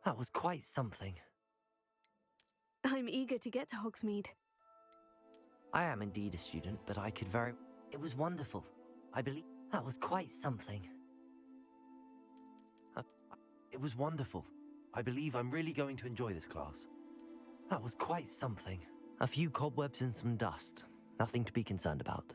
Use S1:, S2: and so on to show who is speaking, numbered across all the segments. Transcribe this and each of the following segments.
S1: That was quite something.
S2: I'm eager to get to Hogsmeade.
S1: I am indeed a student, but I could very... It was wonderful. I believe... That was quite something. It was wonderful. I believe I'm really going to enjoy this class. That was quite something. A few cobwebs and some dust. Nothing to be concerned about.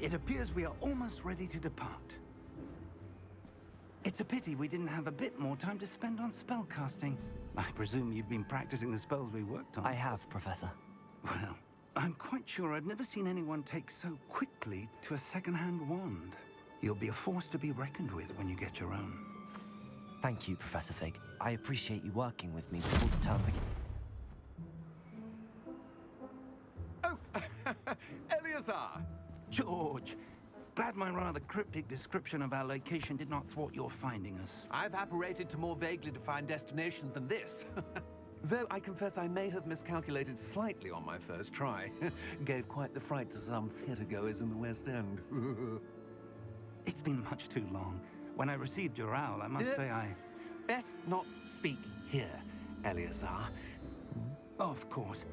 S3: It appears we are almost ready to depart. It's a pity we didn't have a bit more time to spend on spellcasting. I presume you've been practicing the spells we worked on.
S1: I have, Professor.
S3: Well, I'm quite sure I've never seen anyone take so quickly to a second-hand wand. You'll be a force to be reckoned with when you get your own.
S1: Thank you, Professor Fig. I appreciate you working with me before the term begins.
S4: Oh, Eleazar!
S3: George, glad my rather cryptic description of our location did not thwart your finding us.
S4: I've apparated to more vaguely defined destinations than this. Though I confess I may have miscalculated slightly on my first try. Gave quite the fright to some theatre-goers in the West End.
S3: It's been much too long. When I received your owl, I must say I...
S4: Best not speak here, Eleazar.
S3: Of course.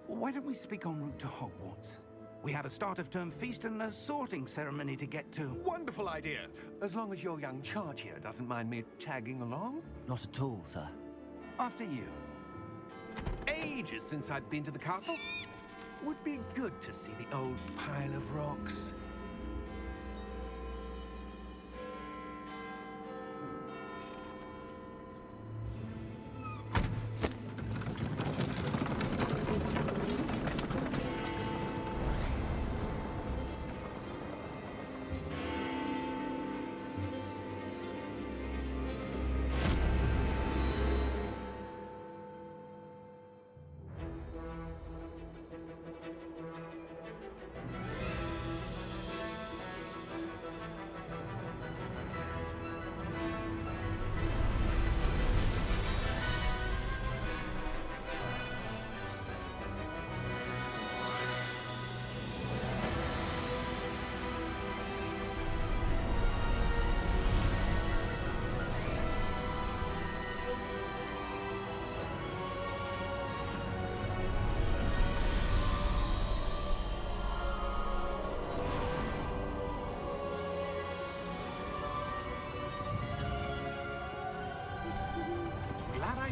S3: Why don't we speak en route to Hogwarts? We have a start-of-term feast and a sorting ceremony to get to.
S4: Wonderful idea! As long as your young charge here doesn't mind me tagging along.
S1: Not at all, sir.
S3: After you.
S4: Ages since I'd been to the castle. Would be good to see the old pile of rocks.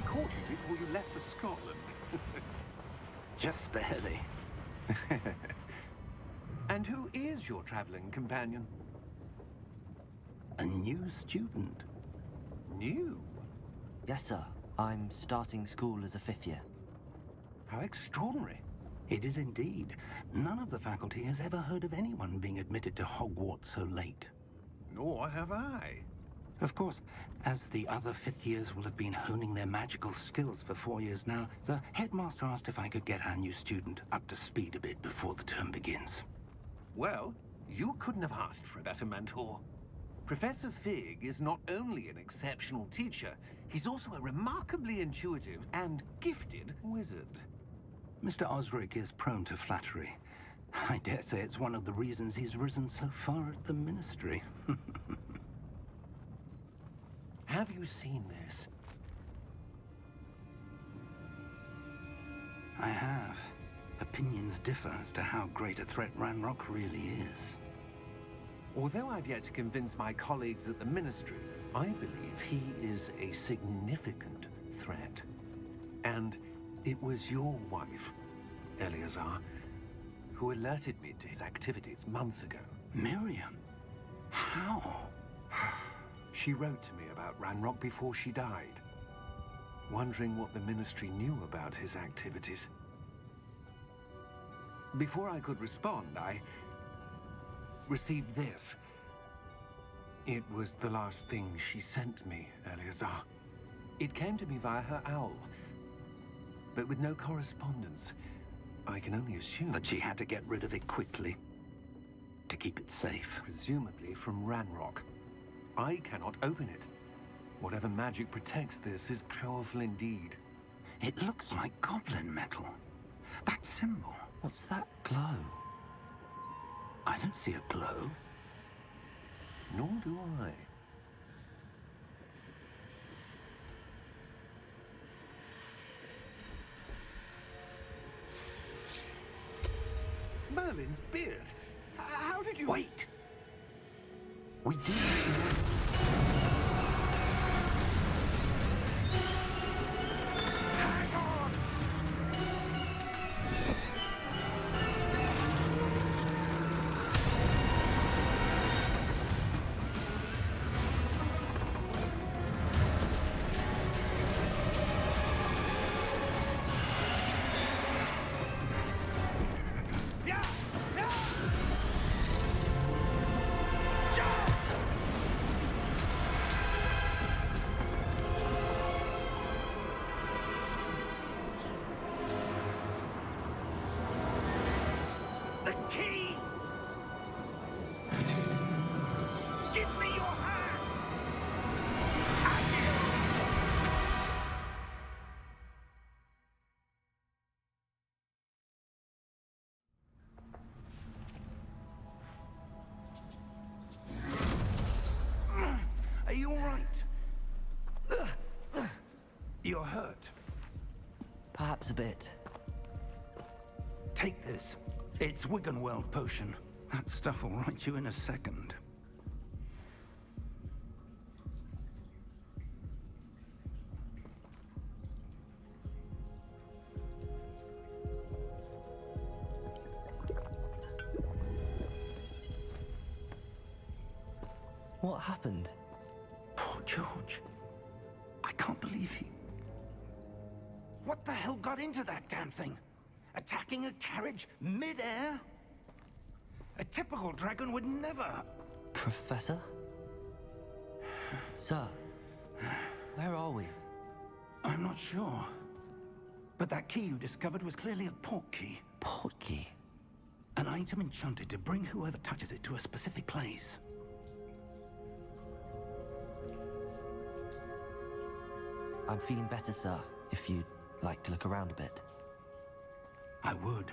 S4: Caught you before you left for Scotland.
S3: Just barely.
S4: And who is your traveling companion?
S3: A new student.
S4: New?
S1: Yes, sir. I'm starting school as a 5th year.
S4: How extraordinary.
S3: It is indeed. None of the faculty has ever heard of anyone being admitted to Hogwarts so late.
S4: Nor have I.
S3: Of course, as the other fifth years will have been honing their magical skills for 4 years now, the headmaster asked if I could get our new student up to speed a bit before the term begins.
S4: Well, you couldn't have asked for a better mentor. Professor Fig is not only an exceptional teacher, he's also a remarkably intuitive and gifted wizard.
S3: Mr. Osric is prone to flattery. I dare say it's one of the reasons he's risen so far at the Ministry.
S4: Have you seen this?
S3: I have. Opinions differ as to how great a threat Ranrock really is.
S4: Although I've yet to convince my colleagues at the Ministry, I believe he is a significant threat. And it was your wife, Eleazar, who alerted me to his activities months ago.
S3: Miriam? How?
S4: She wrote to me about Ranrock before she died, wondering what the Ministry knew about his activities. Before I could respond, I received this. It was the last thing she sent me, Eleazar. It came to me via her owl, but with no correspondence. I can only assume
S3: That she had to get rid of it quickly, to keep it safe.
S4: presumably from Ranrock. I cannot open it. Whatever magic protects this is powerful indeed.
S3: It looks like goblin metal. That symbol.
S1: What's that glow?
S3: I don't see a glow.
S4: Nor do I. Merlin's beard. How did you...
S3: Wait! We do.
S4: Hang on! Yeah! Yeah! Jump! The key! Give me your hand! Avian!
S3: Are you all right? You're hurt.
S1: Perhaps a bit.
S3: Take this. It's Wiggenweld potion. That stuff will right you in a second.
S1: What happened?
S3: Poor George. I can't believe he... What the hell got into that damn thing? Attacking a carriage mid-air? A typical dragon would never...
S1: Professor? Sir, where are we?
S3: I'm not sure. But that key you discovered was clearly a port key.
S1: Portkey.
S3: An item enchanted to bring whoever touches it to a specific place.
S1: I'm feeling better, sir, if you'd like to look around a bit.
S3: I would.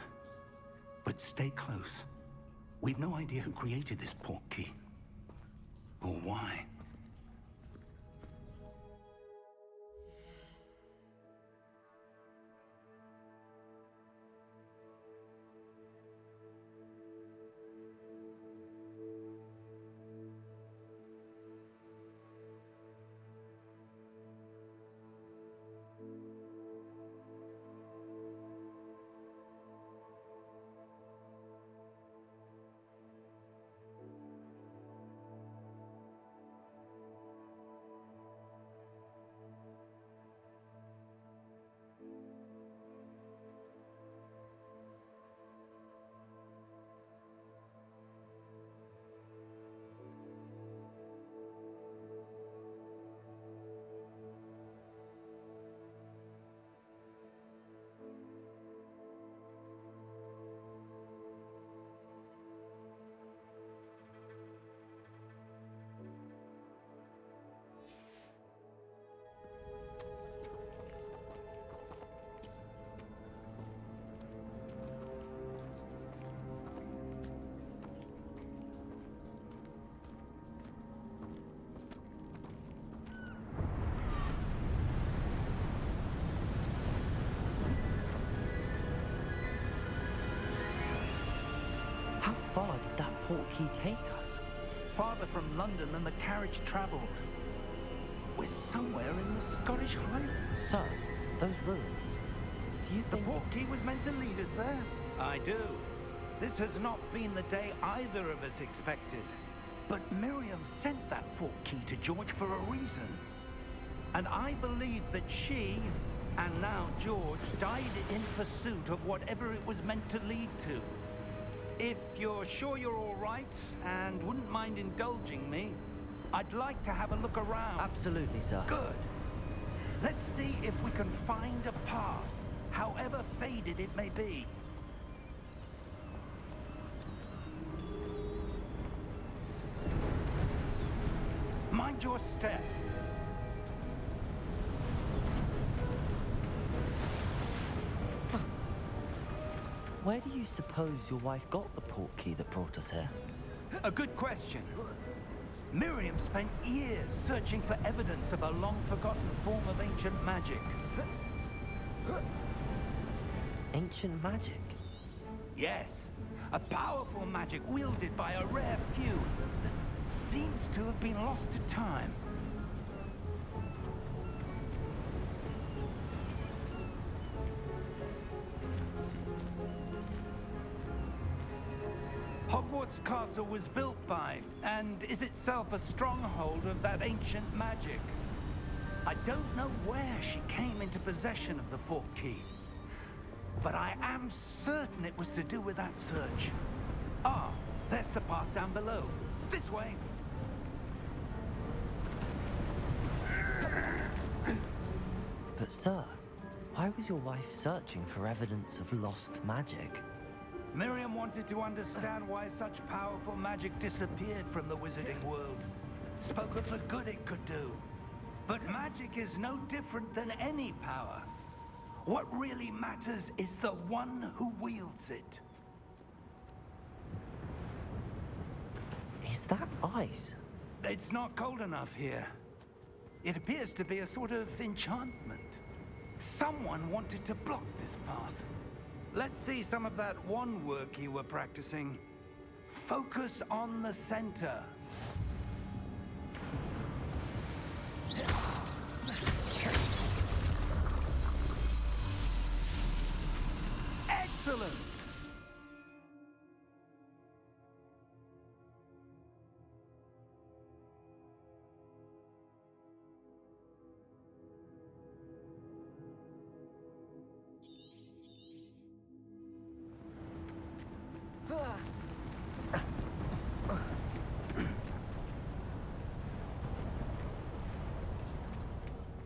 S3: But stay close. We've no idea who created this port key. Or why.
S1: far did that portkey take us?
S3: Farther from London than the carriage travelled. We're somewhere in the Scottish Highlands.
S1: Sir, those ruins. Do you
S3: The
S1: think...
S3: portkey was meant to lead us there? I do. This has not been the day either of us expected. But Miriam sent that portkey to George for a reason. And I believe that she, and now George, died in pursuit of whatever it was meant to lead to. If you're sure you're all right, and wouldn't mind indulging me, I'd like to have a look around.
S1: Absolutely, sir.
S3: Good. Let's see if we can find a path, however faded it may be. Mind your step.
S1: Where do you suppose your wife got the portkey that brought us here?
S3: A good question. Miriam spent years searching for evidence of a long-forgotten form of ancient magic.
S1: Ancient magic?
S3: Yes, a powerful magic wielded by a rare few that seems to have been lost to time. Hogwarts Castle was built by, and is itself a stronghold of that ancient magic. I don't know where she came into possession of the portkey, but I am certain it was to do with that search. Ah, there's the path down below. This way.
S1: But sir, why was your wife searching for evidence of lost magic?
S3: Miriam wanted to understand why such powerful magic disappeared from the wizarding world. Spoke of the good it could do. But magic is no different than any power. What really matters is the one who wields it.
S1: Is that ice?
S3: It's not cold enough here. It appears to be a sort of enchantment. Someone wanted to block this path. Let's see some of that wand work you were practicing. Focus on the center. Excellent!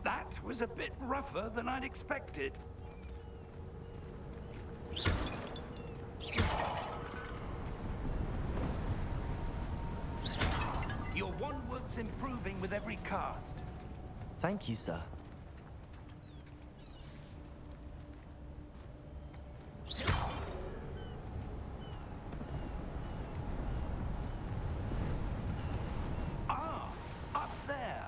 S3: That was a bit rougher than I'd expected. Your wand work's improving with every cast.
S1: Thank you, sir.
S3: Ah, up there.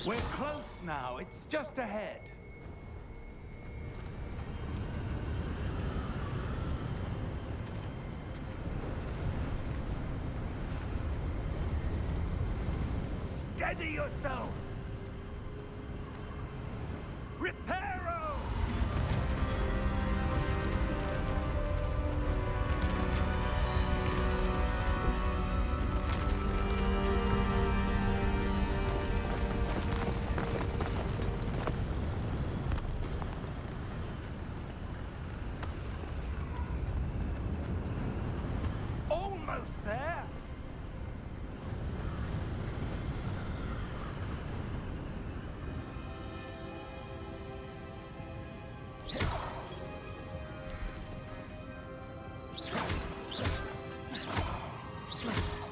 S3: We're close now. It's just ahead. Steady yourself! Reparo! Almost there!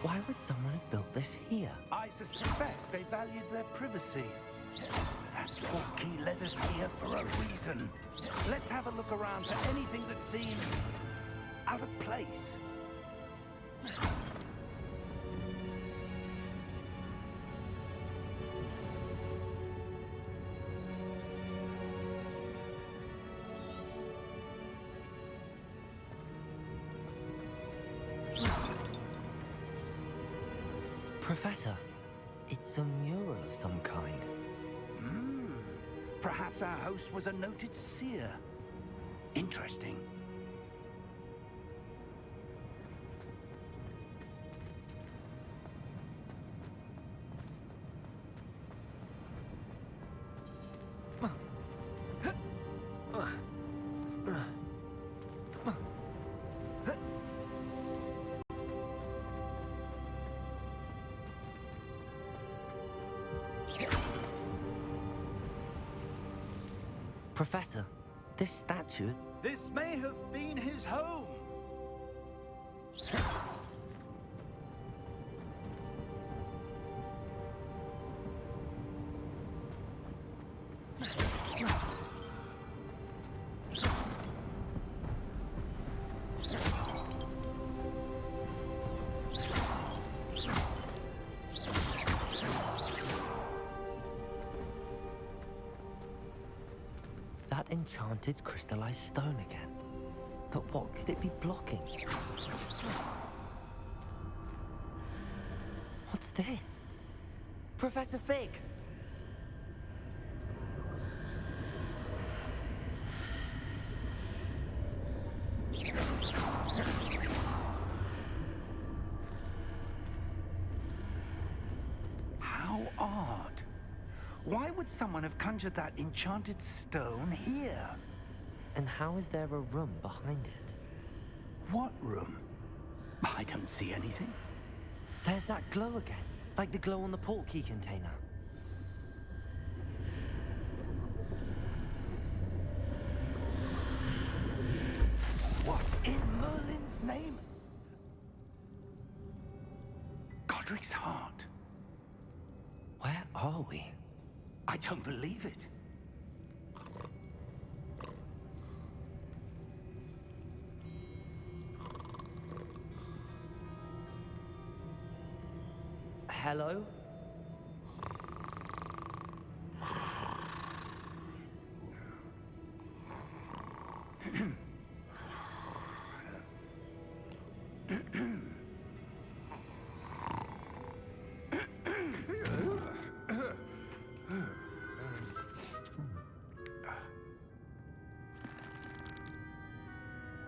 S1: Why would someone have built this here?
S3: I suspect they valued their privacy. That portkey led us here for a reason. Let's have a look around for anything that seems out of place.
S1: Professor, it's a mural of some kind.
S3: Perhaps our host was a noted seer. Interesting.
S1: Professor, this statue...
S3: This may have been his home.
S1: That enchanted crystallized stone again. But what could it be blocking? What's this? Professor Fig!
S3: How odd. Why would someone have conjured that enchanted stone here?
S1: And how is there a room behind it?
S3: What room? I don't see anything.
S1: There's that glow again, like the glow on the portkey container.
S3: What in Merlin's name? Godric's heart.
S1: Where are we?
S3: I don't believe it.
S1: Hello?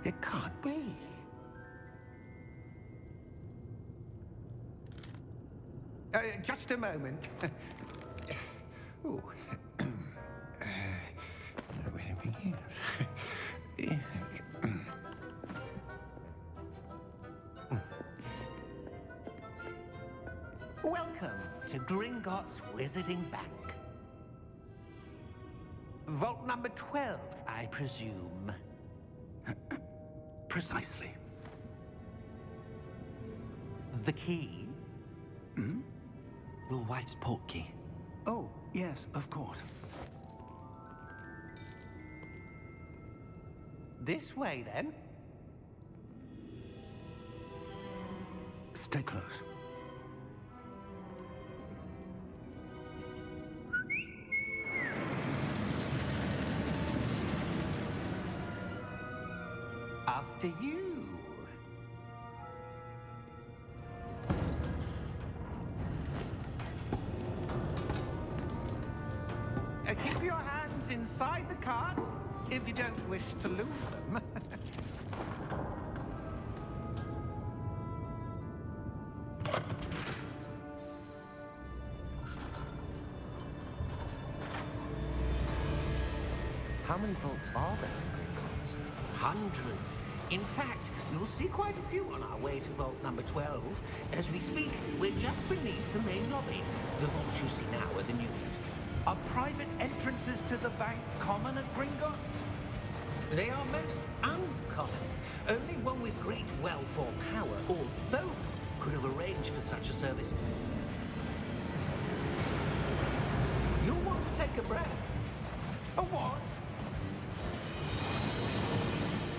S4: It can't be. Just a moment. Oh. Where are we here? Welcome to Gringotts Wizarding Bank. Vault number 12, I presume.
S3: Precisely.
S4: The key?
S1: Your wife's portkey.
S3: Oh, yes, of course.
S4: This way, then.
S3: Stay close.
S4: After you. Keep your hands inside the cart if you don't wish to lose them.
S1: How many vaults are there in Gringotts?
S4: Hundreds. In fact, you'll see quite a few on our way to vault number 12. As we speak, we're just beneath the main lobby. The vaults you see now are the newest.
S3: Are private entrances to the bank common at Gringotts?
S4: They are most uncommon. Only one with great wealth or power, or both, could have arranged for such a service. You'll want to take a breath.
S3: A what?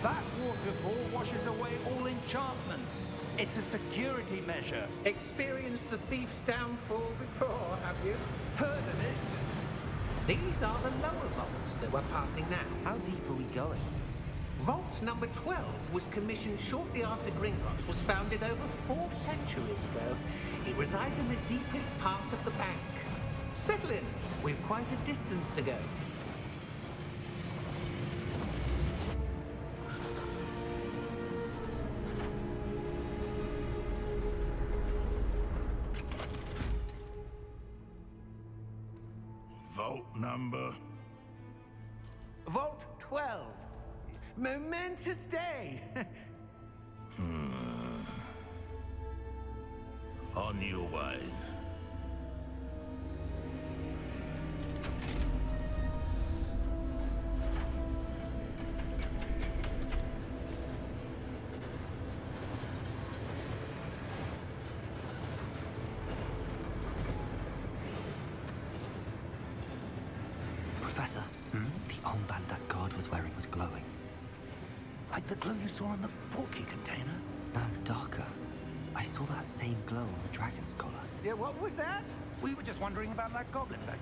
S3: That waterfall washes away all enchantments. It's a security measure.
S4: Experienced the thief's downfall before, have you?
S3: Heard of it?
S4: These are the lower vaults that we're passing now.
S1: How deep are we going?
S4: Vault number 12 was commissioned shortly after Gringotts was founded over 4 centuries ago. It resides in the deepest part of the bank. Settle in. We've quite a distance to go.
S5: Vault number?
S4: Vault 12. Momentous day.
S5: On your way.
S1: Professor, the armband that guard was wearing was glowing.
S3: Like the glow you saw on the portkey container?
S1: No, darker. I saw that same glow on the dragon's collar.
S4: Yeah, what was that?
S3: We were just wondering about that goblin back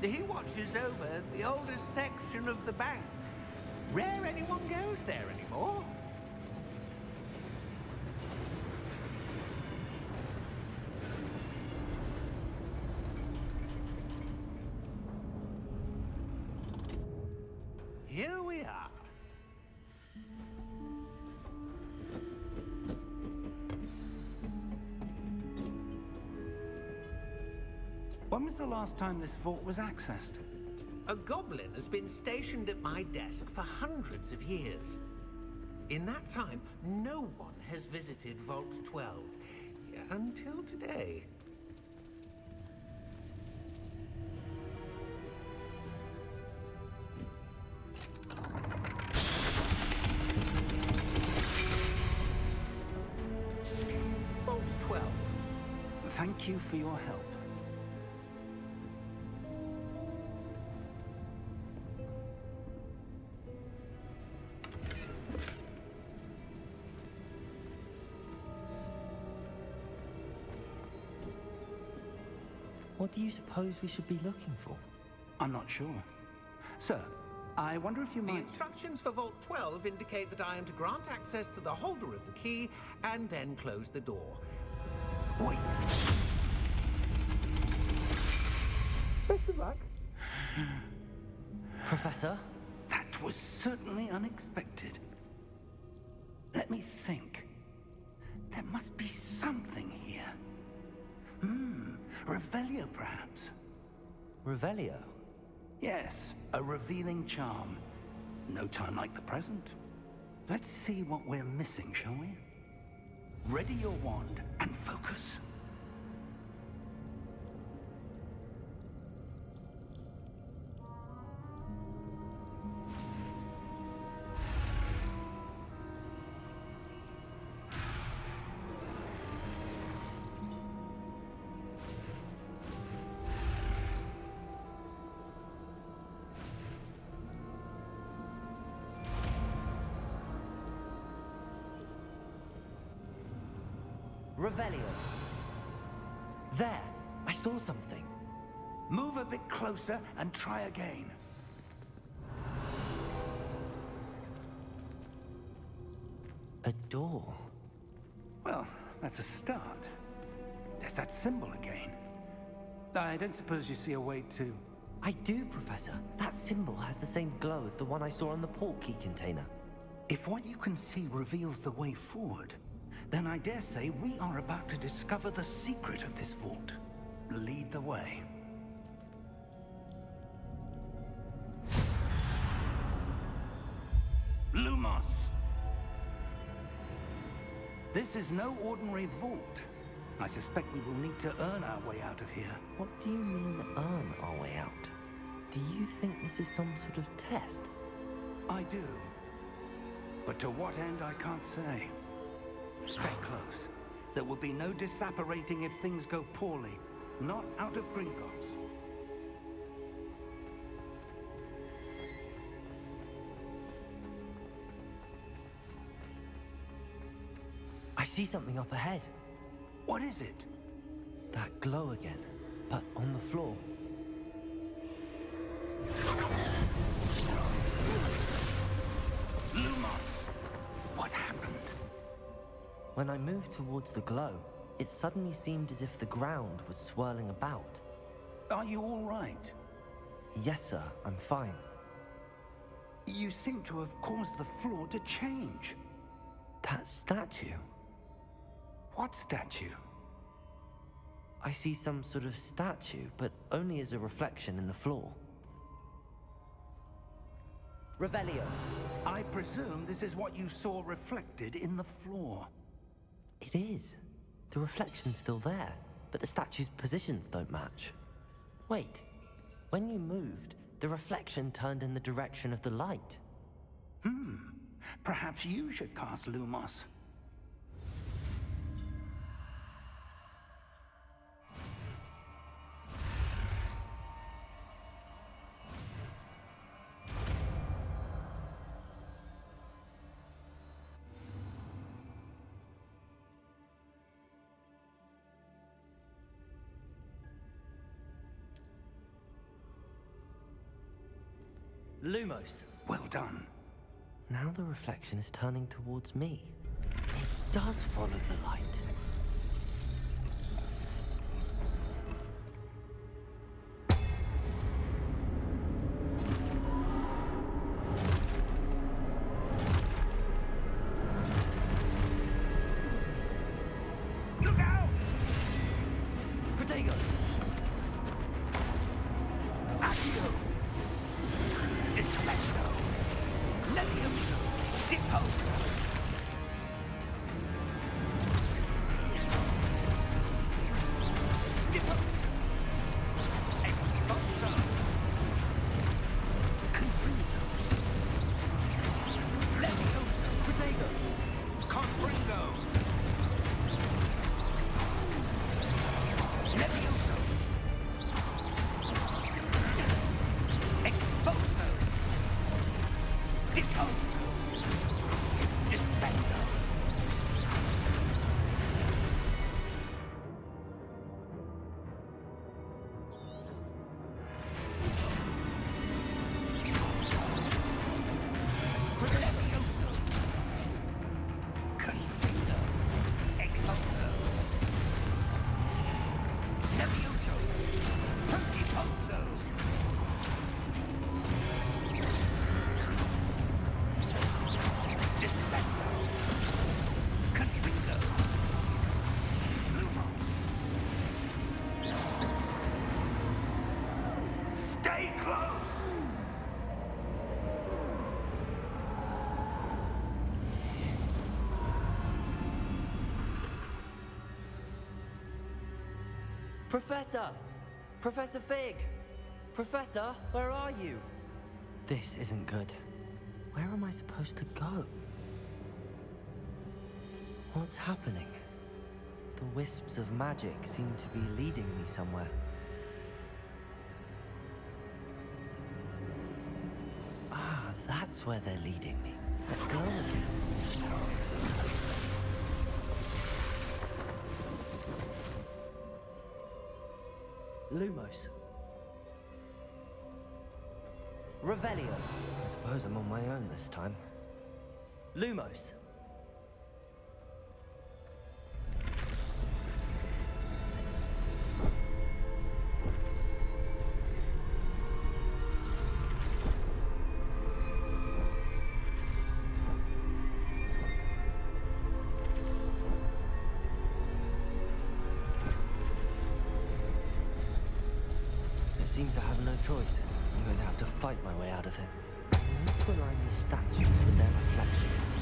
S3: there.
S4: He watches over the oldest section of the bank. Rare anyone goes there anymore. Here we are.
S3: When was the last time this vault was accessed?
S4: A goblin has been stationed at my desk for hundreds of years. In that time, no one has visited Vault 12. Until today. Vault 12.
S3: Thank you for your help.
S1: What do you suppose we should be looking for?
S3: I'm not sure. Sir, I wonder if you
S4: The
S3: might...
S4: instructions for Vault 12 indicate that I am to grant access to the holder of the key and then close the door.
S3: Wait.
S4: Best of luck.
S1: Professor?
S3: That was certainly unexpected. Let me think. There must be something here. Revelio, perhaps?
S1: Revelio?
S3: Yes, a revealing charm. No time like the present. Let's see what we're missing, shall we? Ready your wand and focus.
S1: Revelio. There! I saw something.
S3: Move a bit closer and try again.
S1: A door.
S3: Well, that's a start. There's that symbol again. I don't suppose you see a way to...
S1: I do, Professor. That symbol has the same glow as the one I saw on the portkey container.
S3: If what you can see reveals the way forward, then I dare say we are about to discover the secret of this vault. Lead the way. Lumos! This is no ordinary vault. I suspect we will need to earn our way out of here.
S1: What do you mean, earn our way out? Do you think this is some sort of test?
S3: I do. But to what end, I can't say. Stay close. There will be no disapparating if things go poorly. Not out of Gringotts.
S1: I see something up ahead.
S3: What is it?
S1: That glow again, but on the floor.
S3: Lumos!
S1: When I moved towards the glow, it suddenly seemed as if the ground was swirling about.
S3: Are you all right?
S1: Yes, sir, I'm fine.
S3: You seem to have caused the floor to change.
S1: That statue?
S3: What statue?
S1: I see some sort of statue, but only as a reflection in the floor. Revelio.
S3: I presume this is what you saw reflected in the floor.
S1: It is. The reflection's still there, but the statue's positions don't match. Wait, when you moved, the reflection turned in the direction of the light.
S3: Perhaps you should cast Lumos.
S1: Lumos.
S3: Well done.
S1: Now the reflection is turning towards me. It does follow the light.
S3: Look out!
S1: Protego!
S3: Accio! Defendo! Levioso! Deposo! Deposo! Exposo! Confringo! Levioso!
S1: Protego!
S3: Confringo! Levioso! Exposo! Deposo! Descendo! Levioso! Confringo! Exposo! Levioso! Deposo! Descendo! Confringo! Lumos! Stay close!
S1: Professor! Professor Fig! Professor, where are you? This isn't good. Where am I supposed to go? What's happening? The wisps of magic seem to be leading me somewhere. Ah, that's where they're leading me. That glow again. Lumos. Revelio. I suppose I'm on my own this time. Lumos. It seems I have no choice. I'm going to have to fight my way out of it. I need to align these statues with their reflections.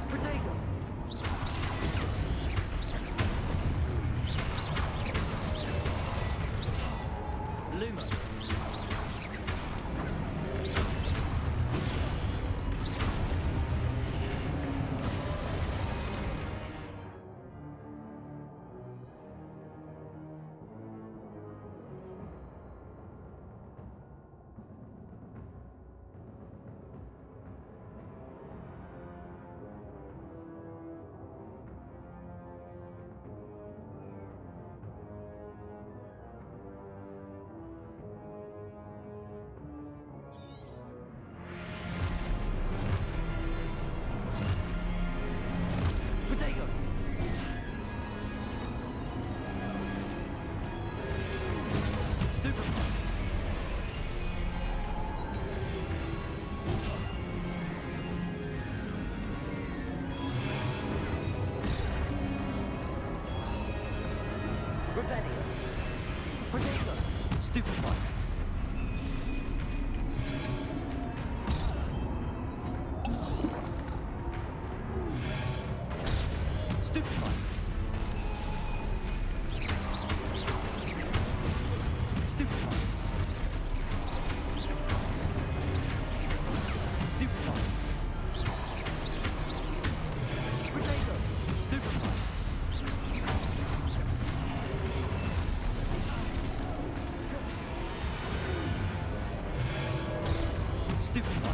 S1: Protego! Lumos. Revelio. Protego. Stupefy. Stupefy. Stupefy. Stupefy. Protego. Stupefy. Stupefy.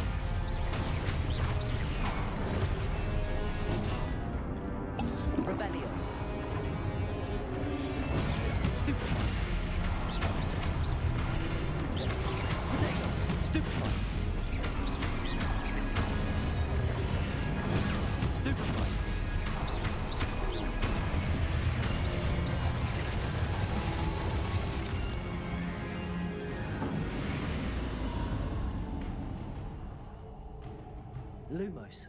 S1: Revelio. Stupefy. Protego. Stupefy. Stupefy. Lumos.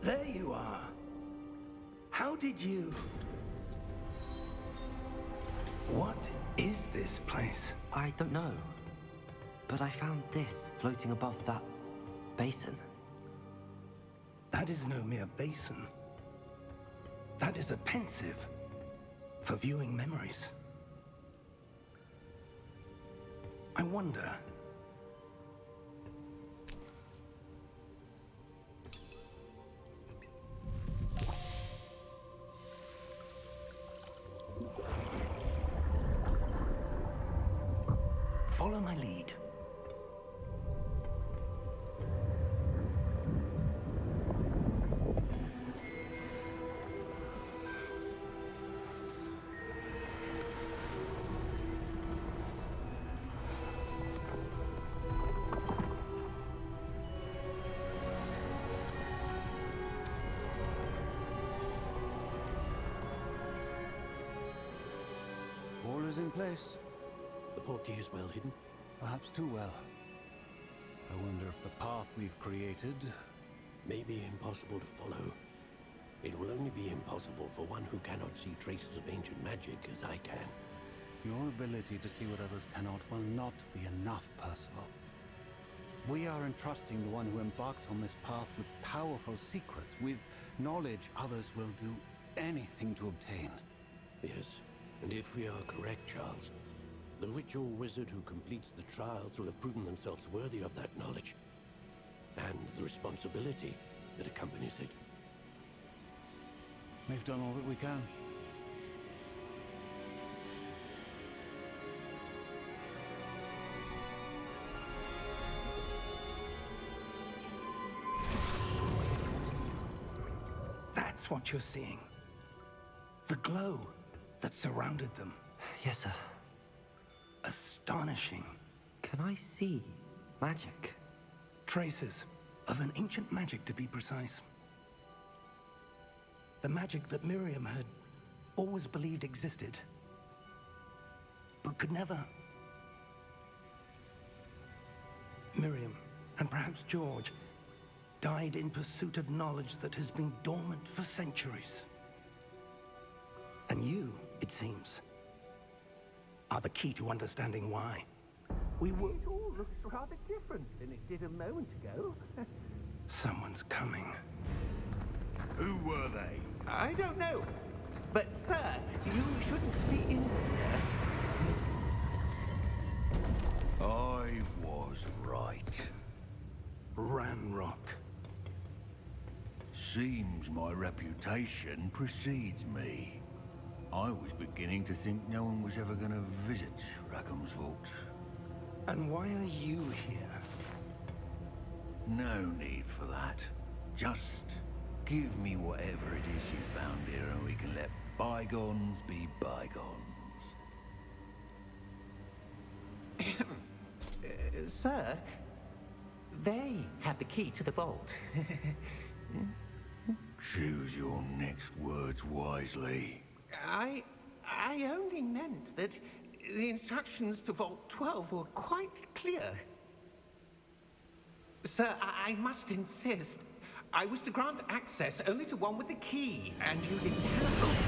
S3: There you are. How did you... What is this place?
S1: I don't know. But I found this floating above that basin.
S3: That is no mere basin. That is a pensive for viewing memories. I wonder... Follow my lead.
S6: All is in place.
S7: The portkey is well hidden.
S6: Perhaps too well. I wonder if the path we've created...
S7: May be impossible to follow. It will only be impossible for one who cannot see traces of ancient magic as I can.
S6: Your ability to see what others cannot will not be enough, Percival. We are entrusting the one who embarks on this path with powerful secrets, with knowledge others will do anything to obtain.
S7: Yes, and if we are correct, Charles, the witch or wizard who completes the trials will have proven themselves worthy of that knowledge, and the responsibility that accompanies it.
S6: We've done all that we can.
S3: That's what you're seeing. The glow that surrounded them.
S1: Yes, sir.
S3: Astonishing.
S1: Can I see magic?
S3: Traces of an ancient magic, to be precise. The magic that Miriam had always believed existed, but could never. Miriam, and perhaps George, died in pursuit of knowledge that has been dormant for centuries. And you, it seems, are the key to understanding why. We were...
S8: It all looks rather different than it did a moment ago.
S3: Someone's coming.
S5: Who were they?
S8: I don't know. But, sir, you shouldn't be in here.
S5: rock. Seems my reputation precedes me. I was beginning to think no one was ever going to visit Rackham's vault.
S3: And why are you here?
S5: No need for that. Just give me whatever it is you found here and we can let bygones be bygones.
S8: Sir, they have the key to the vault.
S5: Choose your next words wisely.
S8: I only meant that the instructions to Vault 12 were quite clear. Sir, I must insist. I was to grant access only to one with the key, and you didn't have it.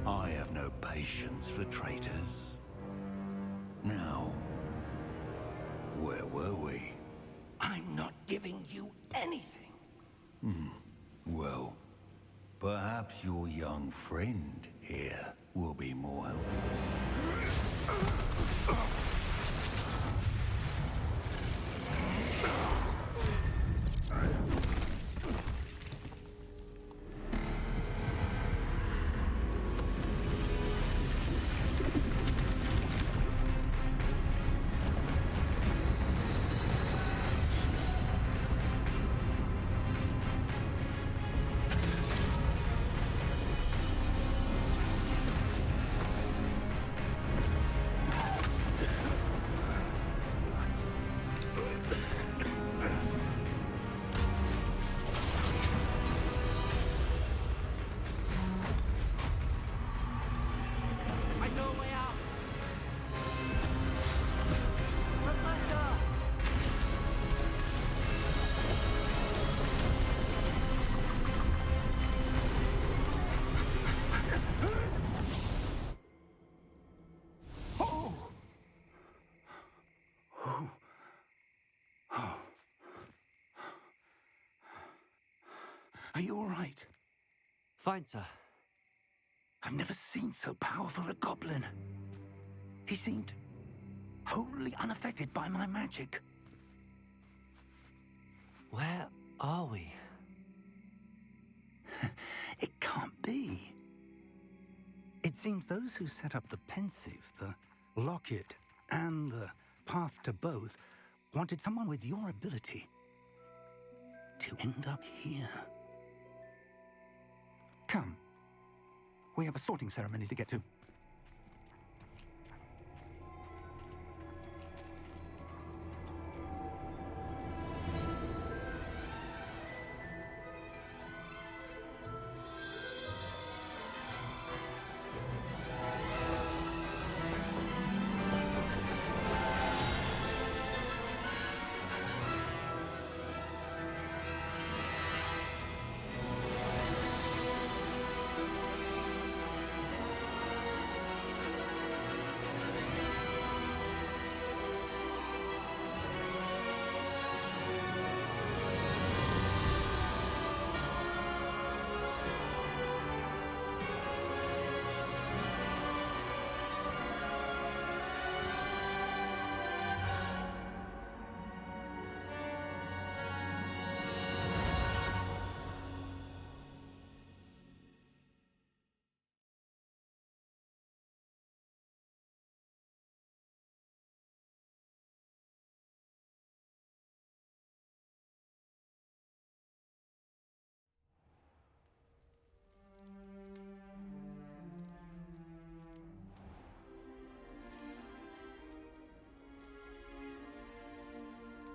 S5: I have no patience for traitors. Now, where were we?
S3: I'm not giving you anything.
S5: Well, perhaps your young friend here will be more helpful.
S3: Are you all right?
S1: Fine, sir.
S3: I've never seen so powerful a goblin. He seemed wholly unaffected by my magic.
S1: Where are we?
S3: It can't be. It seems those who set up the pensive, the locket, and the path to both wanted someone with your ability to end up here. Come. We have a sorting ceremony to get to.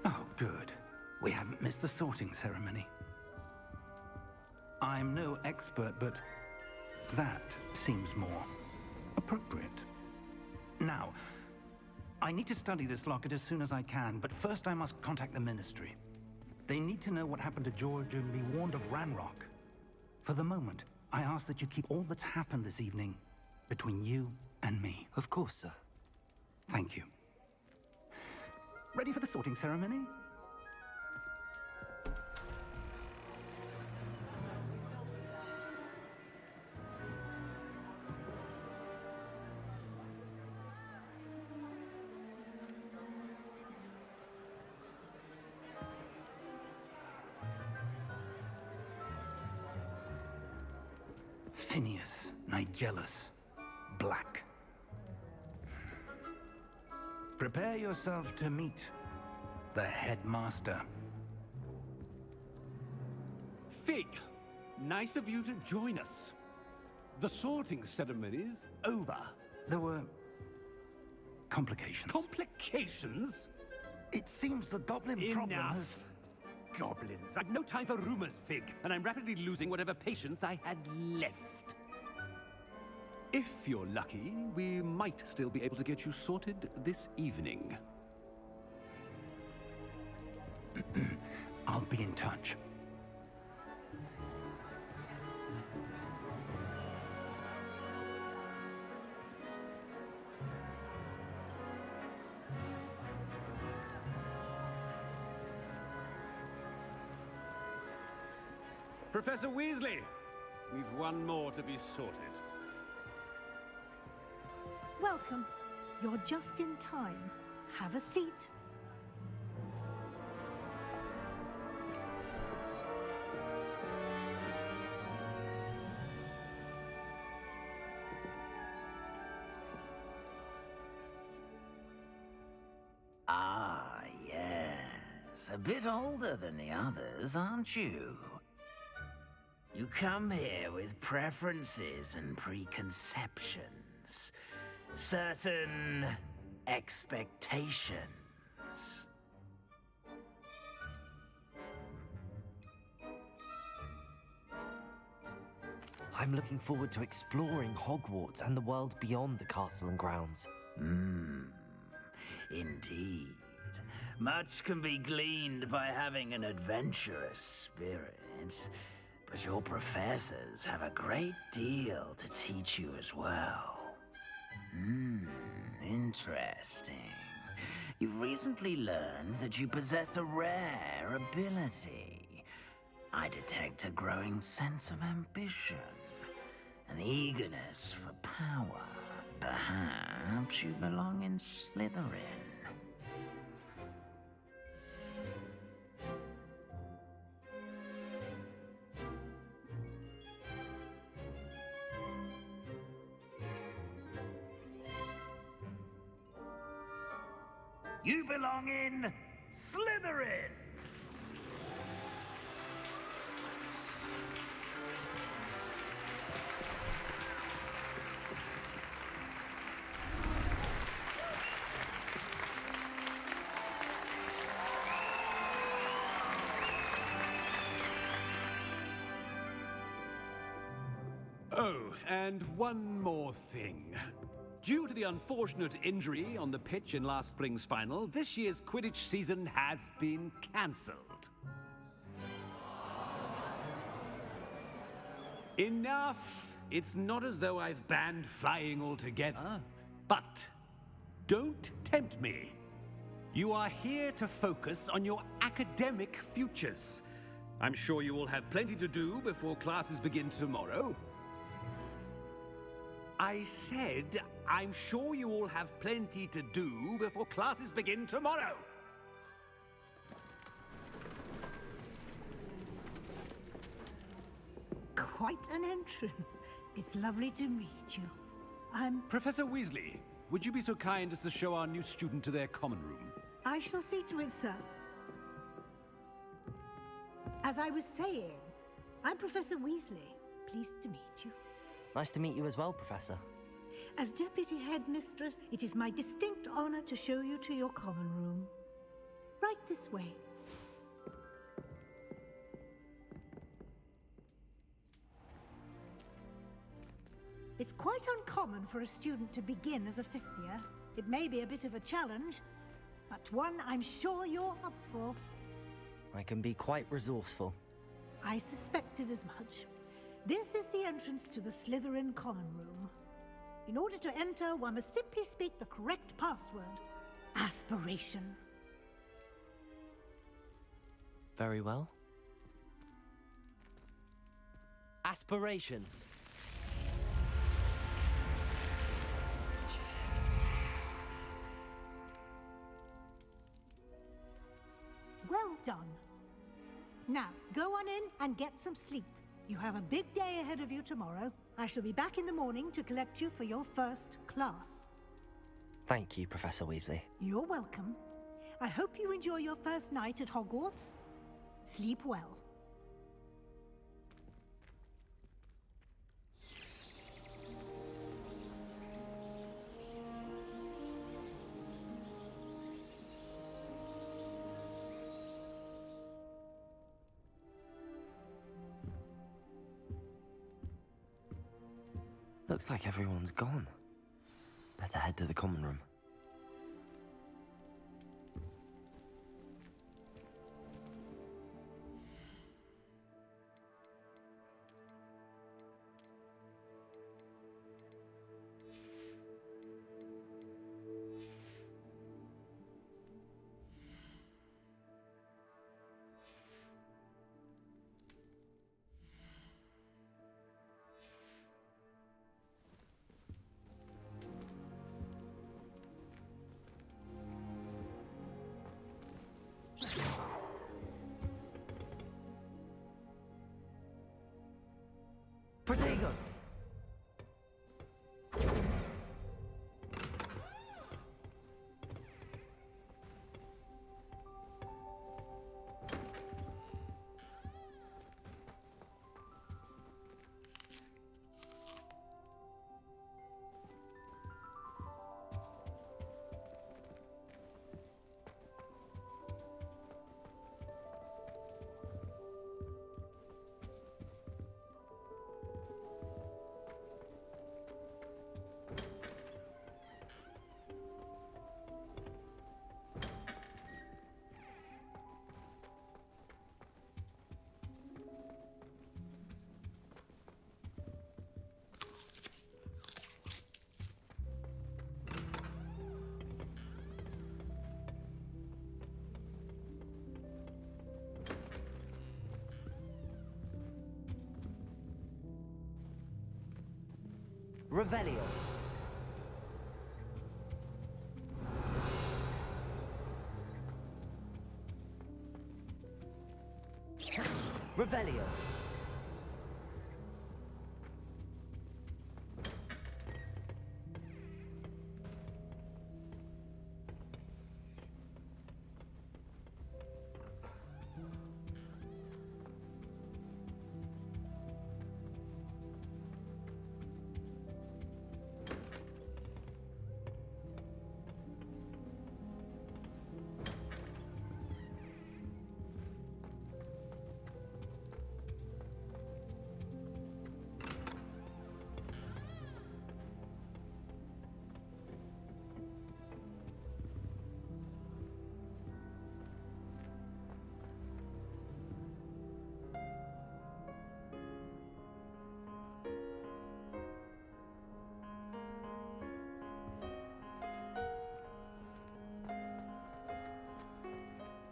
S3: Oh, good. We haven't missed the sorting ceremony. I'm no expert, but that seems more appropriate. Now, I need to study this locket as soon as I can, but first I must contact the Ministry. They need to know what happened to George and be warned of Ranrock. For the moment, I ask that you keep all that's happened this evening between you and me.
S1: Of course, sir.
S3: Thank you. Ready for the sorting ceremony? Phineas, Nigellus, Black. Prepare yourself to meet the headmaster.
S9: Fig, nice of you to join us. The sorting ceremony's over.
S3: There were complications.
S9: Complications?
S3: It seems the goblin problem has...
S9: Enough. Goblins. I've no time for rumors, Fig, and I'm rapidly losing whatever patience I had left. If you're lucky, we might still be able to get you sorted this evening.
S3: I'll be in touch.
S9: Professor Weasley, we've one more to be sorted.
S10: Welcome. You're just in time. Have a seat.
S11: Ah, yes. A bit older than the others, aren't you? You come here with preferences and preconceptions. Certain expectations.
S1: I'm looking forward to exploring Hogwarts and the world beyond the castle and grounds.
S11: Indeed. Much can be gleaned by having an adventurous spirit, but your professors have a great deal to teach you as well. Interesting. You've recently learned that you possess a rare ability. I detect a growing sense of ambition, an eagerness for power. Perhaps you belong in Slytherin. You belong in Slytherin!
S9: Oh, and one more thing. Due to the unfortunate injury on the pitch in last spring's final, this year's Quidditch season has been cancelled. Enough! It's not as though I've banned flying altogether, but don't tempt me. You are here to focus on your academic futures. I'm sure you will have plenty to do before classes begin tomorrow. I said, I'm sure you all have plenty to do before classes begin tomorrow.
S10: Quite an entrance. It's lovely to meet you. I'm...
S9: Professor Weasley, would you be so kind as to show our new student to their common room?
S10: I shall see to it, sir. As I was saying, I'm Professor Weasley. Pleased to meet you.
S1: Nice to meet you as well, Professor.
S10: As Deputy Headmistress, it is my distinct honor to show you to your common room. Right this way. It's quite uncommon for a student to begin as a fifth year. It may be a bit of a challenge, but one I'm sure you're up for.
S1: I can be quite resourceful.
S10: I suspected as much. This is the entrance to the Slytherin common room. In order to enter, one must simply speak the correct password. Aspiration.
S1: Very well. Aspiration.
S10: Well done. Now, go on in and get some sleep. You have a big day ahead of you tomorrow. I shall be back in the morning to collect you for your first class.
S1: Thank you, Professor Weasley.
S10: You're welcome. I hope you enjoy your first night at Hogwarts. Sleep well.
S1: Looks like everyone's gone. Better head to the common room. Protego! Revelio. Revelio.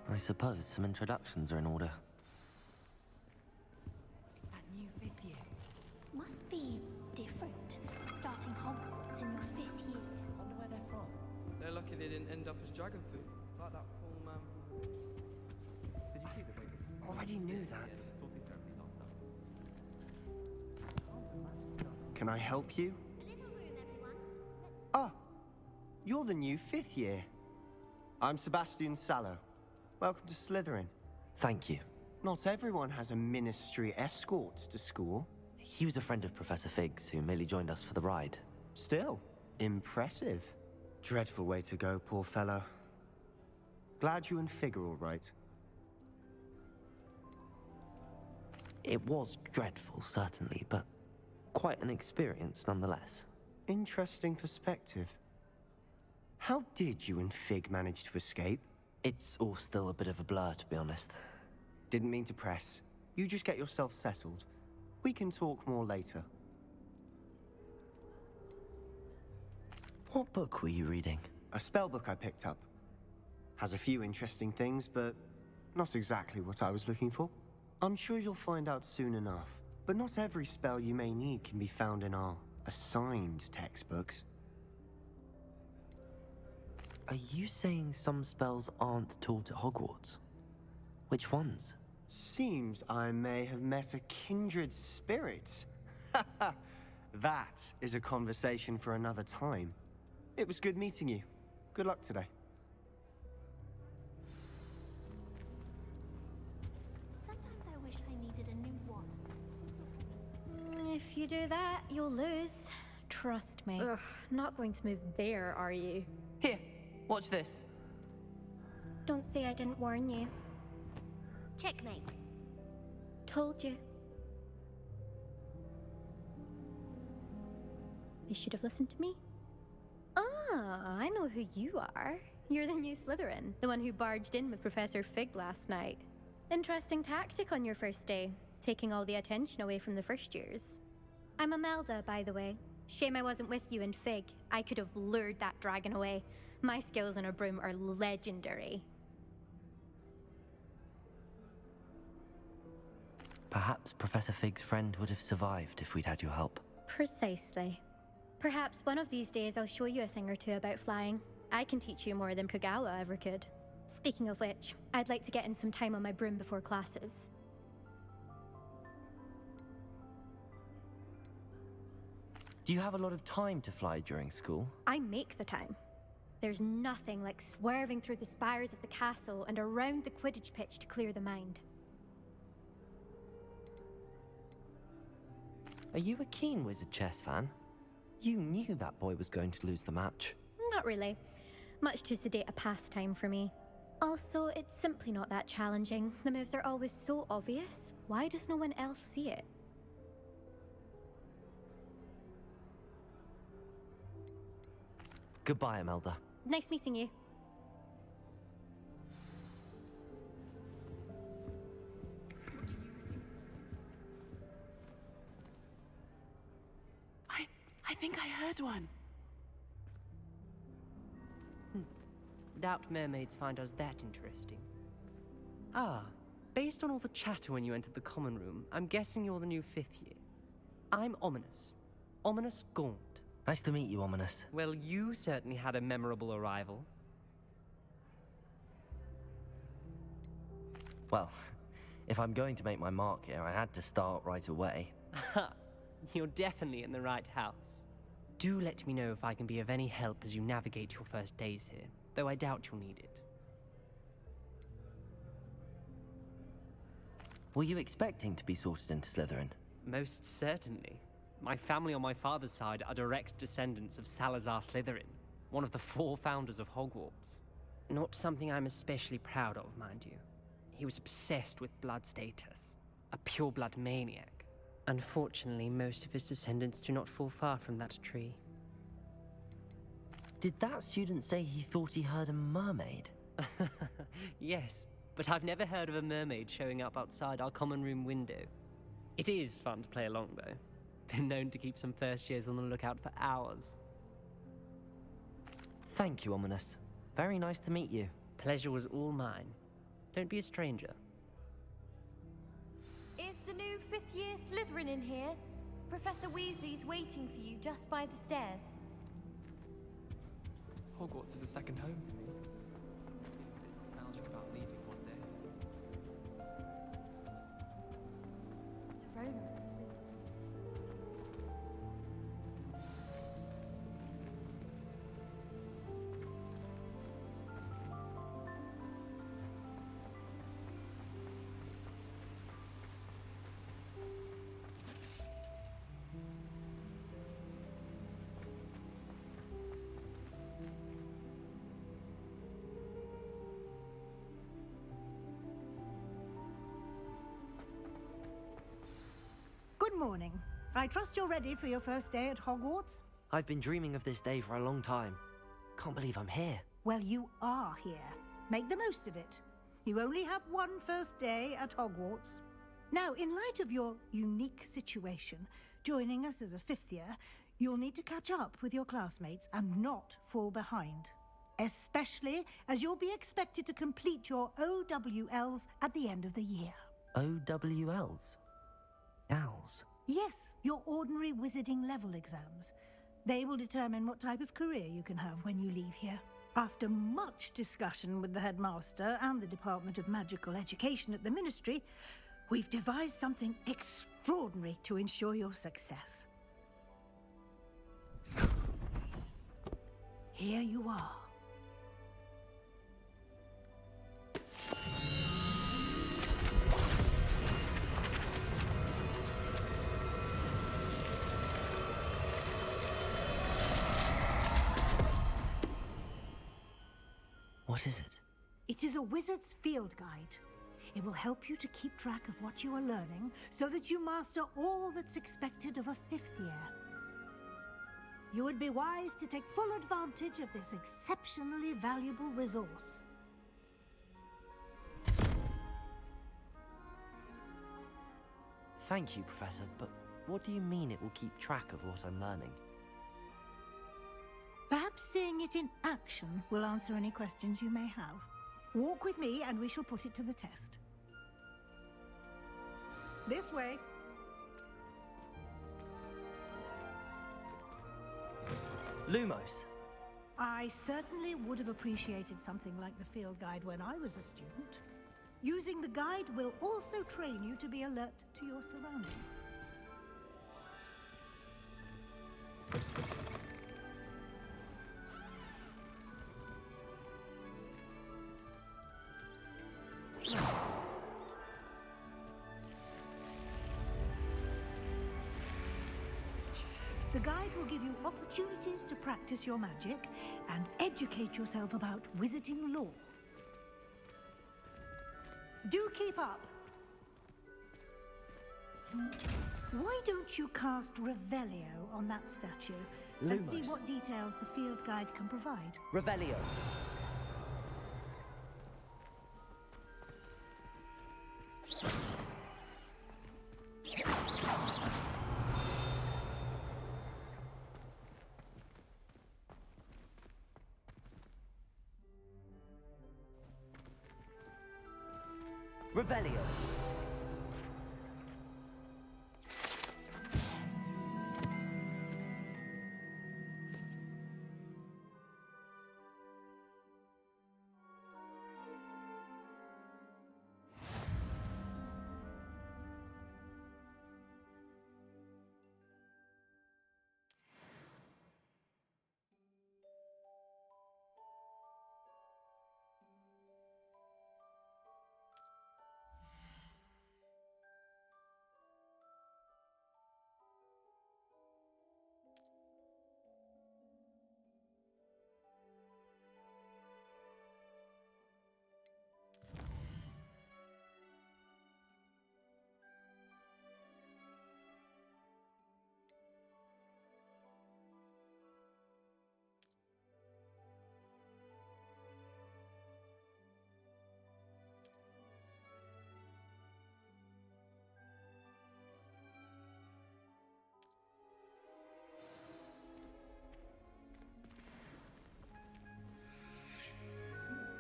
S1: I suppose some introductions are in order.
S12: It's that new 5th year. Must be different, starting Hogwarts in your 5th year.
S13: Wonder where they're from. They're lucky they didn't end up as dragon food, like that poor man. Did you see the way?
S14: Already knew that. Can I help you?
S12: A little room, everyone.
S14: Ah, you're the new 5th year. I'm Sebastian Sallow. Welcome to Slytherin.
S1: Thank you.
S14: Not everyone has a ministry escort to school.
S1: He was a friend of Professor Fig's who merely joined us for the ride.
S14: Still, impressive. Dreadful way to go, poor fellow. Glad you and Fig are all right.
S1: It was dreadful, certainly, but quite an experience nonetheless.
S14: Interesting perspective. How did you and Fig manage to escape?
S1: It's all still a bit of a blur, to be honest.
S14: Didn't mean to press. You just get yourself settled. We can talk more later.
S1: What book were you reading?
S14: A spell book I picked up. Has a few interesting things, but not exactly what I was looking for. I'm sure you'll find out soon enough. But not every spell you may need can be found in our assigned textbooks.
S1: Are you saying some spells aren't taught at Hogwarts? Which ones?
S14: Seems I may have met a kindred spirit. That is a conversation for another time. It was good meeting you. Good luck today.
S12: Sometimes I wish I needed a new one.
S15: If you do that, you'll lose. Trust me.
S16: Ugh, not going to move there, are you?
S1: Here, watch this.
S15: Don't say I didn't warn you.
S12: Checkmate.
S15: Told you. They should have listened to me.
S16: Ah, I know who you are. You're the new Slytherin, the one who barged in with Professor Fig last night. Interesting tactic on your first day, taking all the attention away from the first years.
S15: I'm Imelda, by the way. Shame I wasn't with you in Fig. I could have lured that dragon away. My skills on a broom are legendary.
S1: Perhaps Professor Fig's friend would have survived if we'd had your help.
S15: Precisely. Perhaps one of these days I'll show you a thing or two about flying. I can teach you more than Kogawa ever could. Speaking of which, I'd like to get in some time on my broom before classes.
S1: Do you have a lot of time to fly during school?
S15: I make the time. There's nothing like swerving through the spires of the castle and around the Quidditch pitch to clear the mind.
S1: Are you a keen Wizard chess fan? You knew that boy was going to lose the match.
S15: Not really. Much too sedate a pastime for me. Also, it's simply not that challenging. The moves are always so obvious. Why does no one else see it?
S1: Goodbye, Imelda.
S15: Nice meeting you.
S17: I think I heard one.
S18: Doubt mermaids find us that interesting. Ah, based on all the chatter when you entered the common room, I'm guessing you're the new 5th year. I'm Ominous. Ominous Gaunt.
S1: Nice to meet you, Ominous.
S18: Well, you certainly had a memorable arrival.
S1: Well, if I'm going to make my mark here, I had to start right away.
S18: Ha! You're definitely in the right house. Do let me know if I can be of any help as you navigate your first days here, though I doubt you'll need it.
S1: Were you expecting to be sorted into Slytherin?
S18: Most certainly. My family on my father's side are direct descendants of Salazar Slytherin, one of the 4 founders of Hogwarts. Not something I'm especially proud of, mind you. He was obsessed with blood status, a pure-blood maniac. Unfortunately, most of his descendants do not fall far from that tree.
S1: Did that student say he thought he heard a mermaid?
S18: Yes, but I've never heard of a mermaid showing up outside our common room window. It is fun to play along, though. Been known to keep some first years on the lookout for hours.
S1: Thank you, Ominous. Very nice to meet you.
S18: Pleasure was all mine. Don't be a stranger.
S16: Is the new 5th year Slytherin in here? Professor Weasley's waiting for you just by the stairs.
S13: Hogwarts is a second home to me. Nostalgic about leaving one day.
S16: Sir Ronen.
S10: Good morning. I trust you're ready for your first day at Hogwarts?
S1: I've been dreaming of this day for a long time. Can't believe I'm here.
S10: Well, you are here. Make the most of it. You only have one first day at Hogwarts. Now, in light of your unique situation, joining us as a 5th year, you'll need to catch up with your classmates and not fall behind. Especially as you'll be expected to complete your OWLs at the end of the year.
S1: OWLs? Owls?
S10: Yes, your ordinary wizarding level exams. They will determine what type of career you can have when you leave here. After much discussion with the headmaster and the Department of Magical Education at the Ministry, we've devised something extraordinary to ensure your success. Here you are.
S1: What is it?
S10: It is a wizard's field guide. It will help you to keep track of what you are learning so that you master all that's expected of a 5th year. You would be wise to take full advantage of this exceptionally valuable resource.
S1: Thank you, Professor, but what do you mean it will keep track of what I'm learning?
S10: Perhaps seeing it in action will answer any questions you may have. Walk with me and we shall put it to the test. This way.
S1: Lumos.
S10: I certainly would have appreciated something like the field guide when I was a student. Using the guide will also train you to be alert to your surroundings. The guide will give you opportunities to practice your magic and educate yourself about wizarding lore. Do keep up! Why don't you cast Revelio on that statue and see what details the field guide can provide?
S1: Revelio. Revelio.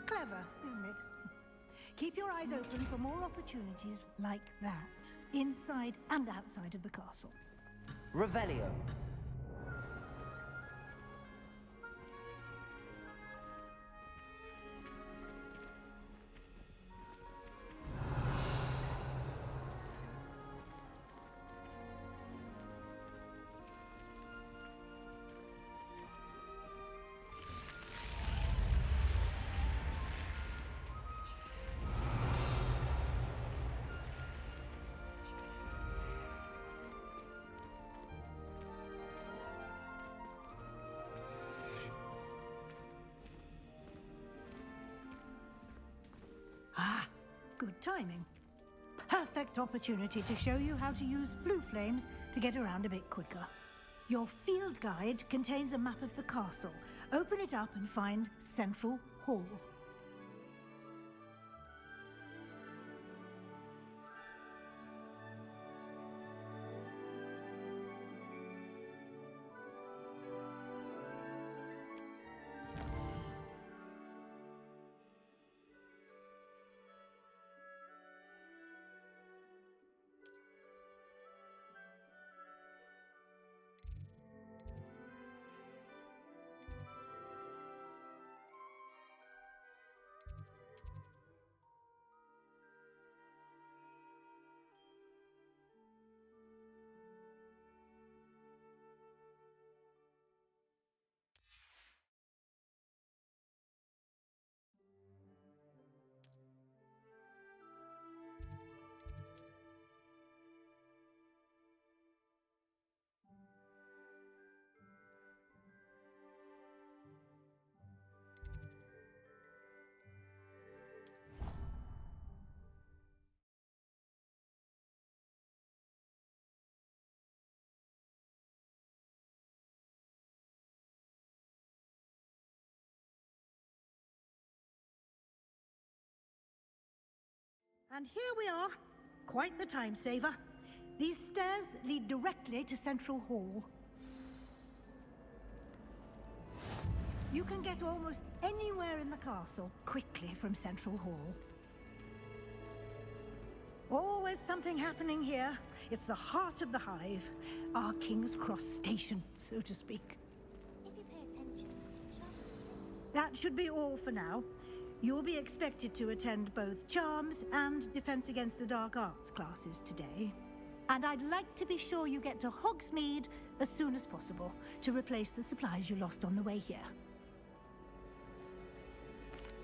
S10: Clever, isn't it? Keep your eyes open for more opportunities like that, inside and outside of the castle.
S1: Revelio.
S10: Good timing. Perfect opportunity to show you how to use flue flames to get around a bit quicker. Your field guide contains a map of the castle. Open it up and find Central Hall. And here we are. Quite the time saver. These stairs lead directly to Central Hall. You can get almost anywhere in the castle quickly from Central Hall. Always something happening here. It's the heart of the hive. Our King's Cross station, so to speak.
S12: If you pay attention,
S10: That should be all for now. You'll be expected to attend both Charms and Defense Against the Dark Arts classes today. And I'd like to be sure you get to Hogsmeade as soon as possible to replace the supplies you lost on the way here.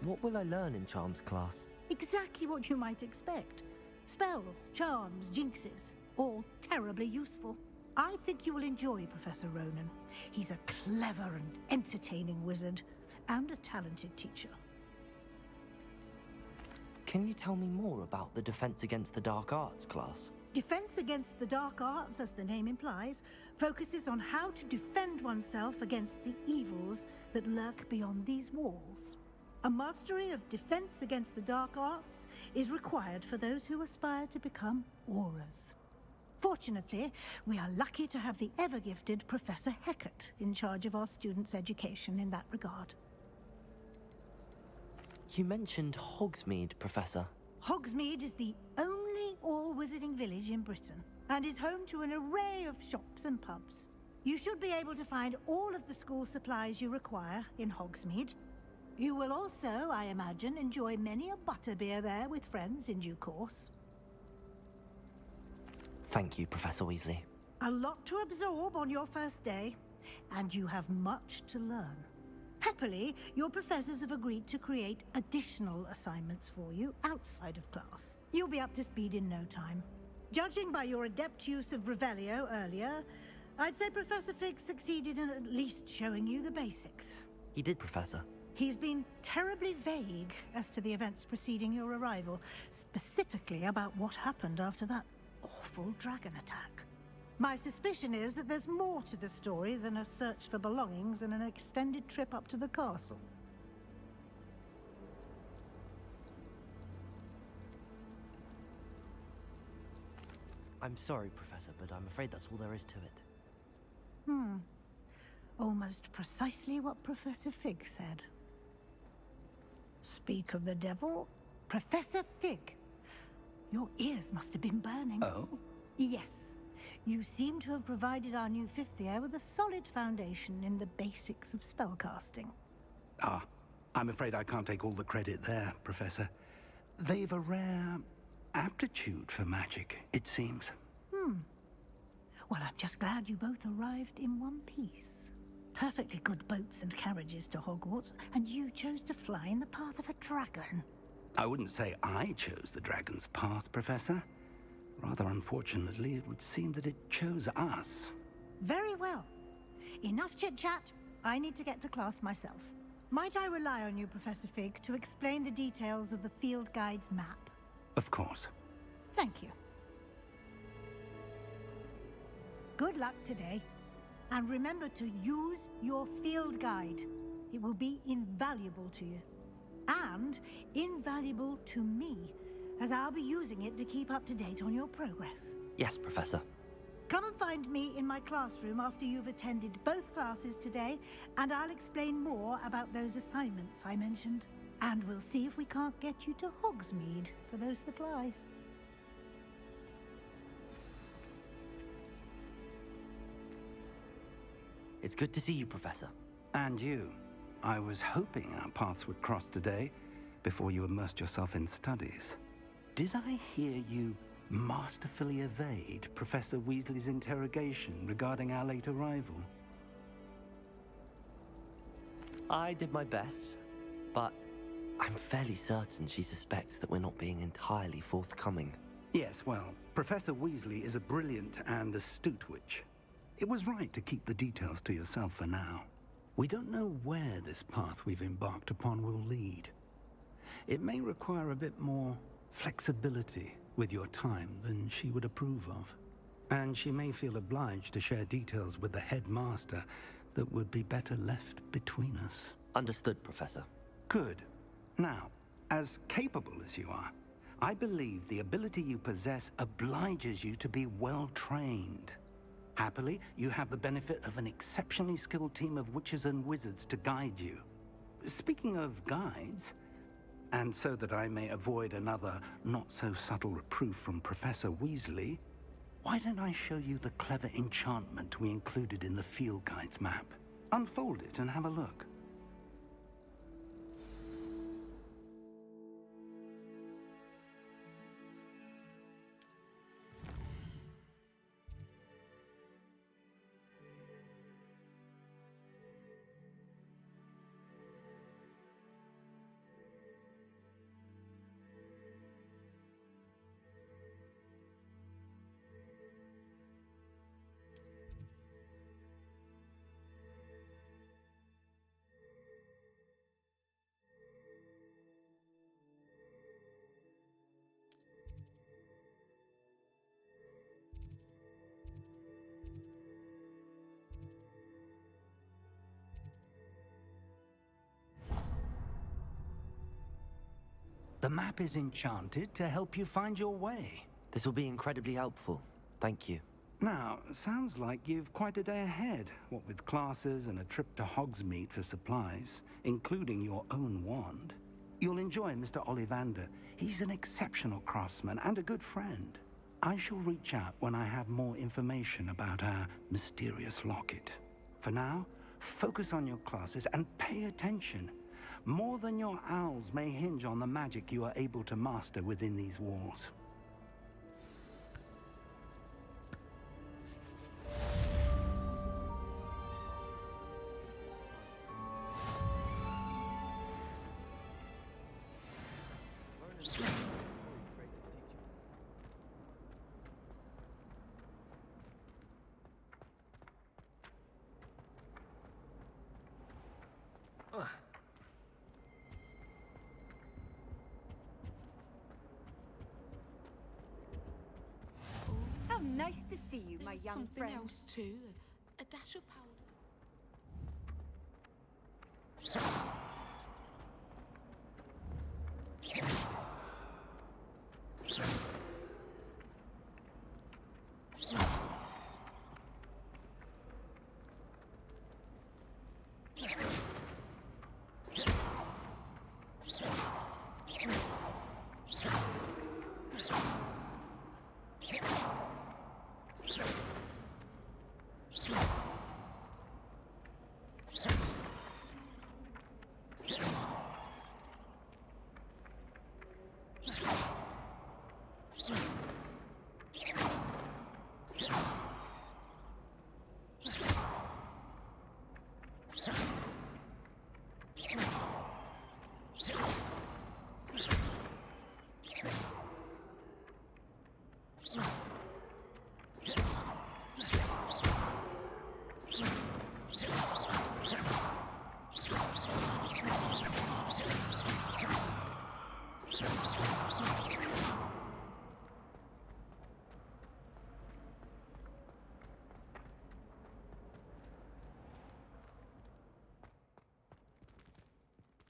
S1: What will I learn in Charms class?
S10: Exactly what you might expect. Spells, charms, jinxes, all terribly useful. I think you will enjoy Professor Ronen. He's a clever and entertaining wizard, and a talented teacher.
S1: Can you tell me more about the Defense Against the Dark Arts class?
S10: Defense Against the Dark Arts, as the name implies, focuses on how to defend oneself against the evils that lurk beyond these walls. A mastery of Defense Against the Dark Arts is required for those who aspire to become Aurors. Fortunately, we are lucky to have the ever-gifted Professor Hecat in charge of our students' education in that regard.
S1: You mentioned Hogsmeade, Professor.
S10: Hogsmeade is the only all-wizarding village in Britain, and is home to an array of shops and pubs. You should be able to find all of the school supplies you require in Hogsmeade. You will also, I imagine, enjoy many a butterbeer there with friends in due course.
S1: Thank you, Professor Weasley.
S10: A lot to absorb on your first day, and you have much to learn. Happily, your professors have agreed to create additional assignments for you outside of class. You'll be up to speed in no time. Judging by your adept use of Revelio earlier, I'd say Professor Fig succeeded in at least showing you the basics.
S1: He did, Professor.
S10: He's been terribly vague as to the events preceding your arrival, specifically about what happened after that awful dragon attack. My suspicion is that there's more to the story than a search for belongings and an extended trip up to the castle.
S1: I'm sorry, Professor, but I'm afraid that's all there is to it.
S10: Almost precisely what Professor Fig said. Speak of the devil, Professor Fig. Your ears must have been burning.
S3: Oh?
S10: Yes. You seem to have provided our new fifth year with a solid foundation in the basics of spellcasting.
S3: Ah, I'm afraid I can't take all the credit there, Professor. They've a rare aptitude for magic, it seems.
S10: Well, I'm just glad you both arrived in one piece. Perfectly good boats and carriages to Hogwarts, and you chose to fly in the path of a dragon.
S3: I wouldn't say I chose the dragon's path, Professor. Rather unfortunately, it would seem that it chose us.
S10: Very well. Enough chit-chat. I need to get to class myself. Might I rely on you, Professor Fig, to explain the details of the field guide's map?
S3: Of course.
S10: Thank you. Good luck today. And remember to use your field guide. It will be invaluable to you. And invaluable to me, as I'll be using it to keep up to date on your progress.
S1: Yes, Professor.
S10: Come and find me in my classroom after you've attended both classes today, and I'll explain more about those assignments I mentioned. And we'll see if we can't get you to Hogsmeade for those supplies.
S1: It's good to see you, Professor.
S3: And you. I was hoping our paths would cross today, before you immersed yourself in studies. Did I hear you masterfully evade Professor Weasley's interrogation regarding our late arrival?
S1: I did my best, but I'm fairly certain she suspects that we're not being entirely forthcoming.
S3: Yes, well, Professor Weasley is a brilliant and astute witch. It was right to keep the details to yourself for now. We don't know where this path we've embarked upon will lead. It may require a bit more flexibility with your time than she would approve of. And she may feel obliged to share details with the headmaster that would be better left between us.
S1: Understood, Professor.
S3: Good. Now, as capable as you are, I believe the ability you possess obliges you to be well-trained. Happily, you have the benefit of an exceptionally skilled team of witches and wizards to guide you. Speaking of guides, and so that I may avoid another not-so-subtle reproof from Professor Weasley, why don't I show you the clever enchantment we included in the field guide's map? Unfold it and have a look. The map is enchanted to help you find your way.
S1: This will be incredibly helpful. Thank you.
S3: Now, sounds like you've quite a day ahead, what with classes and a trip to Hogsmeade for supplies, including your own wand. You'll enjoy Mr. Ollivander. He's an exceptional craftsman and a good friend. I shall reach out when I have more information about our mysterious locket. For now, focus on your classes and pay attention. More than your owls may hinge on the magic you are able to master within these walls.
S19: Nice to see you, my young friend.
S17: Something else too. A dash of powder.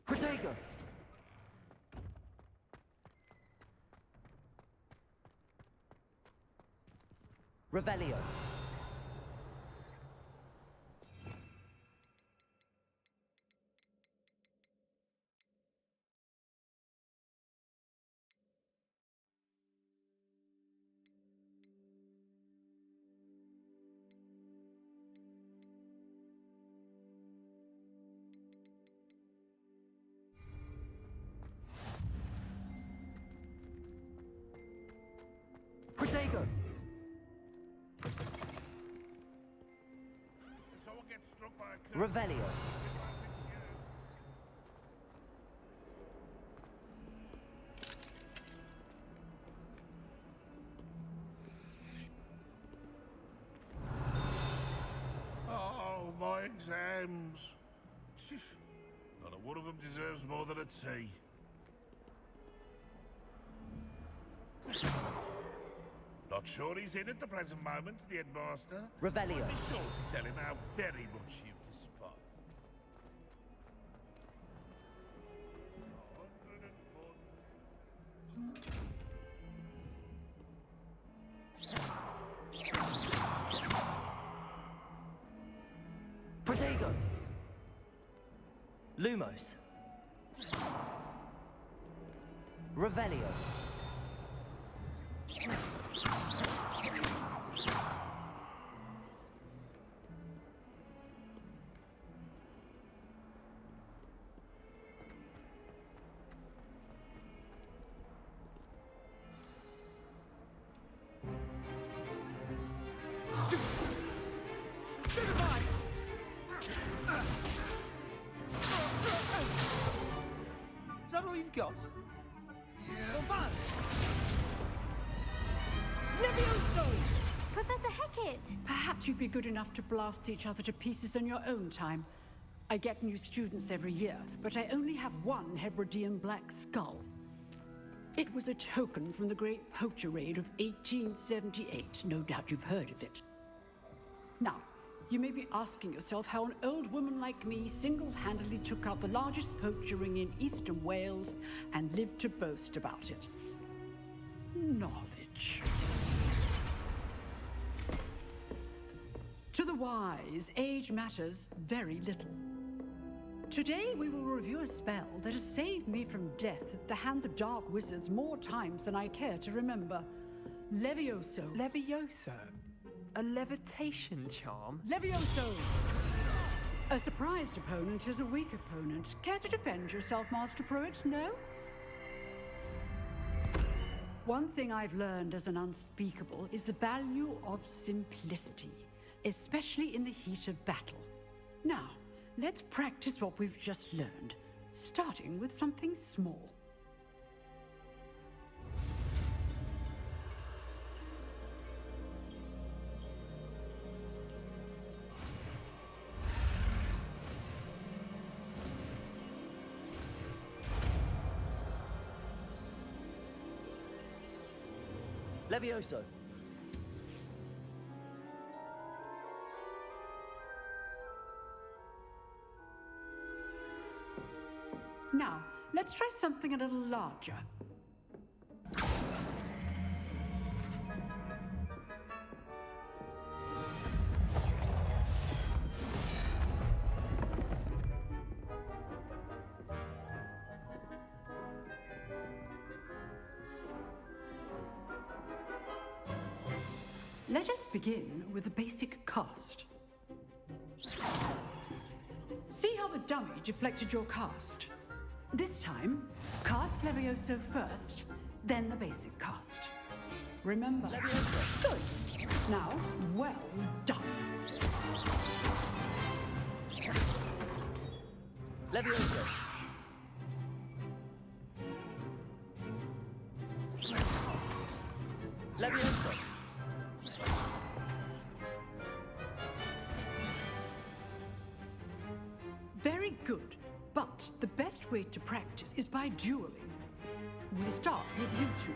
S1: Protego! Revelio. Protego! Revelio.
S20: Oh, my exams. Not a one of them deserves more than a tea. Not sure he's in at the present moment, the headmaster.
S1: Revelio.
S20: Be sure to tell him how very much you despise.
S1: Lumos. Revelio.
S9: Is that all you've got?
S21: Levioso!
S15: Professor Hecat!
S21: Perhaps you'd be good enough to blast each other to pieces in your own time. I get new students every year, but I only have one Hebridean black skull. It was a token from the Great Poacher Raid of 1878. No doubt you've heard of it. Now, you may be asking yourself how an old woman like me single-handedly took out the largest poacher ring in eastern Wales and lived to boast about it. Knowledge. To the wise, age matters very little. Today we will review a spell that has saved me from death at the hands of dark wizards more times than I care to remember. Levioso.
S22: Levioso? A levitation charm?
S21: Levioso! A surprised opponent is a weak opponent. Care to defend yourself, Master Pruitt? No? One thing I've learned as an unspeakable is the value of simplicity, especially in the heat of battle. Now, let's practice what we've just learned, starting with something small.
S1: Levioso.
S21: Now, let's try something a little larger. Let us begin with the basic cast. See how the dummy deflected your cast? This time, cast Levioso first, then the basic cast. Remember? Levioso. Good. Now, well done.
S1: Levioso. Levioso.
S21: Very good, but the best way to practice is by dueling. We'll start with you two.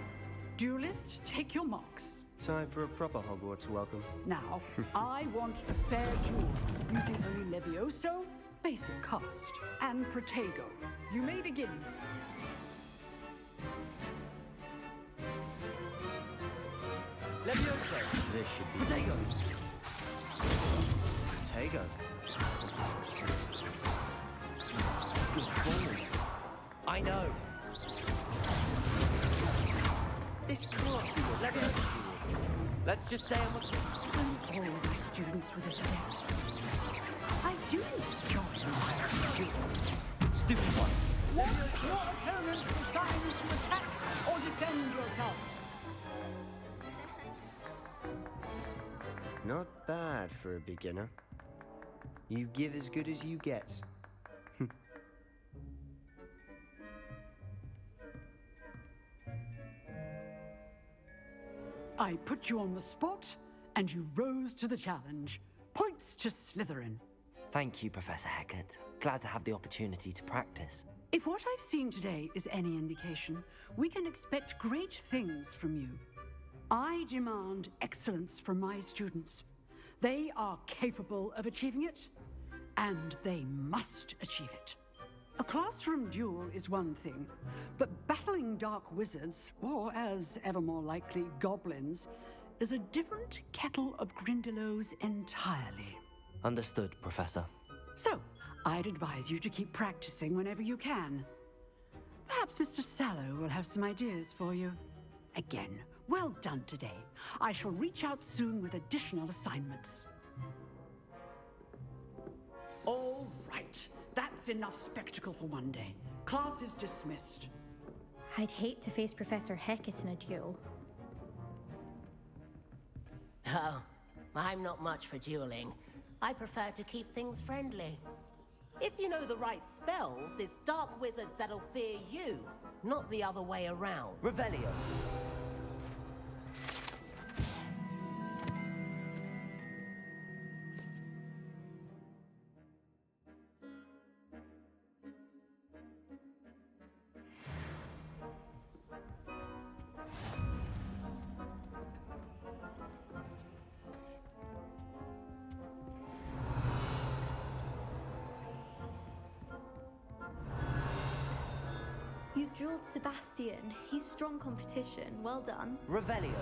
S21: Duelists, take your marks.
S14: Time for a proper Hogwarts welcome.
S21: Now, I want a fair duel, using only Levioso, basic cast, and Protego. You may begin.
S1: Levioso.
S14: This should be
S1: Protego.
S14: Protego.
S1: Good forward. I know. This can't be a Levioso. Let's just say I'm
S21: All my students with this event. I do enjoy my
S1: stupid one.
S21: Want your opponent decides to attack or defend yourself.
S14: Not bad for a beginner. You give as good as you get.
S21: I put you on the spot, and you rose to the challenge. Points to Slytherin.
S1: Thank you, Professor Hecat. Glad to have the opportunity to practice.
S21: If what I've seen today is any indication, we can expect great things from you. I demand excellence from my students. They are capable of achieving it, and they must achieve it. A classroom duel is one thing, but battling dark wizards, or as ever more likely, goblins, is a different kettle of Grindylows entirely.
S1: Understood, Professor.
S21: So, I'd advise you to keep practicing whenever you can. Perhaps Mr. Sallow will have some ideas for you. Again, well done today. I shall reach out soon with additional assignments. All right. That's enough spectacle for one day. Class is dismissed.
S15: I'd hate to face Professor Hecat in a duel.
S2: Oh, I'm not much for dueling. I prefer to keep things friendly. If you know the right spells, it's dark wizards that'll fear you, not the other way around.
S1: Revelio.
S16: You drilled Sebastian. He's strong competition. Well done.
S1: Revelio.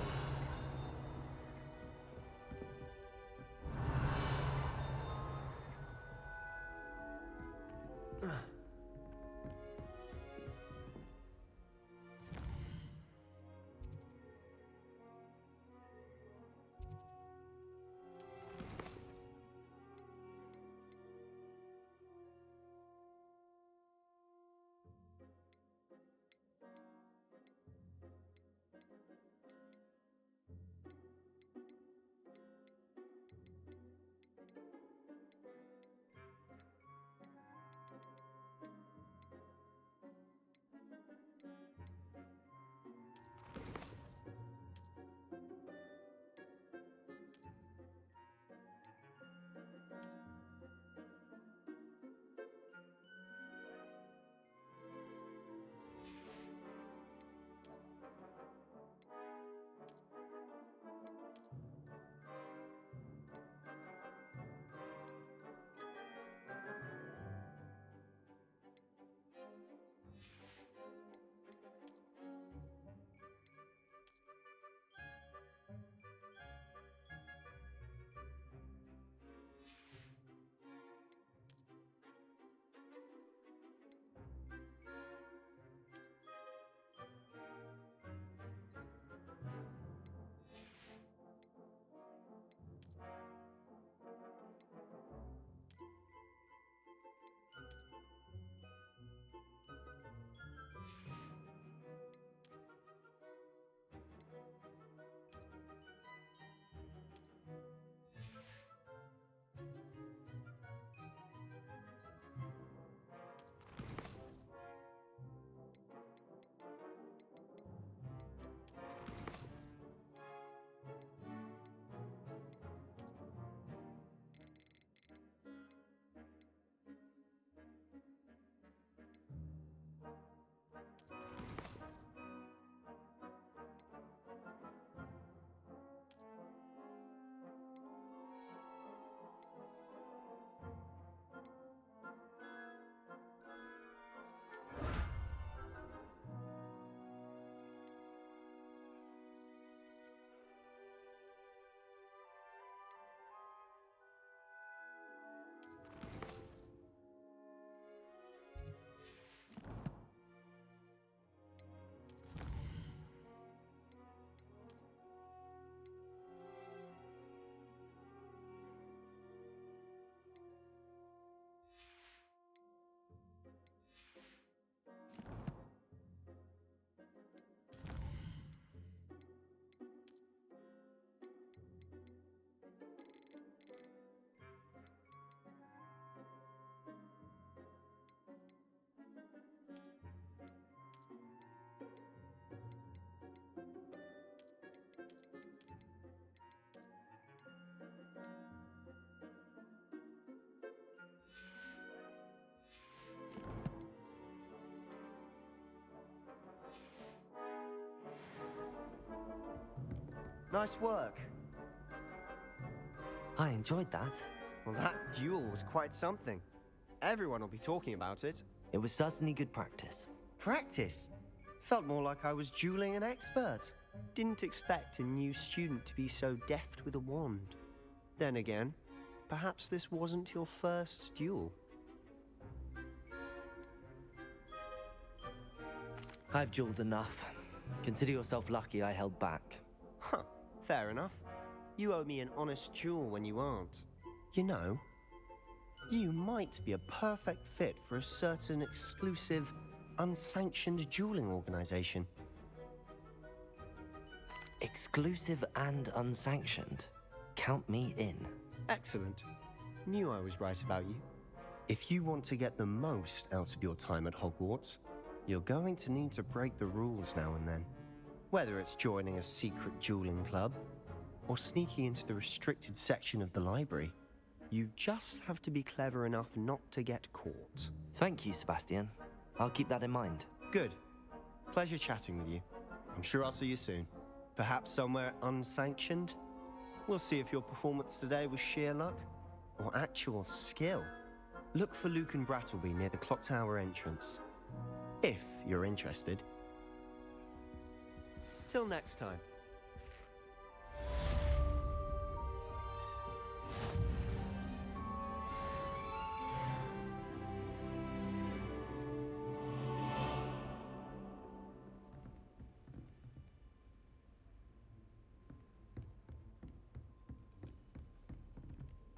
S14: Nice work.
S1: I enjoyed that.
S14: Well, that duel was quite something. Everyone will be talking about it.
S1: It was certainly good practice.
S14: Practice? Felt more like I was dueling an expert. Didn't expect a new student to be so deft with a wand. Then again, perhaps this wasn't your first duel.
S1: I've jeweled enough. Consider yourself lucky I held back.
S14: Huh, fair enough. You owe me an honest jewel when you aren't. You know, you might be a perfect fit for a certain exclusive, unsanctioned dueling organization.
S1: Exclusive and unsanctioned? Count me in.
S14: Excellent. Knew I was right about you. If you want to get the most out of your time at Hogwarts, you're going to need to break the rules now and then. Whether it's joining a secret dueling club, or sneaking into the restricted section of the library, you just have to be clever enough not to get caught.
S1: Thank you, Sebastian. I'll keep that in mind.
S14: Good. Pleasure chatting with you. I'm sure I'll see you soon. Perhaps somewhere unsanctioned? We'll see if your performance today was sheer luck or actual skill. Look for Luke and Brattleby near the clock tower entrance. If you're interested. Till next time.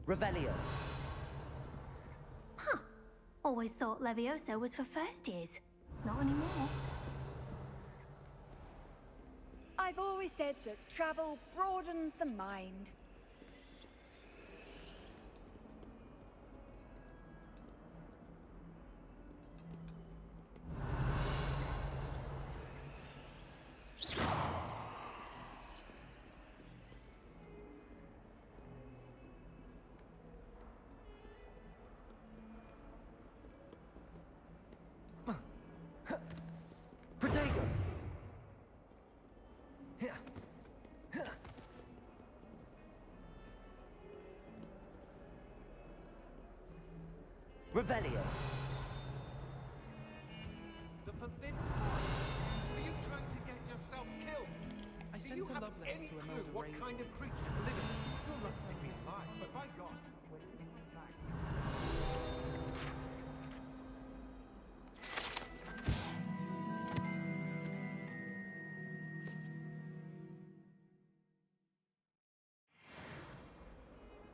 S1: Revelio.
S12: Huh. Always thought Levioso was for first years. Not anymore.
S19: I've always said that travel broadens the mind.
S1: Revelio.
S8: The forbidden forest? Are you trying to get yourself killed?
S13: I
S8: Do
S13: sent
S8: you
S13: a
S8: have
S13: love letter
S8: any
S13: to
S8: clue
S13: Imelda
S8: what
S13: Raven.
S8: kind of creatures live in it? You're lucky to be alive, but by God,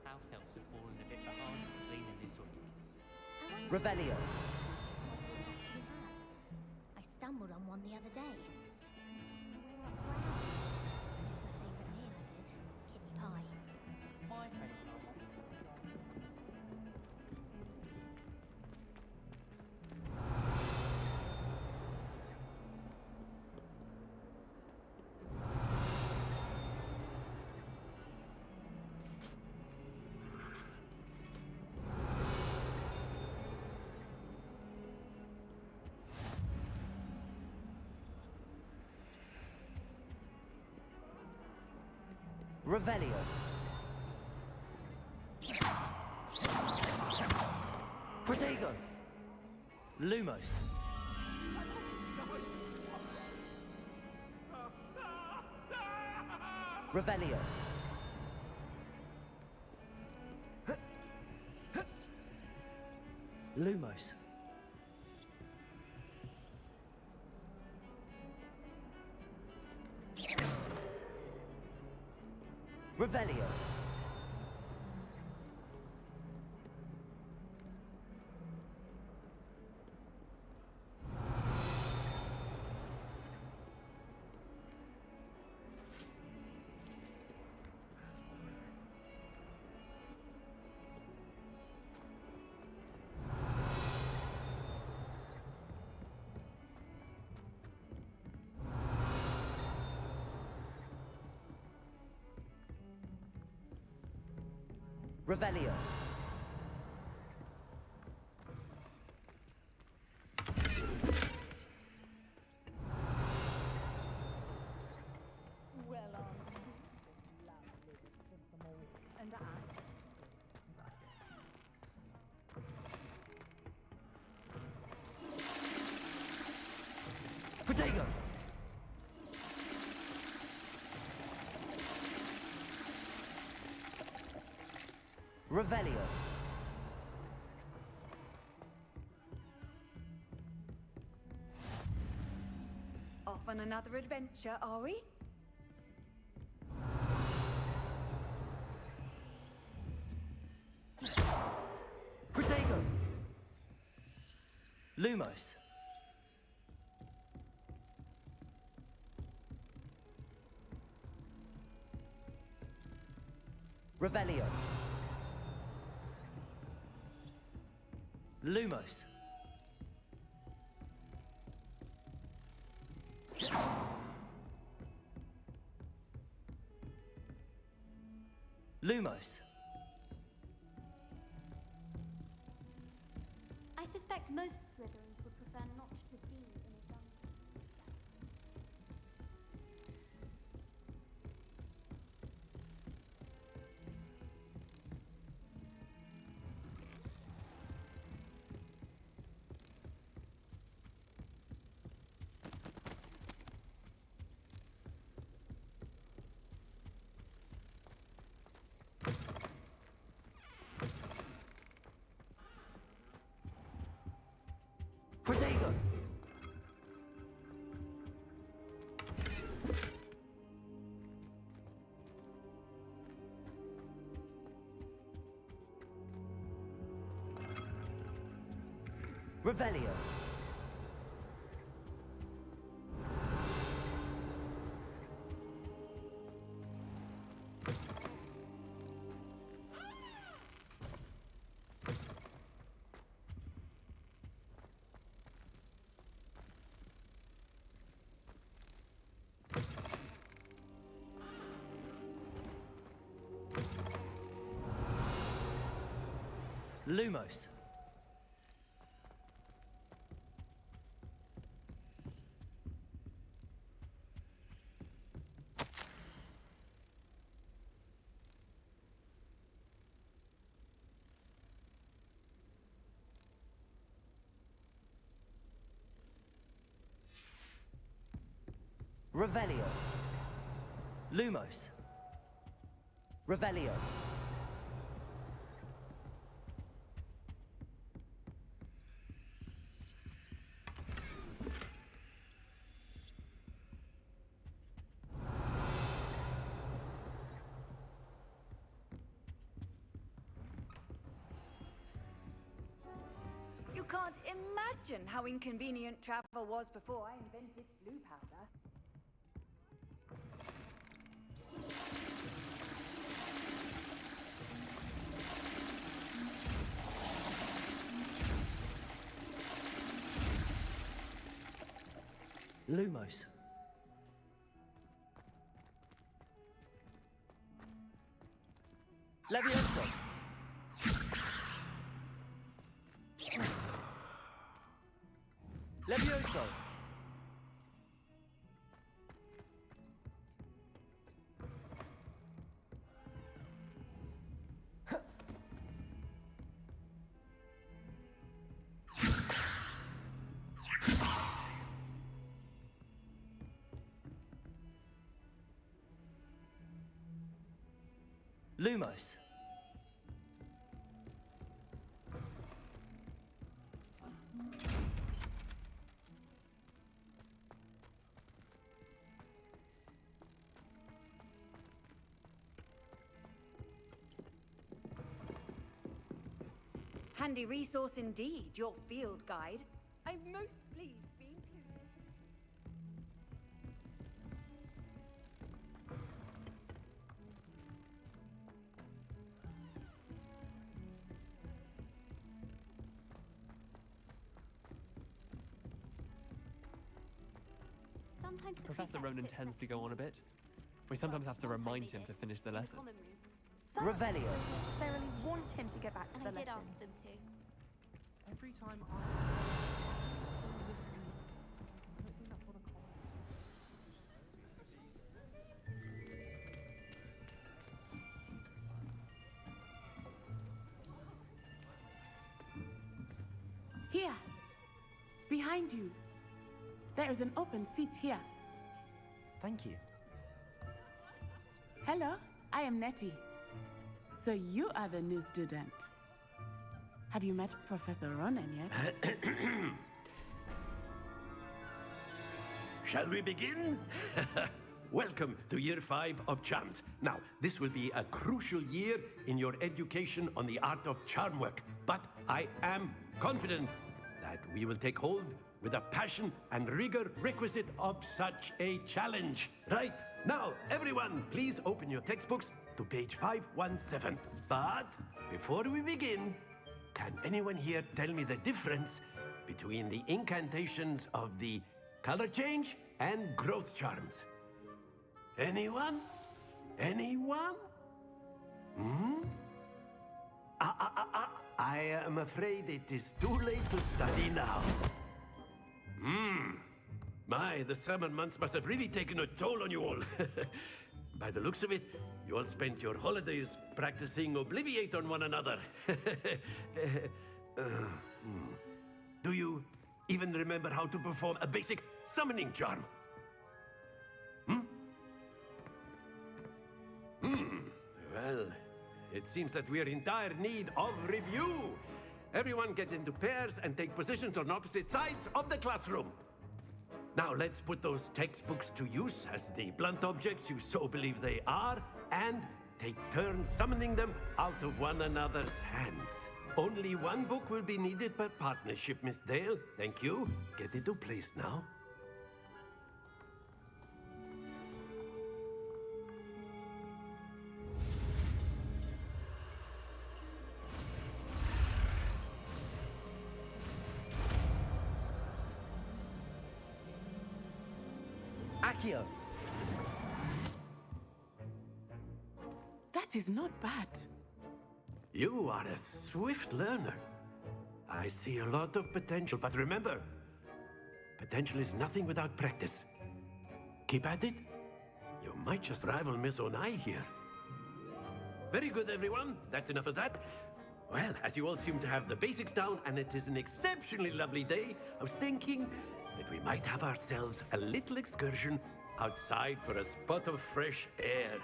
S18: House elves have fallen a bit behind with cleaning this week.
S1: Revelio.
S12: Actually has. I stumbled on one the other day. My favourite meal, I did. Kidney pie.
S18: My favourite.
S1: Revelio. Protego. Lumos. Revelio. Lumos. Revelio. Revelio.
S21: Well, lovely. And
S1: Protego. Revelio.
S19: Off on another adventure, are we?
S1: Protego! Lumos. Revelio. Lumos. Lumos.
S12: I suspect most Slytherins would prefer not to be in a dungeon.
S1: Protego! Revelio. Lumos. Revelio. Lumos. Revelio.
S19: You can't imagine how inconvenient travel was before I invented blue powder.
S1: Lumos. Levioso. Levioso. Lumos.
S19: Handy resource indeed, your field guide. I'm most pleased to be included.
S12: Sometimes the
S22: Professor
S12: prefect
S22: Ronen
S12: sits
S22: tends
S12: next
S22: to go on a bit. We sometimes have to remind him to finish the
S12: in the
S22: lesson.
S12: common room.
S19: Some
S1: Revelio.
S19: don't necessarily want him to get back to
S12: And
S19: the
S12: I did
S19: lesson.
S12: ask them to.
S13: Every time I was asleep. I don't think that's what a call
S4: Here! Behind you! There is an open seat here.
S1: Thank you.
S4: Hello, I am Nettie. So you are the new student. Have you met Professor Ronen yet?
S6: Shall we begin? Welcome to Year 5 of Charms. Now, this will be a crucial year in your education on the art of charm work, but I am confident that we will take hold with the passion and rigor requisite of such a challenge. Right, now, everyone, please open your textbooks to page 517. But before we begin, can anyone here tell me the difference between the incantations of the color change and growth charms? Anyone? Anyone? I am afraid it is too late to study now. My, the summer months must have really taken a toll on you all. By the looks of it, you all spent your holidays practicing Obliviate on one another. Do you even remember how to perform a basic summoning charm? Well, it seems that we are in dire need of review. Everyone get into pairs and take positions on opposite sides of the classroom. Now let's put those textbooks to use as the blunt objects you so believe they are, and take turns summoning them out of one another's hands. Only one book will be needed per partnership, Miss Dale. Thank you. Get into place now.
S4: Accio. That is not bad.
S6: You are a swift learner. I see a lot of potential, but remember, potential is nothing without practice. Keep at it. You might just rival Miss Onai here. Very good, everyone. That's enough of that. Well, as you all seem to have the basics down, and it is an exceptionally lovely day, I was thinking that we might have ourselves a little excursion outside for a spot of fresh air.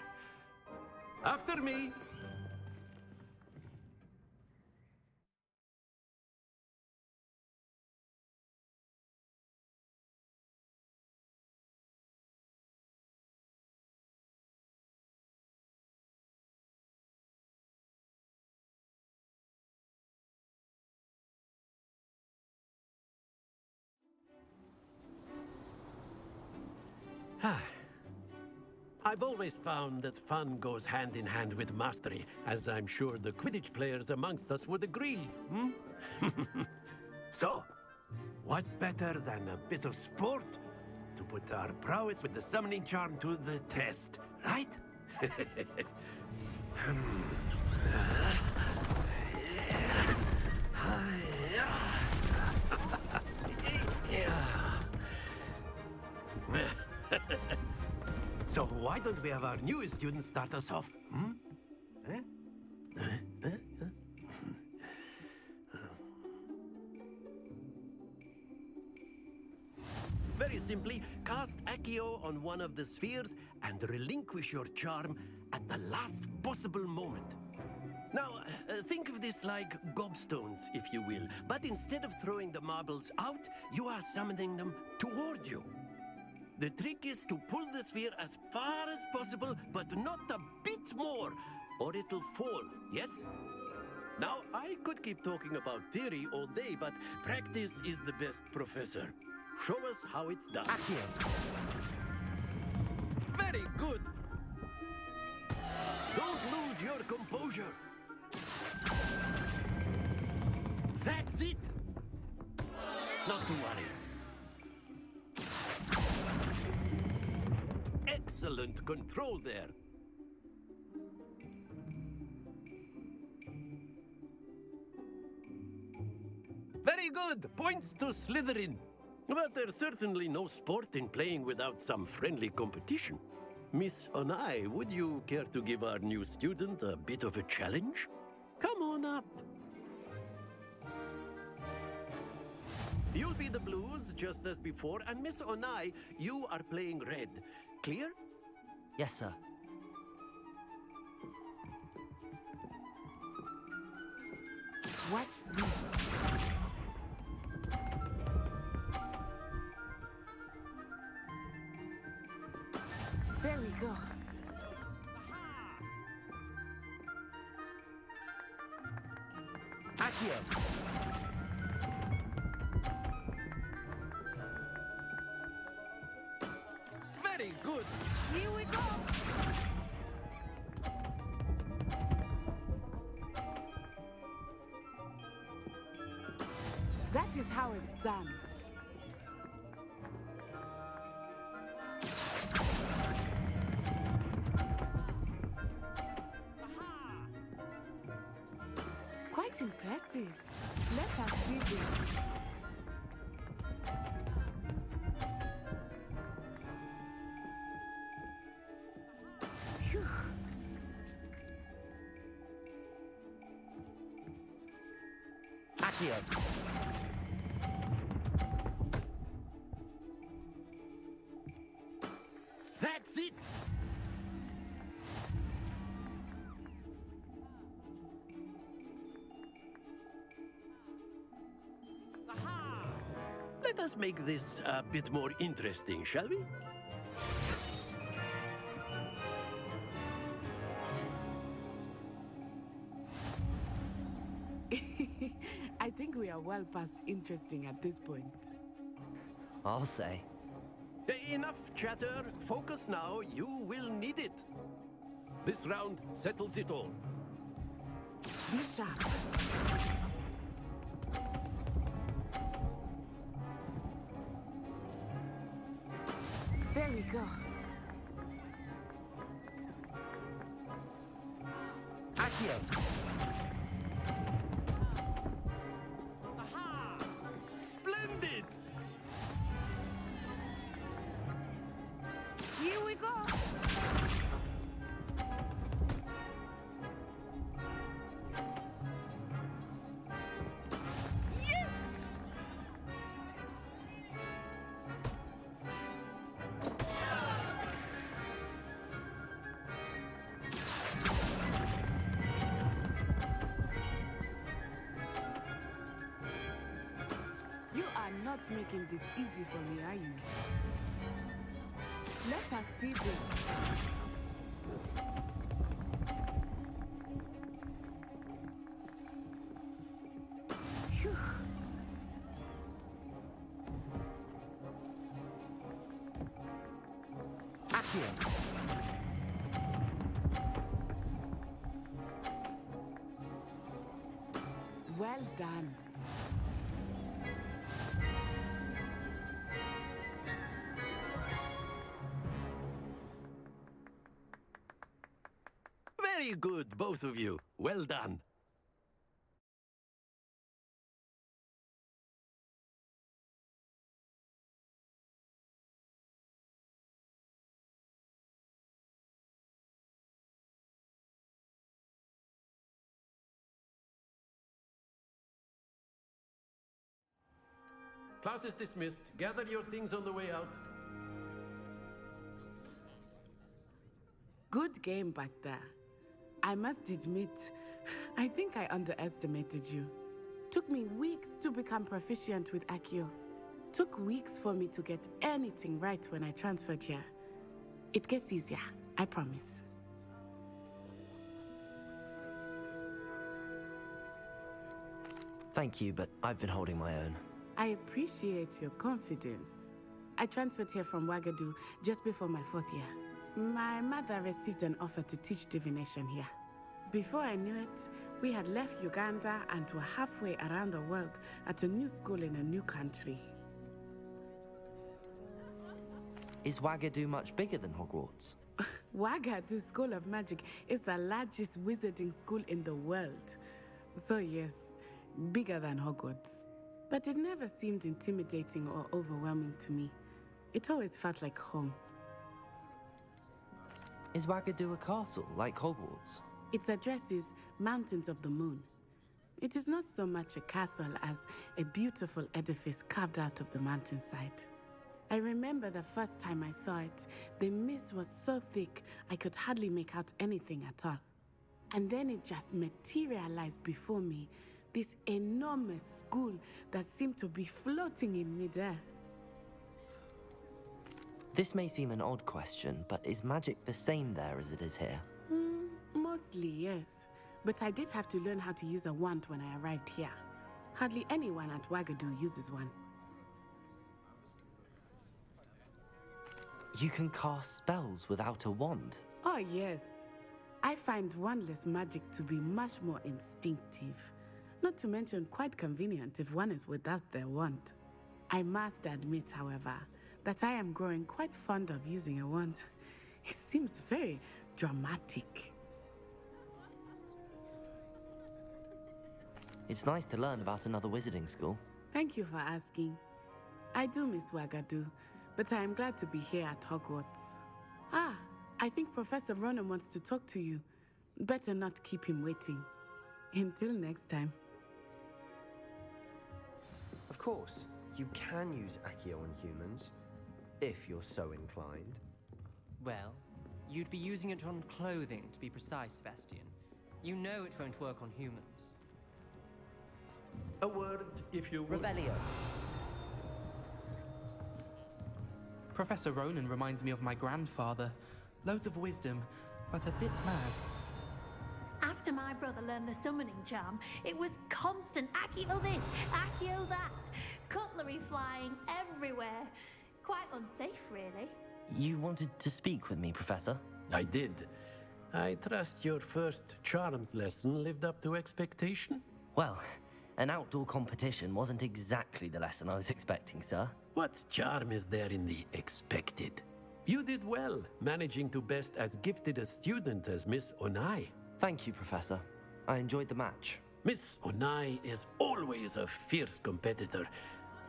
S6: After me. I've always found that fun goes hand in hand with mastery, as I'm sure the Quidditch players amongst us would agree, So, what better than a bit of sport to put our prowess with the summoning charm to the test, right? So why don't we have our newest student start us off? Very simply, cast Accio on one of the spheres and relinquish your charm at the last possible moment. Now, think of this like gobstones, if you will, but instead of throwing the marbles out, you are summoning them toward you. The trick is to pull the sphere as far as possible, but not a bit more, or it'll fall, yes? Now, I could keep talking about theory all day, but practice is the best professor. Show us how it's done. Very good. Don't lose your composure. That's it. Not to worry. Excellent control there. Very good. Points to Slytherin. But there's certainly no sport in playing without some friendly competition. Miss Onai, would you care to give our new student a bit of a challenge? Come on up. You'll be the blues, just as before, and Miss Onai, you are playing red. Clear?
S1: Yes, sir.
S4: What's this?
S1: Accio!
S6: Very good.
S4: Here we go! That is how it's done. Quite impressive. Let us see this. Phew.
S1: Accio!
S6: That's it! Let us make this a bit more interesting, shall we?
S4: I think we are well past interesting at this point.
S1: I'll say.
S6: Enough chatter. Focus now. You will need it. This round settles it all.
S4: Be sharp. There we go.
S1: Accio!
S6: Splendid!
S4: Here we go! Yes! You are not making this easy for me, are you? Let us see this. Phew.
S1: Accio!
S4: Well done.
S6: Very good, both of you. Well done. Class is dismissed. Gather your things on the way out.
S4: Good game back there. I must admit, I think I underestimated you. Took me weeks to become proficient with Accio. Took weeks for me to get anything right when I transferred here. It gets easier, I promise.
S1: Thank you, but I've been holding my own.
S4: I appreciate your confidence. I transferred here from Wagadu just before my 4th year. My mother received an offer to teach divination here. Before I knew it, we had left Uganda and were halfway around the world at a new school in a new country.
S1: Is Wagadu much bigger than Hogwarts?
S4: Wagadu School of Magic is the largest wizarding school in the world. So yes, bigger than Hogwarts. But it never seemed intimidating or overwhelming to me. It always felt like home.
S1: Is Wagadu a castle, like Hogwarts?
S4: Its address is Mountains of the Moon. It is not so much a castle as a beautiful edifice carved out of the mountainside. I remember the first time I saw it, the mist was so thick I could hardly make out anything at all. And then it just materialized before me, this enormous school that seemed to be floating in midair.
S1: This may seem an odd question, but is magic the same there as it is here?
S4: Mostly, yes. but I did have to learn how to use a wand when I arrived here. Hardly anyone at Wagadu uses one.
S1: You can cast spells without a wand?
S4: Oh, yes. I find wandless magic to be much more instinctive. Not to mention quite convenient if one is without their wand. I must admit, however, that I am growing quite fond of using a wand. It seems very dramatic.
S1: It's nice to learn about another wizarding school.
S4: Thank you for asking. I do miss Wagadu, but I am glad to be here at Hogwarts. Ah, I think Professor Ronen wants to talk to you. Better not keep him waiting. Until next time.
S14: Of course, you can use Accio on humans, if you're so inclined.
S18: Well, you'd be using it on clothing, to be precise, Sebastian. You know it won't work on humans.
S6: A word, if you would.
S1: Revelio.
S5: Professor Ronen reminds me of my grandfather. Loads of wisdom, but a bit mad.
S12: After my brother learned the summoning charm, it was constant Accio this, Accio that. Cutlery flying everywhere. Quite unsafe, really.
S1: You wanted to speak with me, Professor?
S6: I did. I trust your first charms lesson lived up to expectation?
S1: Well, an outdoor competition wasn't exactly the lesson I was expecting, sir.
S6: What charm is there in the expected? You did well, managing to best as gifted a student as Miss Onai.
S1: Thank you, Professor. I enjoyed the match.
S6: Miss Onai is always a fierce competitor,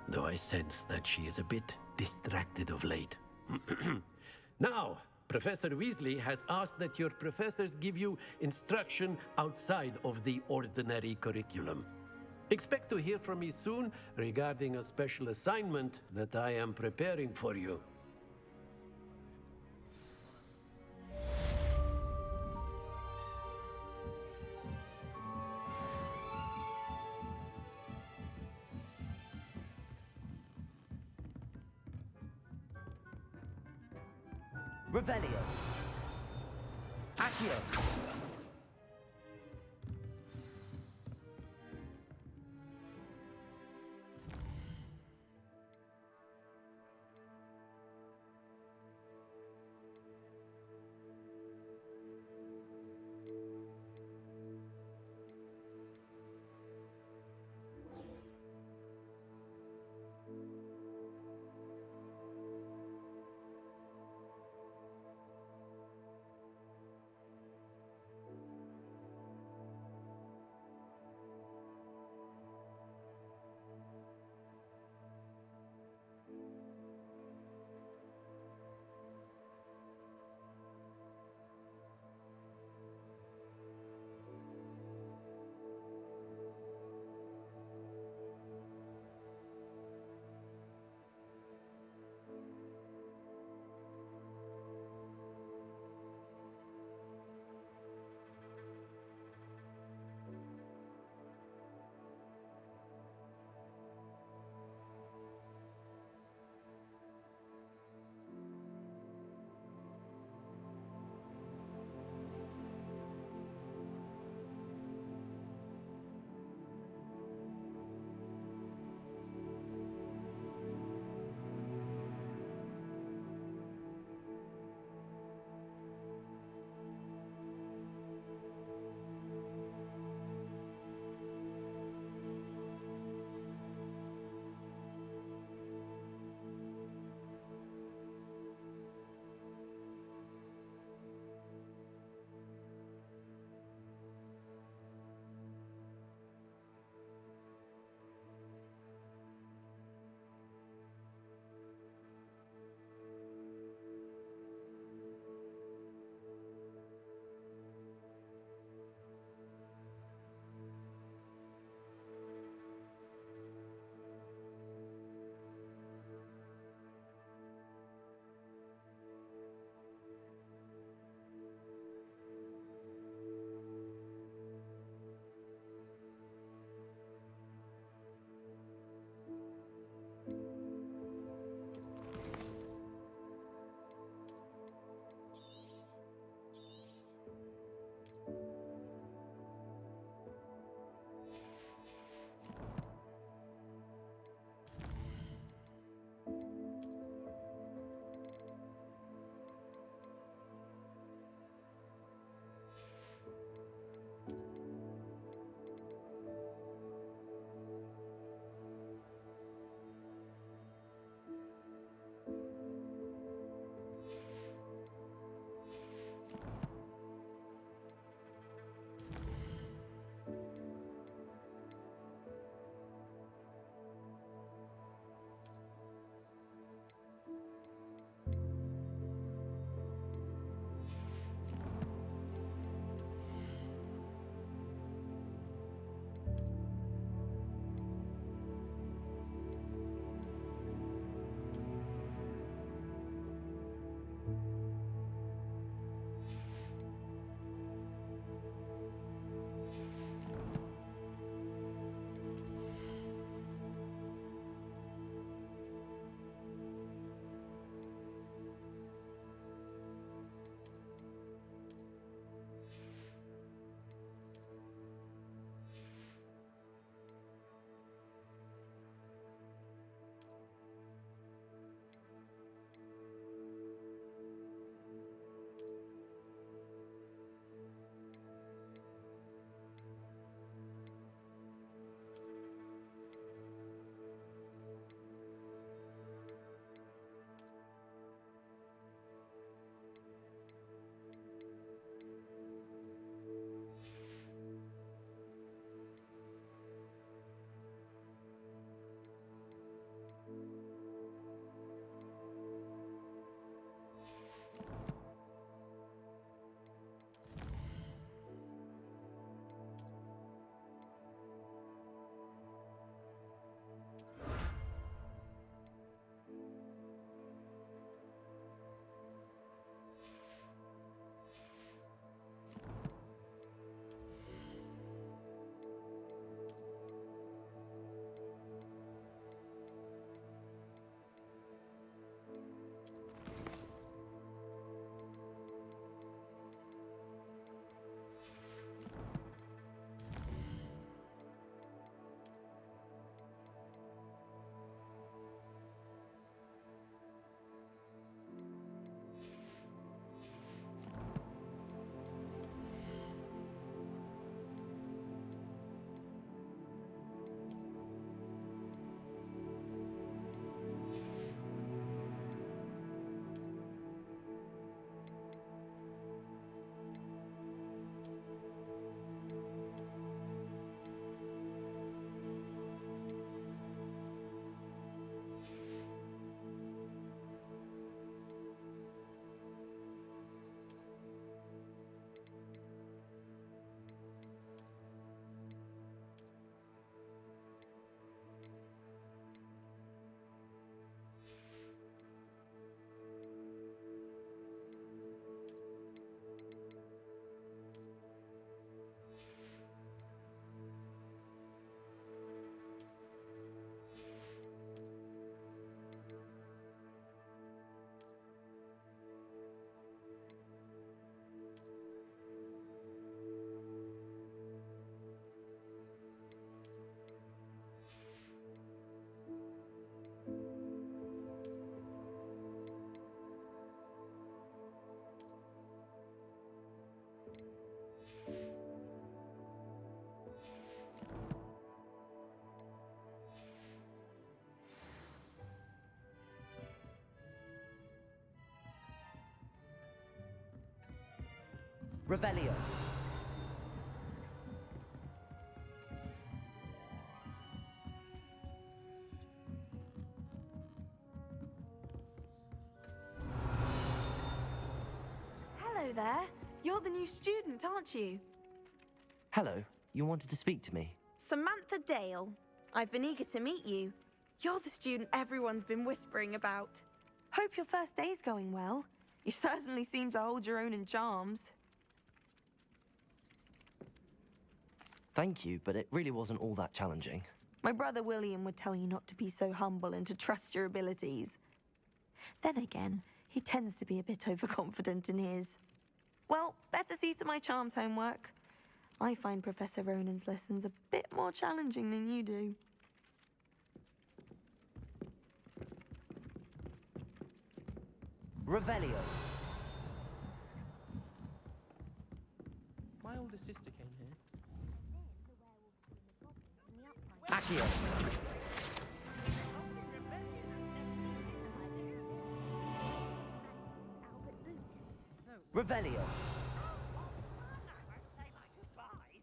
S6: though I sense that she is a bit distracted of late. Now, Professor Weasley has asked that your professors give you instruction outside of the ordinary curriculum. Expect to hear from me soon regarding a special assignment that I am preparing for you.
S1: Revelio. Accio. Revelio.
S7: Hello there. You're the new student, aren't you?
S1: Hello, you wanted to speak to me?
S7: Samantha Dale. I've been eager to meet you. You're the student everyone's been whispering about. Hope your first day's going well. You certainly seem to hold your own in charms.
S1: Thank you, but it really wasn't all that challenging.
S7: My brother William would tell you not to be so humble and to trust your abilities. Then again, he tends to be a bit overconfident in his. Well, better see to my charms homework. I find Professor Ronen's lessons a bit more challenging than you do.
S1: Revelio.
S5: My older sister came here.
S1: Accio. Revelio.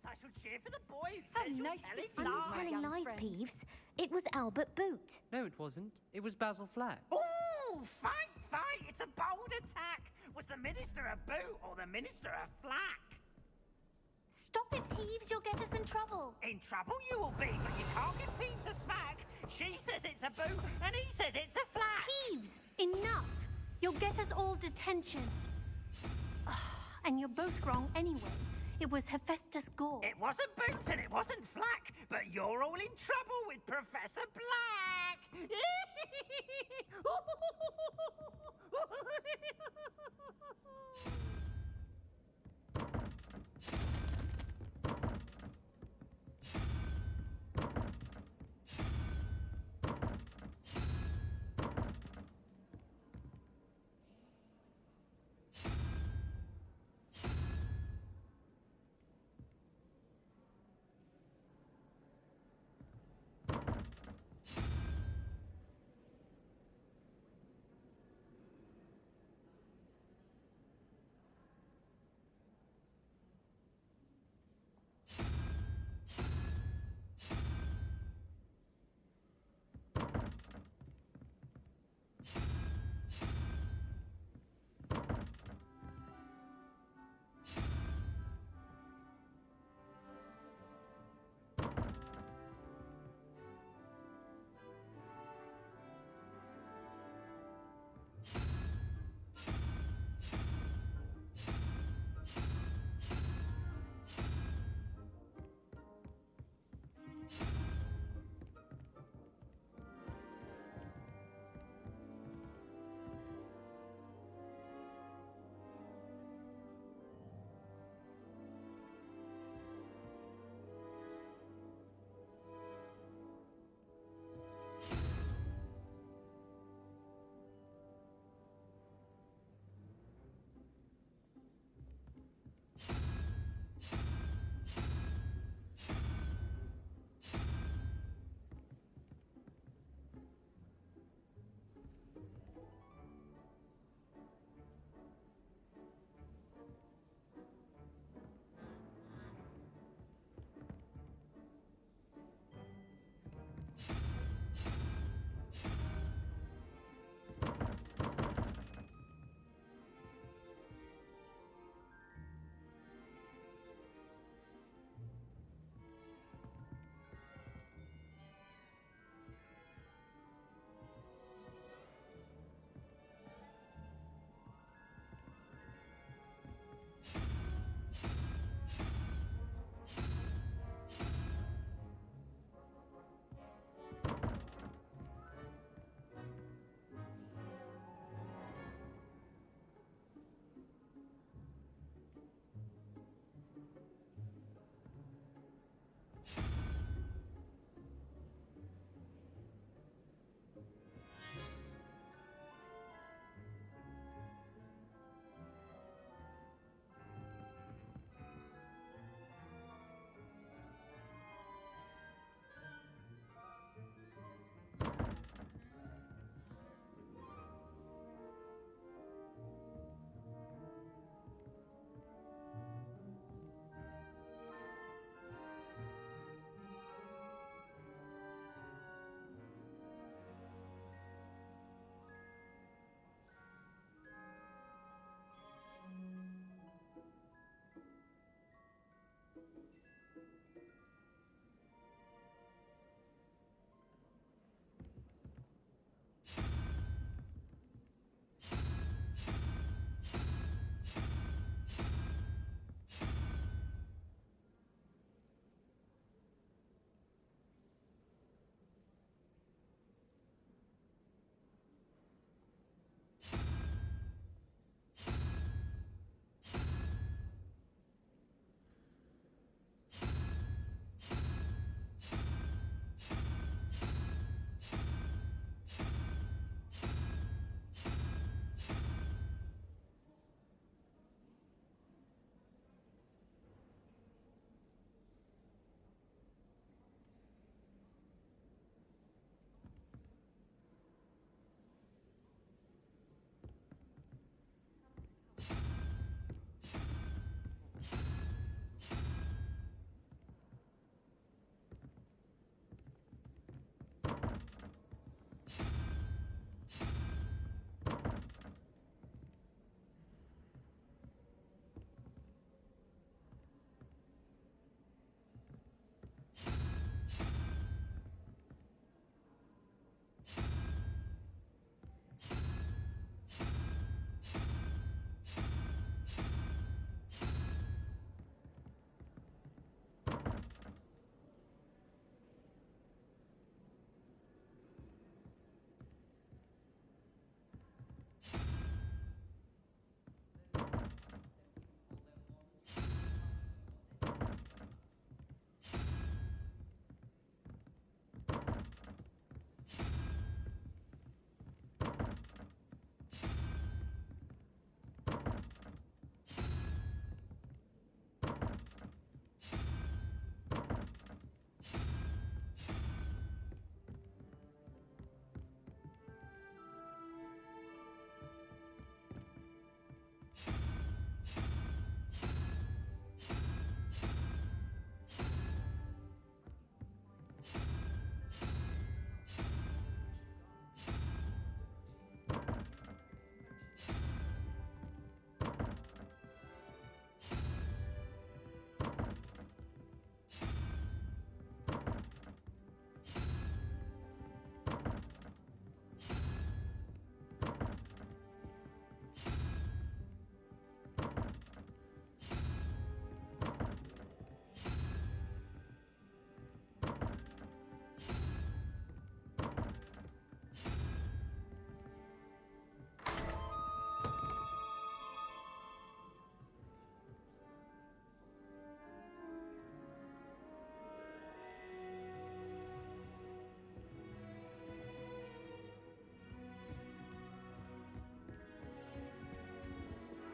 S11: I shall cheer for the boys.
S19: nice to see
S11: you,
S19: my
S11: telling
S19: young
S11: lies,
S19: friend.
S11: Peeves.
S16: It was Albert Boot.
S18: No, it wasn't. It was Basil Flack.
S11: Oh, fight! It's a bold attack. Was the minister a boot or the minister a flack?
S12: Stop it, Peeves. You'll get us in trouble.
S11: In trouble you will be, but you can't give Peeves a smack. She says it's a boot, and he says it's a flack.
S12: Peeves, enough. You'll get us all detention. And you're both wrong anyway. It was Hephaestus Gore.
S11: It wasn't boot and it wasn't flack, but you're all in trouble with Professor Black.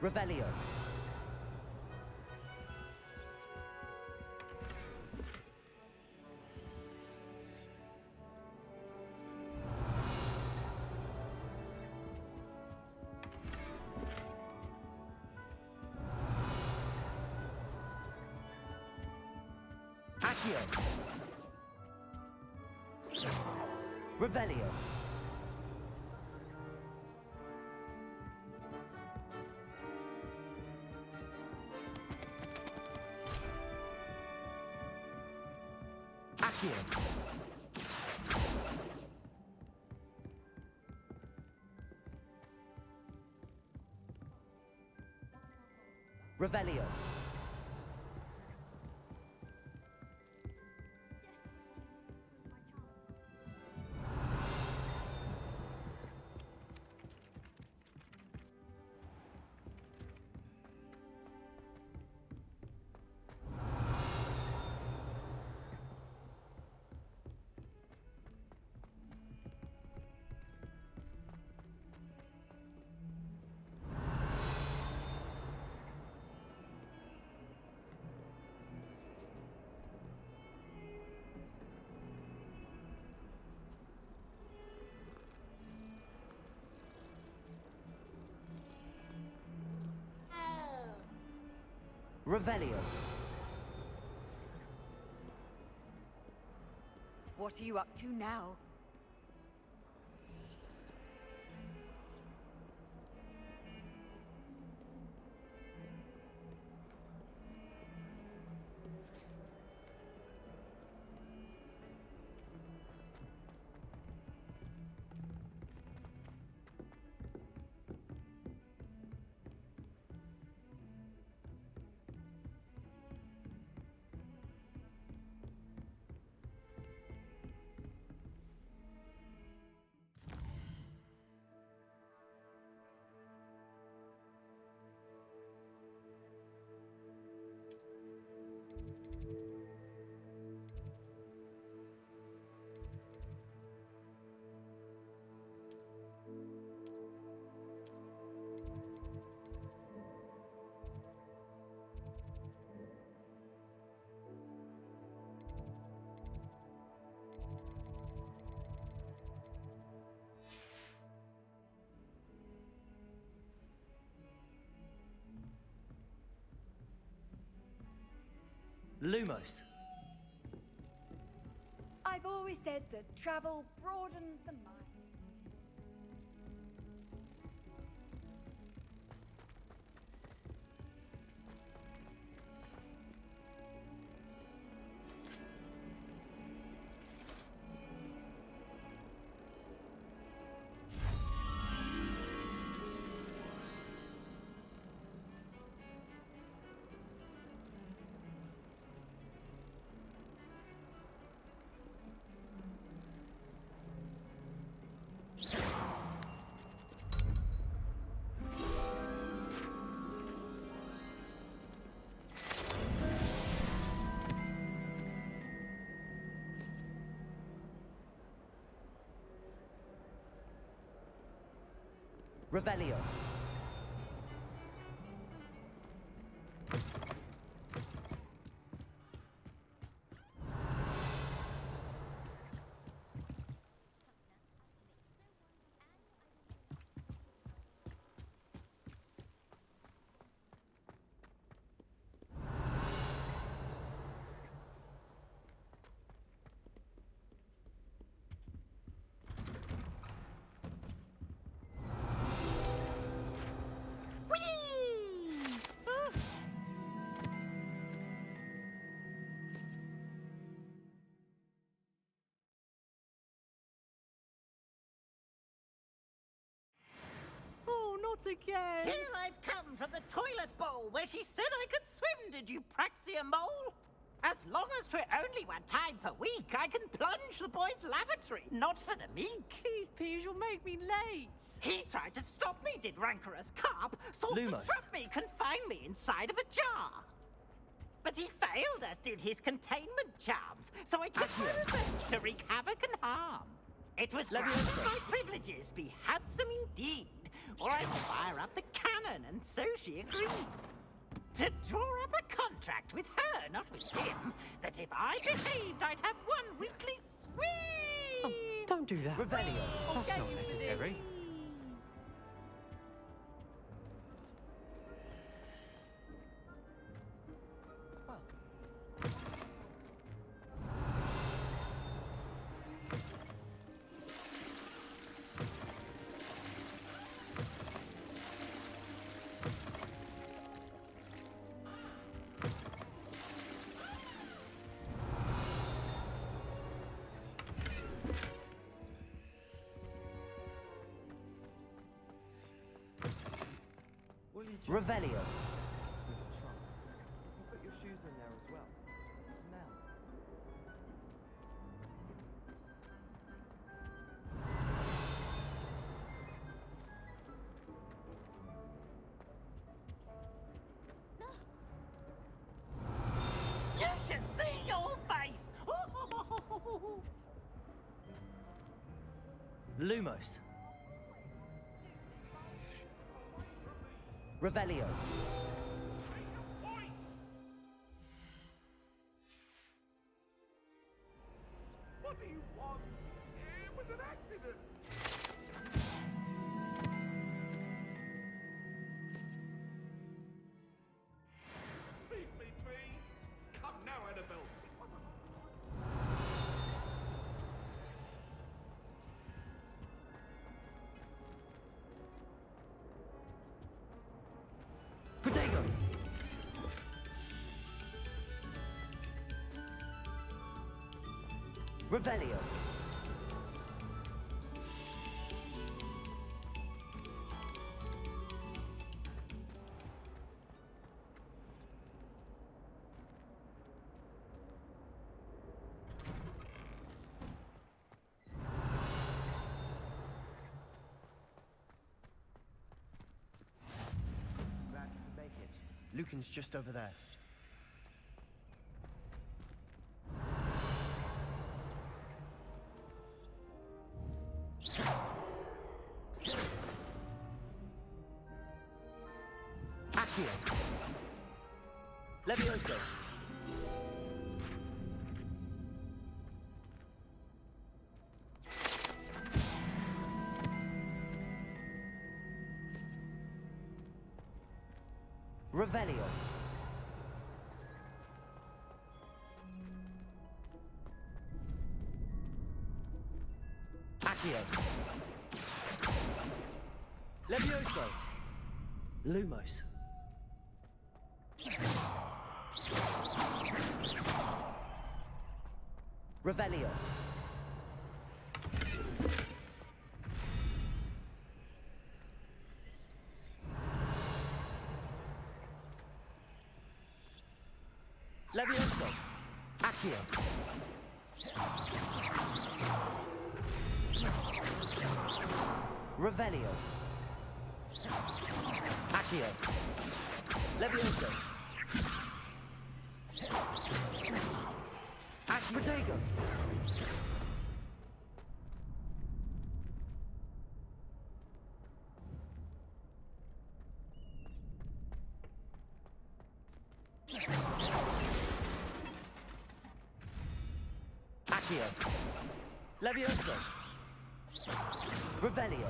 S1: Revelio. Accio. Revelio. Accio. Revelio. Revelio.
S19: What are you up to now?
S1: Lumos.
S19: I've always said that travel broadens the mind.
S1: Revelio.
S11: Not again!
S2: Here I've come from the toilet bowl where she said I could swim, did you praxia mole? As long as 'twere only one time per week, I can plunge the boy's lavatory, not for the meek.
S11: These peas will make me late.
S2: He tried to stop me, did rancorous carp, sought to
S1: Lumos.
S2: trap me, confine me inside of a jar. But he failed, as did his containment charms, so I took my revenge to wreak havoc and harm. It was granted
S1: Leviosa.
S2: my privileges be handsome indeed,
S11: or I'd fire up the cannon, and so she agreed. To draw up a contract with her, not with him, that if I behaved, I'd have 1 weekly swing!
S18: Oh, don't do that.
S1: Revelio.
S18: That's not necessary.
S1: Revelio.
S22: Put your shoes in there as well. Smell.
S11: You should see your face!
S1: Lumos. Revelio.
S20: What do you want? It was an accident. Leave me be. Come now, Annabelle.
S1: Protego. Revelio.
S14: Lucan's just over there.
S1: Accio. Levioso. Revelio. Accio. Levioso. Lumos. Revelio. Levioso. Accio. Revelio. Accio. Levioso. Protego. Accio. Levioso. Revelio.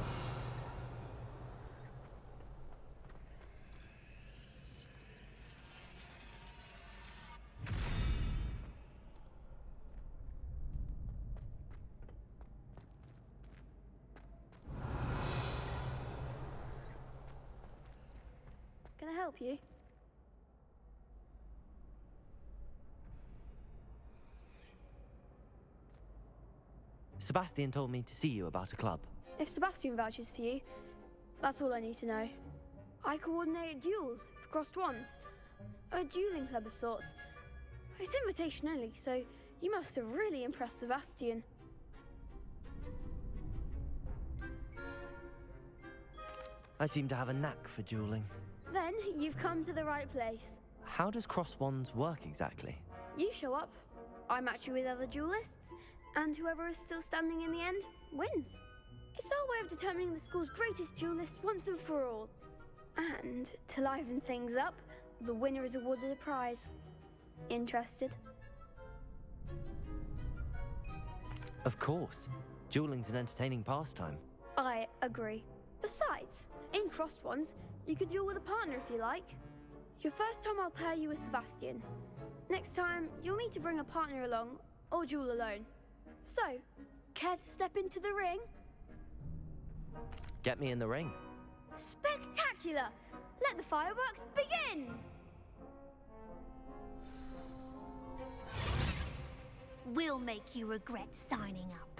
S3: Can I help you?
S1: Sebastian told me to see you about a club.
S3: If Sebastian vouches for you, that's all I need to know. I coordinate duels for crossed wands. A dueling club of sorts. It's invitation only, so you must have really impressed Sebastian.
S1: I seem to have a knack for dueling.
S3: Then you've come to the right place.
S1: How does cross wands work exactly?
S3: You show up, I match you with other duelists, and whoever is still standing in the end wins. It's our way of determining the school's greatest duelist once and for all. And to liven things up, the winner is awarded a prize. Interested?
S1: Of course. Dueling's an entertaining pastime.
S3: I agree. Besides, in crossed ones, you could duel with a partner if you like. Your first time I'll pair you with Sebastian. Next time, you'll need to bring a partner along, or duel alone. So, care to step into the ring?
S1: Get me in the ring.
S3: Spectacular! Let the fireworks begin!
S12: We'll make you regret signing up.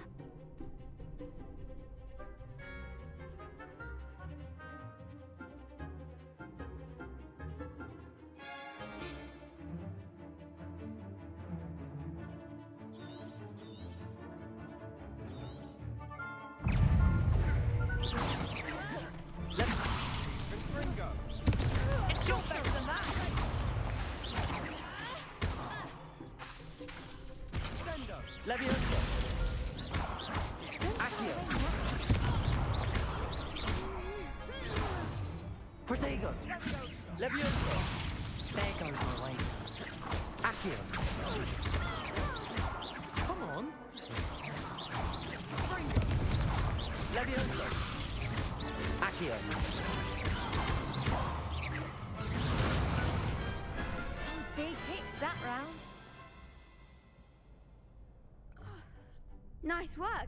S3: Nice work.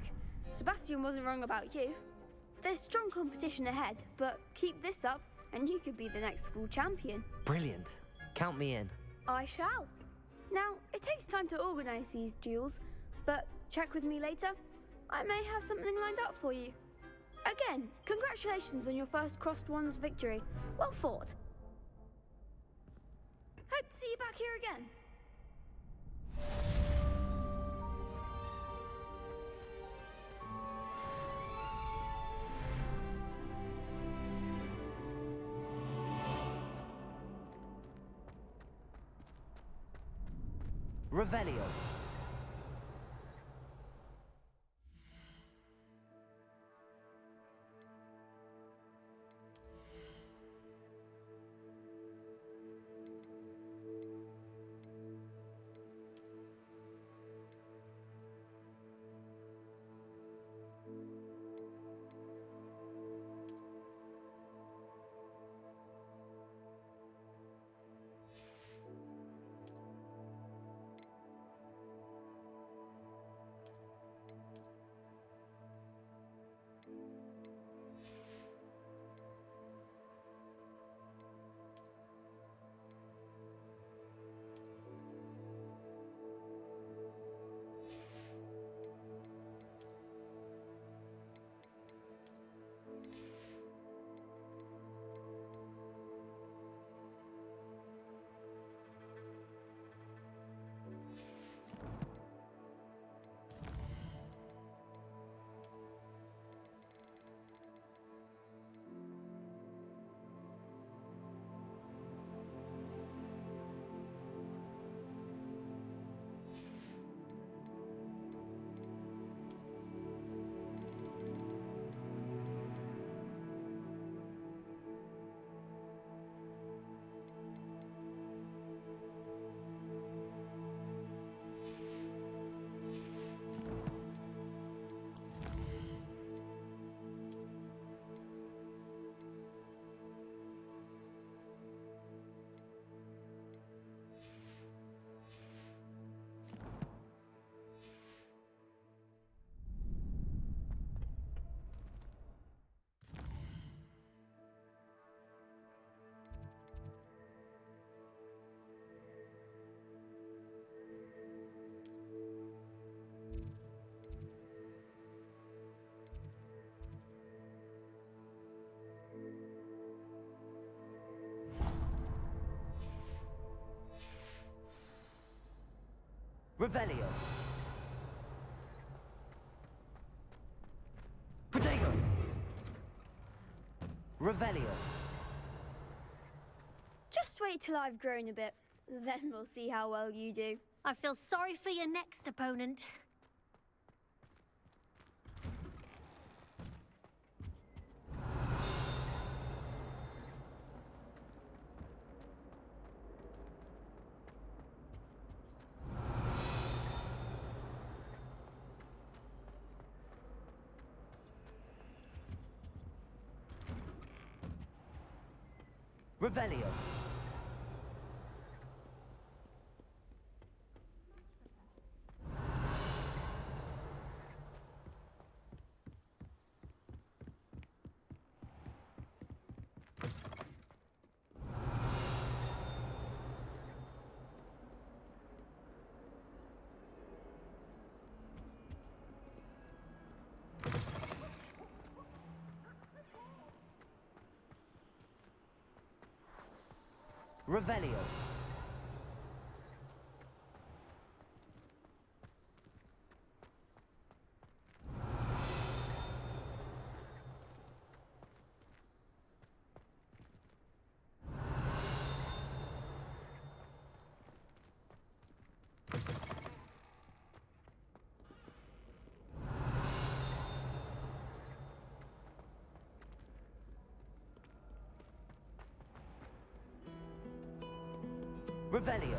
S3: Sebastian wasn't wrong about you. There's strong competition ahead, but keep this up and you could be the next school champion.
S1: Brilliant. Count me in.
S3: I shall. Now, it takes time to organize these duels, but check with me later. I may have something lined up for you. Again, congratulations on your first Crossed Ones victory. Well fought. Hope to see you back here again.
S1: Revelio. Revelio. Protego. Revelio.
S3: Just wait till I've grown a bit, then we'll see how well you do.
S12: I feel sorry for your next opponent.
S1: Revelio. Revelio. Revelio.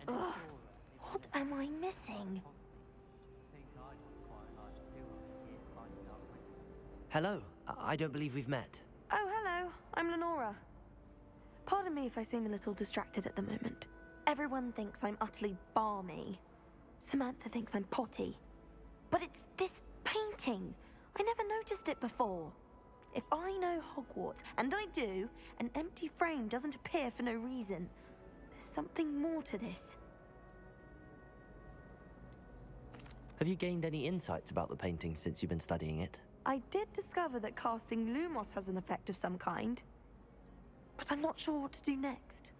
S7: Ugh, what am I missing?
S1: Hello. I don't believe we've met.
S7: Oh, hello. I'm Lenora. Pardon me if I seem a little distracted at the moment. Everyone thinks I'm utterly balmy. Samantha thinks I'm potty. But it's this painting. I never noticed it before. If I know Hogwarts, and I do, an empty frame doesn't appear for no reason. There's something more to this.
S1: Have you gained any insights about the painting since you've been studying it?
S7: I did discover that casting Lumos has an effect of some kind, but I'm not sure what to do next.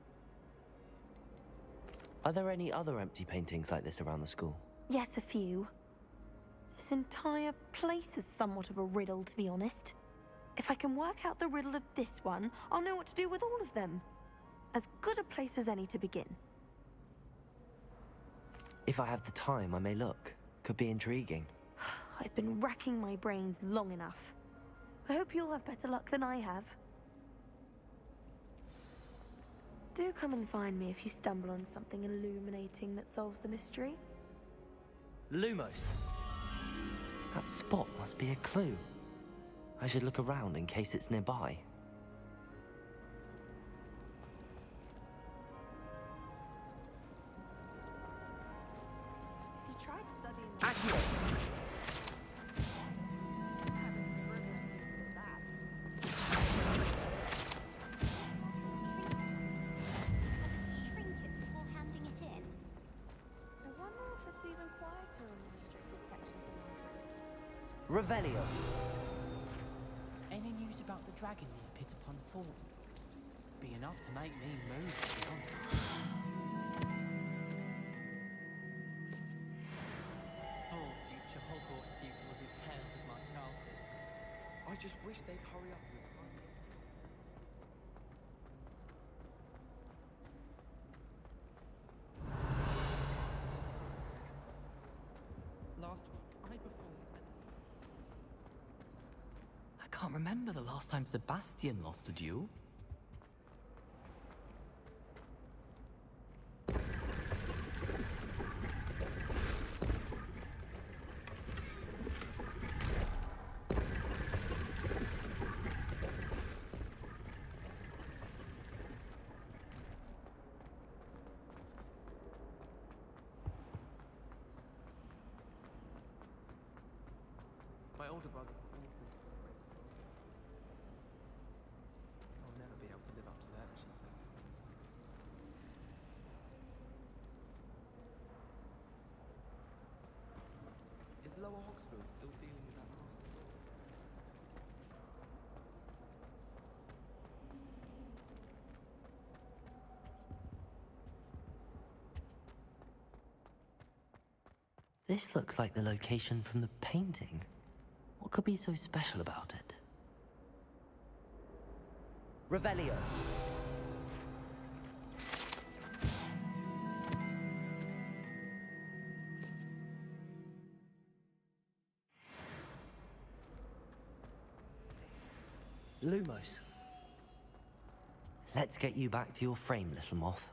S1: Are there any other empty paintings like this around the school?
S7: Yes, a few. This entire place is somewhat of a riddle, to be honest. If I can work out the riddle of this one, I'll know what to do with all of them. As good a place as any to begin.
S1: If I have the time, I may look. Could be intriguing.
S7: I've been racking my brains long enough. I hope you'll have better luck than I have. Do come and find me if you stumble on something illuminating that solves the mystery.
S1: Lumos. That spot must be a clue. I should look around in case it's nearby.
S7: If you try to study in
S1: Accio!
S10: Shrink it before handing it in.
S7: I wonder if it's even quieter in the restricted section than
S1: Revelio.
S17: Any news about the dragon near Pit upon Fall? Be enough to make me move, to be honest.
S13: Poor future Hogwarts pupils with tales of my childhood. I just wish they'd hurry up with time. Last week, I performed
S17: I can't remember the last time Sebastian lost a duel.
S13: My older brother. I'll never be able to live up to that, she thinks. Is Lower Hogsfield still dealing with that master?
S1: This looks like the location from the painting. What could be so special about it? Revelio. Lumos. Let's get you back to your frame, little moth.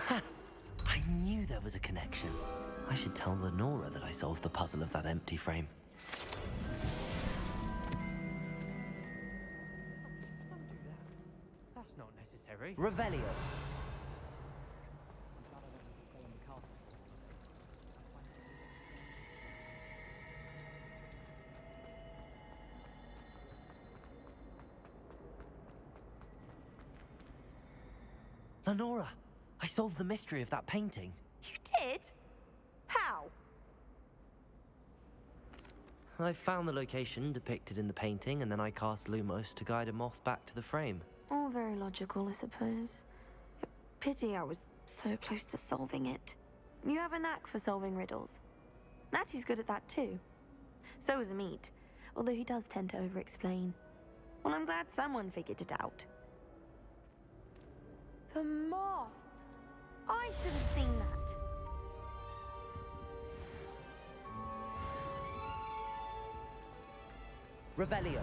S1: Ha! I knew there there was a connection. I should tell Lenora that I solved the puzzle of that empty frame.
S17: That's not necessary.
S1: Revelio. Lenora, I solved the mystery of that painting.
S7: You did? How?
S1: I found the location depicted in the painting, and then I cast Lumos to guide a moth back to the frame.
S7: All very logical, I suppose. Pity I was so close to solving it. You have a knack for solving riddles. Natty's good at that too. So is Meat, although he does tend to over-explain. Well, I'm glad someone figured it out. The moth! I should have seen that.
S1: Revelio.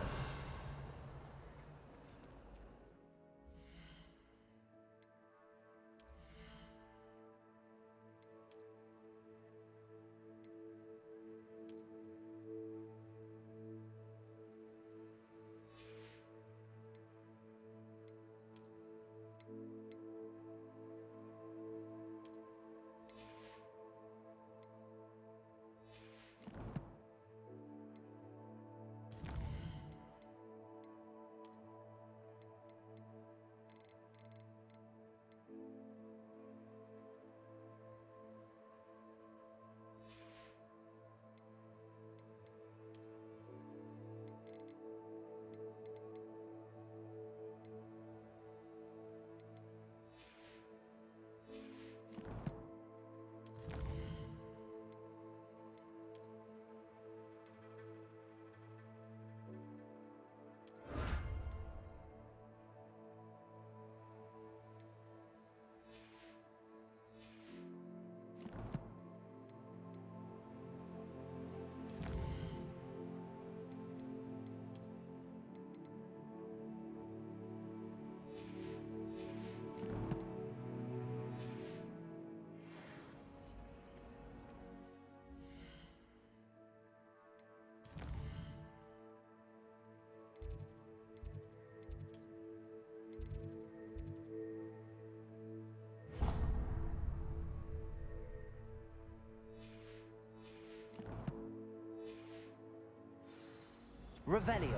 S1: Revelio.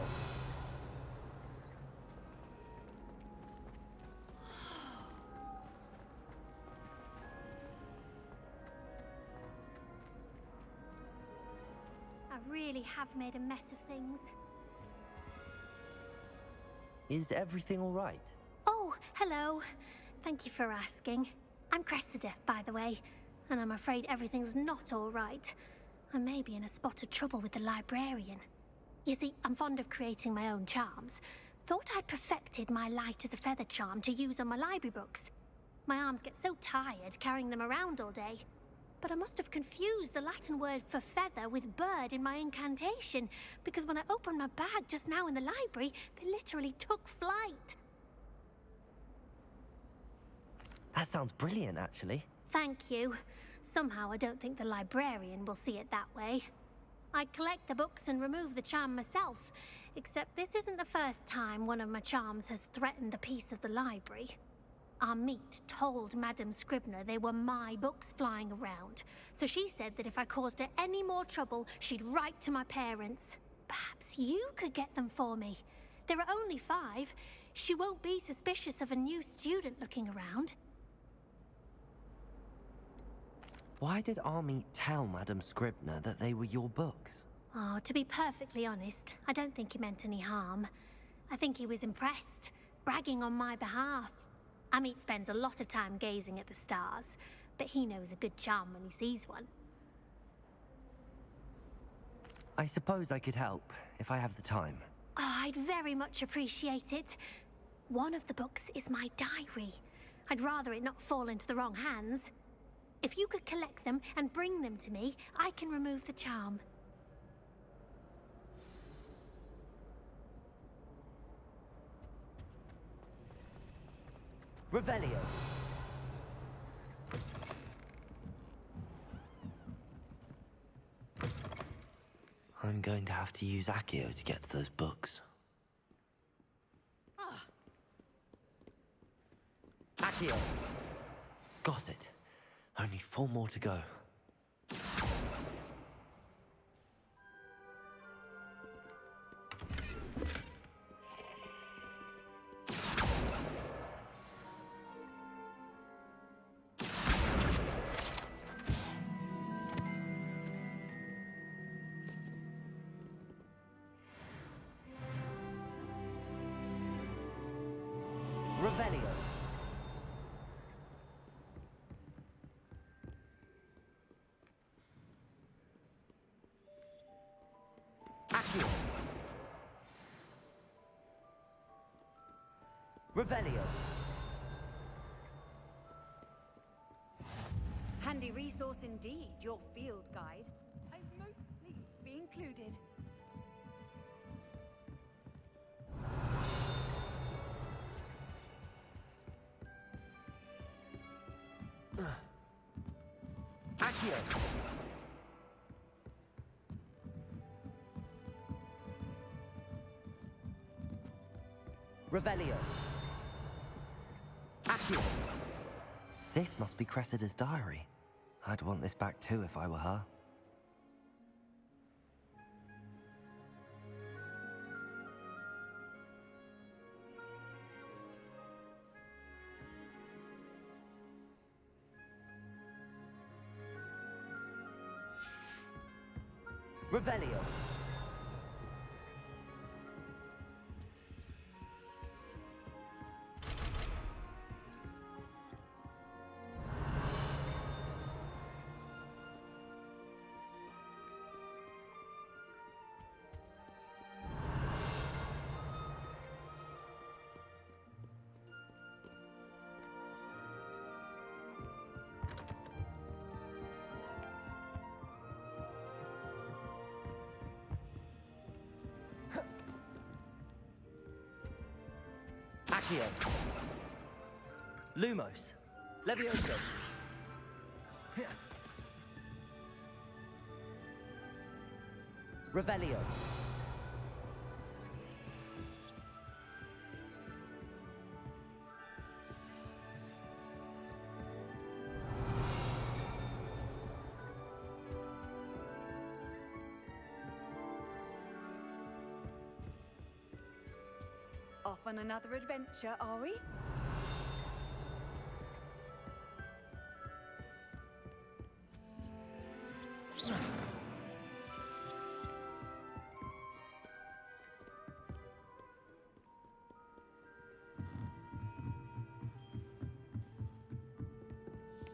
S12: I really have made a mess of things.
S1: Is everything all right?
S12: Oh, hello. Thank you for asking. I'm Cressida, by the way, and I'm afraid everything's not all right. I may be in a spot of trouble with the Librarian. You see, I'm fond of creating my own charms. Thought I'd perfected my light as a feather charm to use on my library books. My arms get so tired carrying them around all day. But I must have confused the Latin word for feather with bird in my incantation, because when I opened my bag just now in the library, they literally took flight.
S1: That sounds brilliant, actually.
S12: Thank you. Somehow I don't think the Librarian will see it that way. I collect the books and remove the charm myself, except this isn't the first time one of my charms has threatened the peace of the library. Our meet told Madame Scribner they were my books flying around, so she said that if I caused her any more trouble, she'd write to my parents. Perhaps you could get them for me. There are only 5. She won't be suspicious of a new student looking around.
S1: Why did Army tell Madame Scribner that they were your books?
S12: Oh, to be perfectly honest, I don't think he meant any harm. I think he was impressed, bragging on my behalf. Amit spends a lot of time gazing at the stars, but he knows a good charm when he sees one.
S1: I suppose I could help, if I have the time.
S12: Oh, I'd very much appreciate it. One of the books is my diary. I'd rather it not fall into the wrong hands. If you could collect them and bring them to me, I can remove the charm.
S1: Revelio. I'm going to have to use Accio to get to those books. Accio! Got it. Only 4 more to go. Revelio. Accio. Revelio.
S19: Handy resource indeed, your field guide. I'm most pleased to be included.
S1: Accio. Revelio. Accio. This must be Cressida's diary. I'd want this back too if I were her. Revelio. Accio. Lumos. Levioso. Revelio.
S19: Off on another adventure, are we?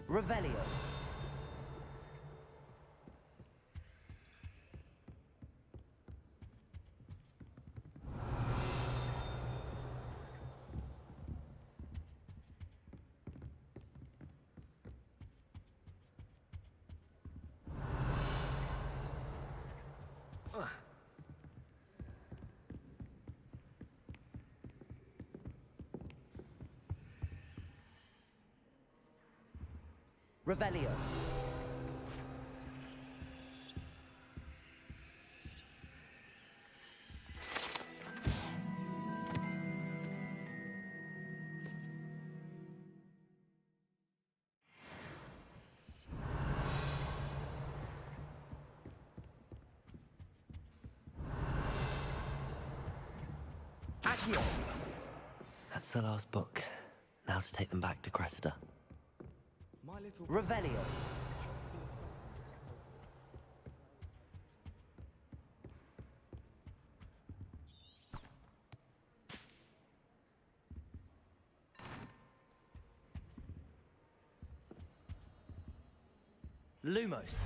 S1: Revelio. Revelio. Accio. That's the last book. Now to take them back to Cressida. Revelio. Lumos.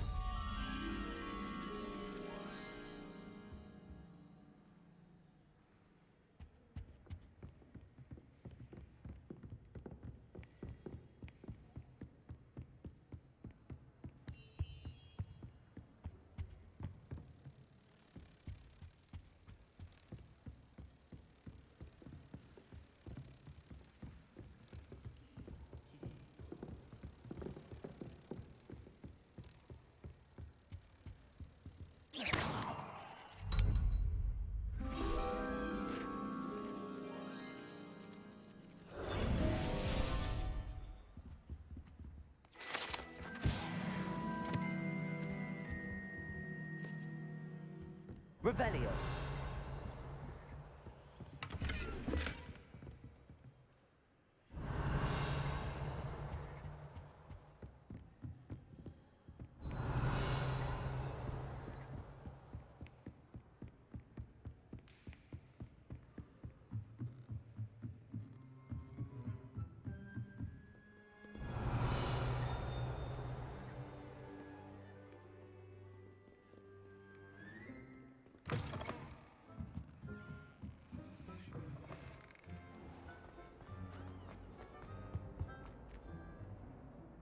S1: Revelio.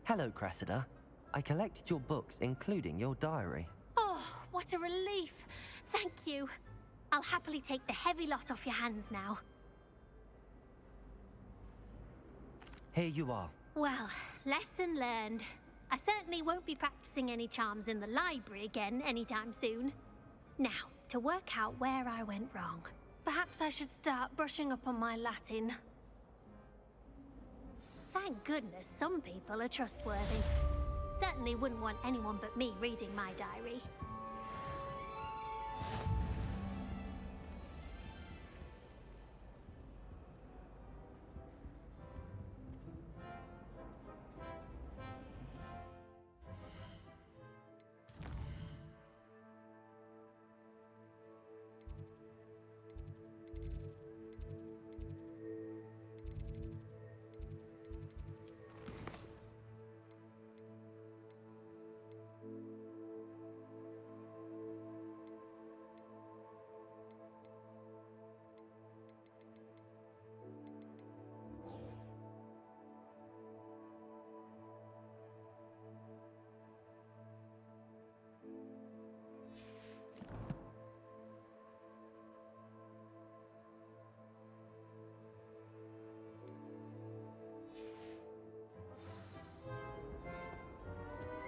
S1: Hello, Cressida. I collected your books, including your diary.
S12: Oh, what a relief. Thank you. I'll happily take the heavy lot off your hands now.
S1: Here you are.
S12: Well, lesson learned. I certainly won't be practicing any charms in the library again anytime soon. Now, to work out where I went wrong. Perhaps I should start brushing up on my Latin. Thank goodness some people are trustworthy. Certainly wouldn't want anyone but me reading my diary.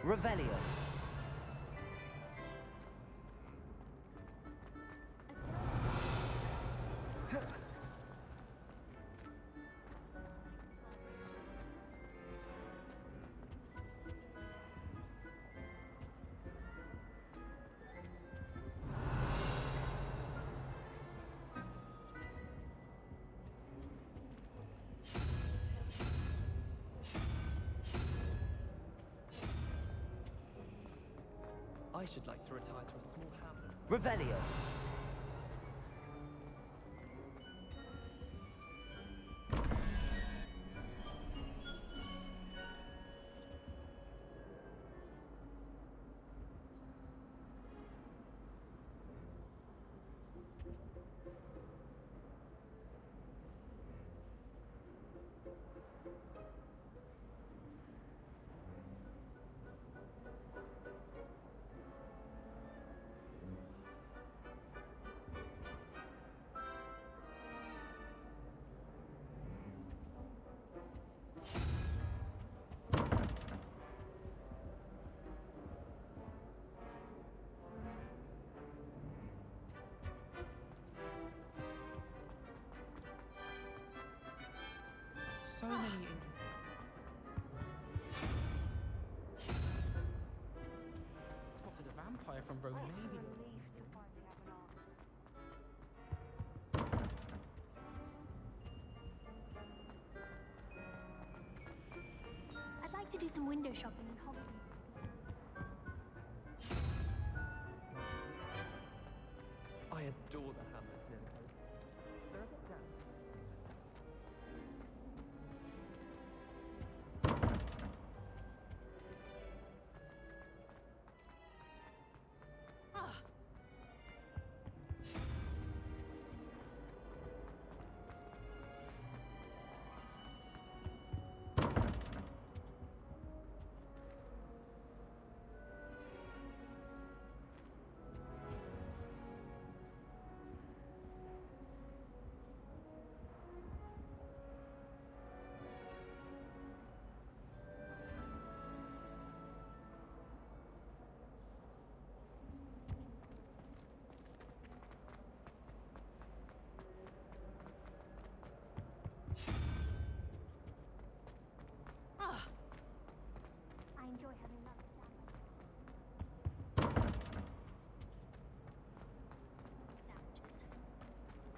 S1: Revelio.
S17: I should like to retire to a small hamlet.
S1: Revelio.
S5: So many. Spotted a vampire from Ronen.
S12: I'd like to do some window shopping in Hogsmeade.
S17: I adore the hamlet near the coast. They're a bit damp.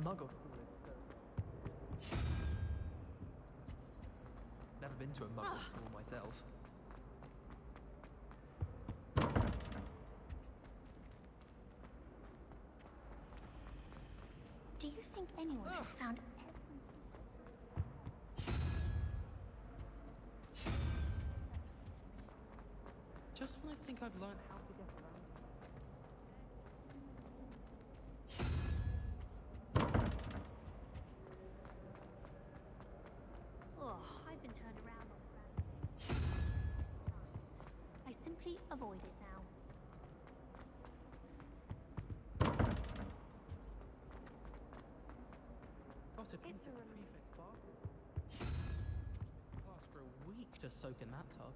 S13: Muggle school is so... Never been to a Muggle school myself.
S12: Do you think anyone has found
S5: Just when I think I've learned how to get around.
S12: Oh, I've been turned around on I simply avoid it now.
S5: Got a pizza at the prefect's bathroom. Class for a week to soak in that tub.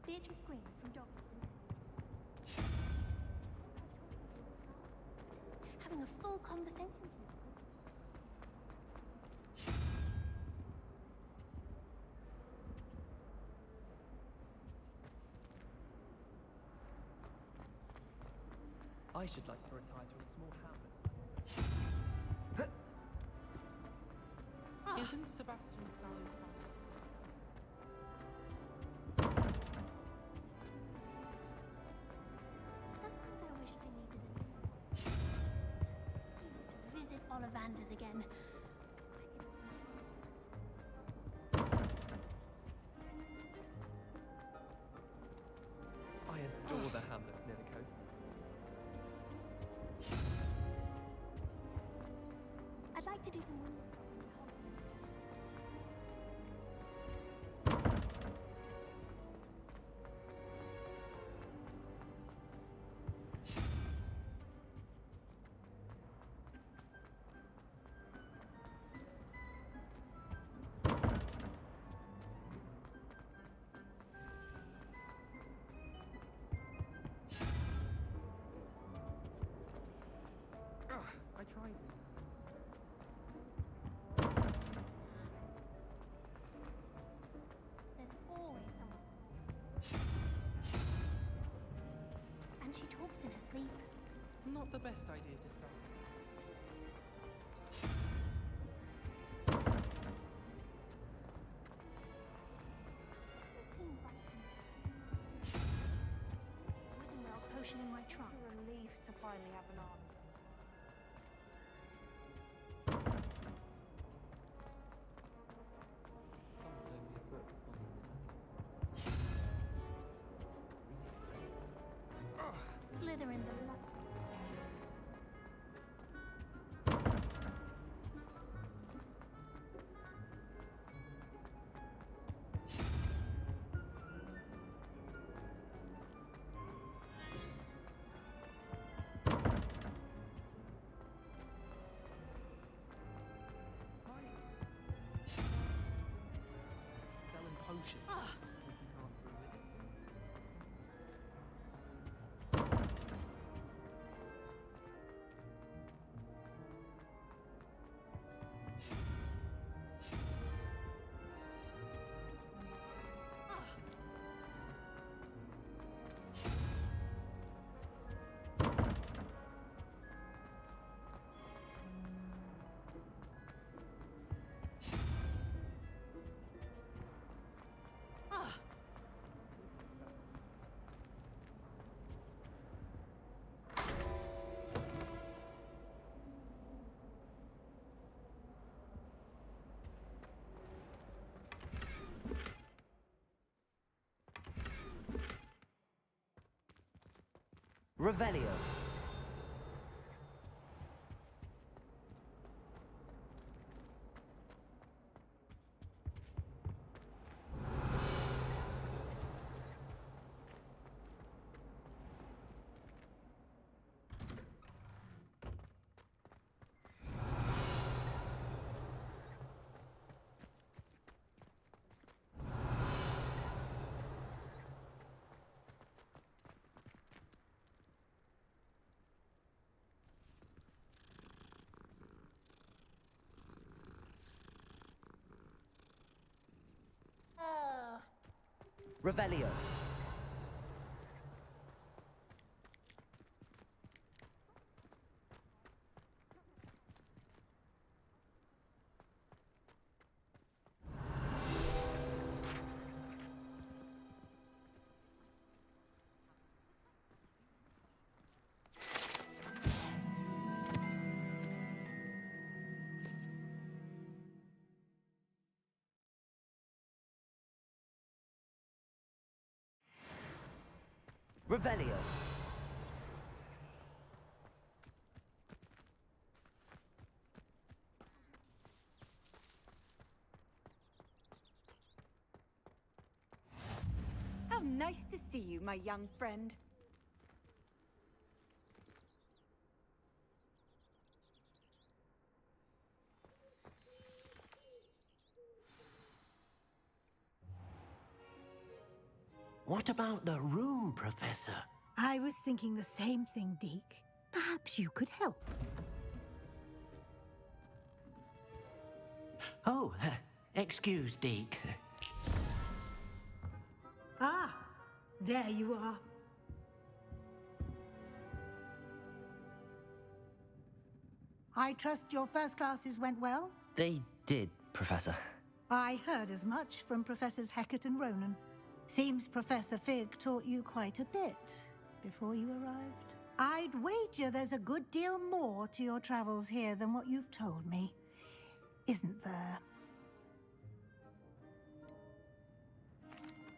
S12: Beatrice Green from Doctor. Having a full conversation.
S13: I should like to retire to a small hamlet.
S5: Isn't Sebastian Sally's
S12: Sometimes I wish I needed an excuse to visit Ollivanders again.
S13: I adore the hamlets near the coast.
S12: I'd like to do some more.
S13: I tried.
S12: There's always someone. And she talks in her sleep.
S5: Not the best idea to start.
S12: Well, potion in my trunk.
S7: It's a relief to finally have an arm.
S12: Slither in the light.
S5: Selling potions.
S1: Revelio. Revelio. Revelio.
S19: How nice to see you, my young friend.
S6: What about the room, Professor?
S9: I was thinking the same thing, Deke. Perhaps you could help.
S6: Oh, excuse, Deke.
S9: Ah, there you are. I trust your first classes went well?
S1: They did, Professor.
S9: I heard as much from Professors Hecat and Ronen. Seems Professor Fig taught you quite a bit before you arrived. I'd wager there's a good deal more to your travels here than what you've told me. Isn't there?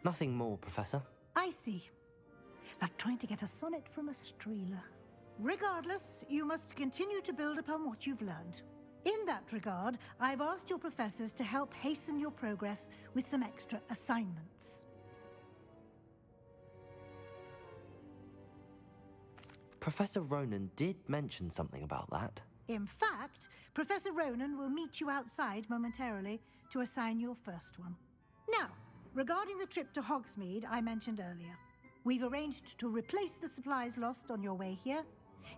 S1: Nothing more, Professor.
S9: I see. Like trying to get a sonnet from a streeler. Regardless, you must continue to build upon what you've learned. In that regard, I've asked your professors to help hasten your progress with some extra assignments.
S1: Professor Ronen did mention something about that.
S9: In fact, Professor Ronen will meet you outside momentarily to assign your first one. Now, regarding the trip to Hogsmeade I mentioned earlier, we've arranged to replace the supplies lost on your way here,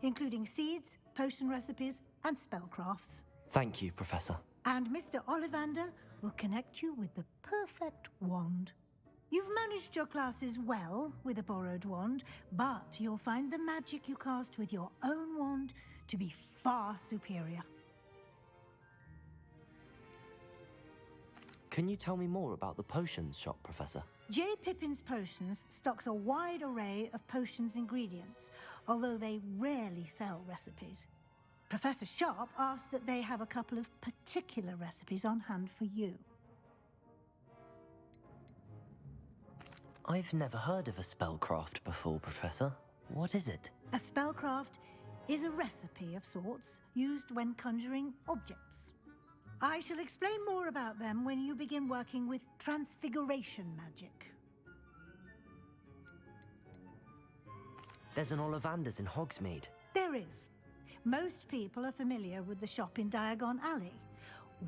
S9: including seeds, potion recipes, and spellcrafts.
S1: Thank you, Professor.
S9: And Mr. Ollivander will connect you with the perfect wand. You've managed your classes well with a borrowed wand, but you'll find the magic you cast with your own wand to be far superior.
S1: Can you tell me more about the potions shop, Professor?
S9: J. Pippin's Potions stocks a wide array of potions ingredients, although they rarely sell recipes. Professor Sharp asked that they have a couple of particular recipes on hand for you.
S1: I've never heard of a spellcraft before, Professor. What is it?
S9: A spellcraft is a recipe of sorts used when conjuring objects. I shall explain more about them when you begin working with Transfiguration magic.
S1: There's an Ollivanders in Hogsmeade.
S9: There is. Most people are familiar with the shop in Diagon Alley.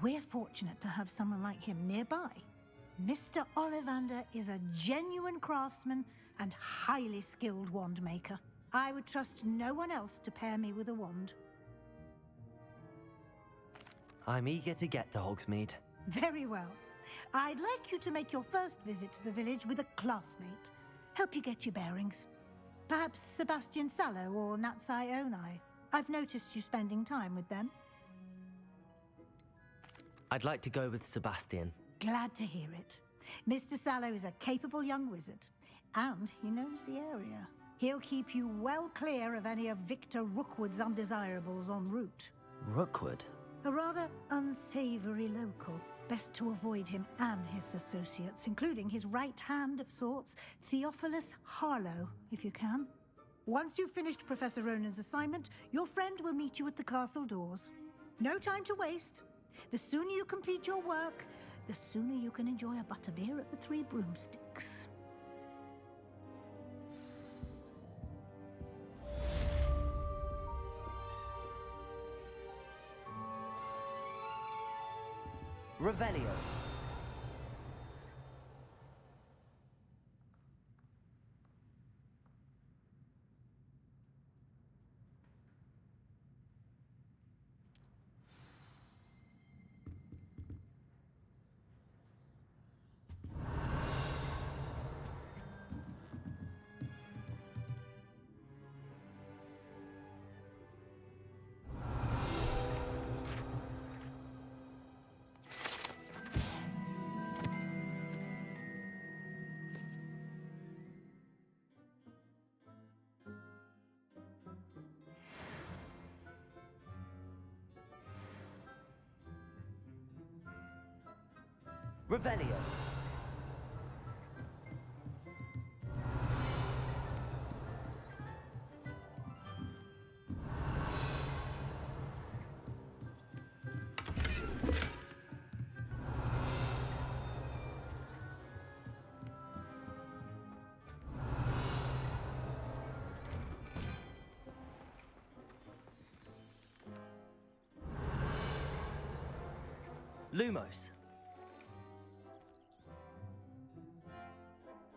S9: We're fortunate to have someone like him nearby. Mr. Ollivander is a genuine craftsman and highly skilled wand maker. I would trust no one else to pair me with a wand.
S1: I'm eager to get to Hogsmeade.
S9: Very well. I'd like you to make your first visit to the village with a classmate. Help you get your bearings. Perhaps Sebastian Sallow or Natsai Onai. I've noticed you spending time with them.
S1: I'd like to go with Sebastian.
S9: Glad to hear it. Mr. Sallow is a capable young wizard, and he knows the area. He'll keep you well clear of any of Victor Rookwood's undesirables en route.
S1: Rookwood?
S9: A rather unsavory local. Best to avoid him and his associates, including his right hand of sorts, Theophilus Harlow, if you can. Once you've finished Professor Ronen's assignment, your friend will meet you at the castle doors. No time to waste. The sooner you complete your work, the sooner you can enjoy a butterbeer at the Three Broomsticks.
S1: Revelio. Revelio. Lumos.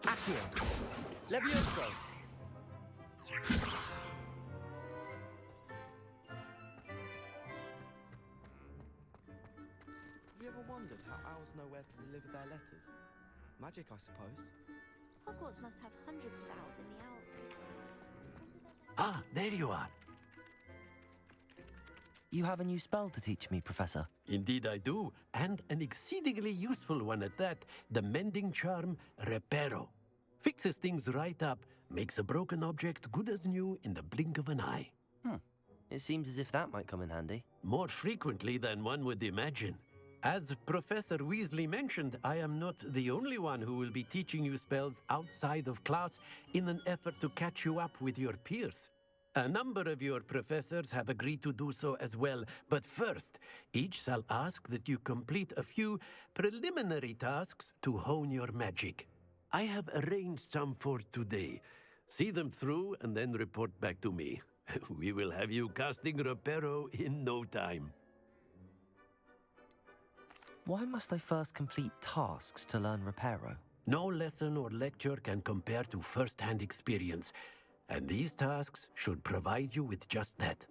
S1: Accio. Levioso.
S13: Have you ever wondered how owls know where to deliver their letters? Magic, I suppose.
S10: Hogwarts must have hundreds of owls in the owlry.
S6: Ah, there you are.
S1: You have a new spell to teach me, Professor.
S6: Indeed I do, and an exceedingly useful one at that. The mending charm, Reparo. Fixes things right up, makes a broken object good as new in the blink of an eye.
S1: It seems as if that might come in handy.
S6: More frequently than one would imagine. As Professor Weasley mentioned, I am not the only one who will be teaching you spells outside of class in an effort to catch you up with your peers. A number of your professors have agreed to do so as well, but first, each shall ask that you complete a few preliminary tasks to hone your magic. I have arranged some for today. See them through and then report back to me. We will have you casting Reparo in no time.
S1: Why must I first complete tasks to learn Reparo?
S6: No lesson or lecture can compare to first-hand experience, and these tasks should provide you with just that.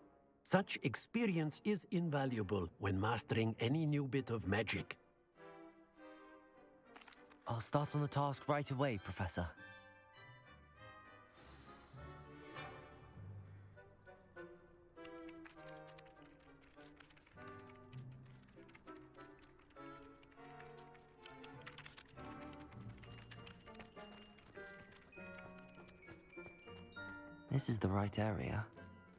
S6: Such experience is invaluable when mastering any new bit of magic.
S1: I'll start on the task right away, Professor. This is the right area.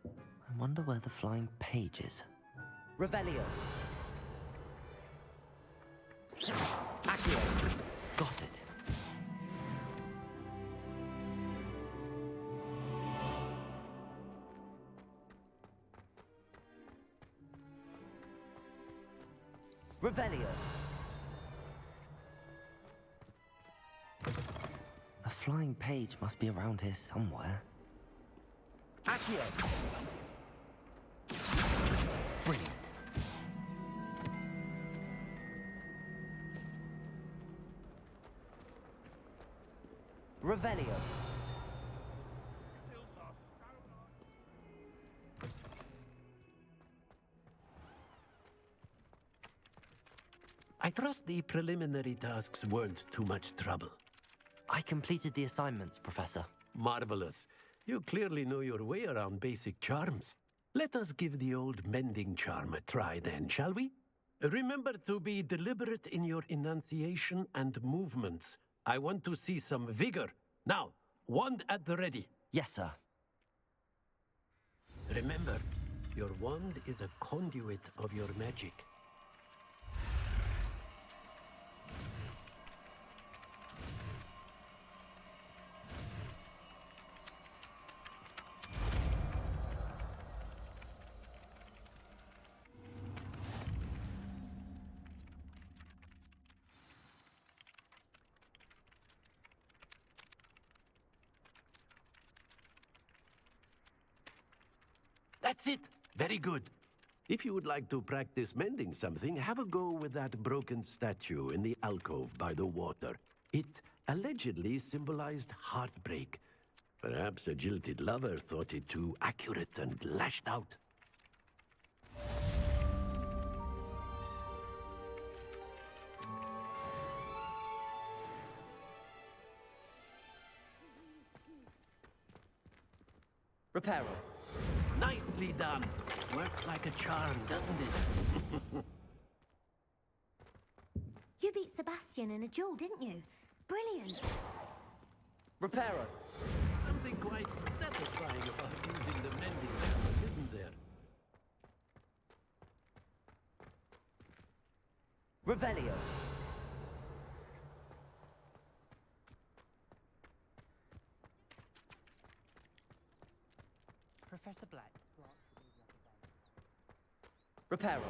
S1: I wonder where the flying page is. Revelio. Accio. Got it. Revelio. A flying page must be around here somewhere. Accio. Brilliant. Revelio.
S6: I trust the preliminary tasks weren't too much trouble.
S1: I completed the assignments, Professor.
S6: Marvelous. You clearly know your way around basic charms. Let us give the old mending charm a try then, shall we? Remember to be deliberate in your enunciation and movements. I want to see some vigor. Now, wand at the ready.
S1: Yes, sir.
S6: Remember, your wand is a conduit of your magic. That's it. Very good. If you would like to practice mending something, have a go with that broken statue in the alcove by the water. It allegedly symbolized heartbreak. Perhaps a jilted lover thought it too accurate and lashed out.
S1: Reparo.
S6: Nicely done. Works like a charm, doesn't it?
S10: You beat Sebastian in a duel, didn't you? Brilliant.
S1: Reparo.
S6: Something quite satisfying about using the mending charm, isn't there?
S1: Revelio.
S17: Professor Black.
S1: Reparo.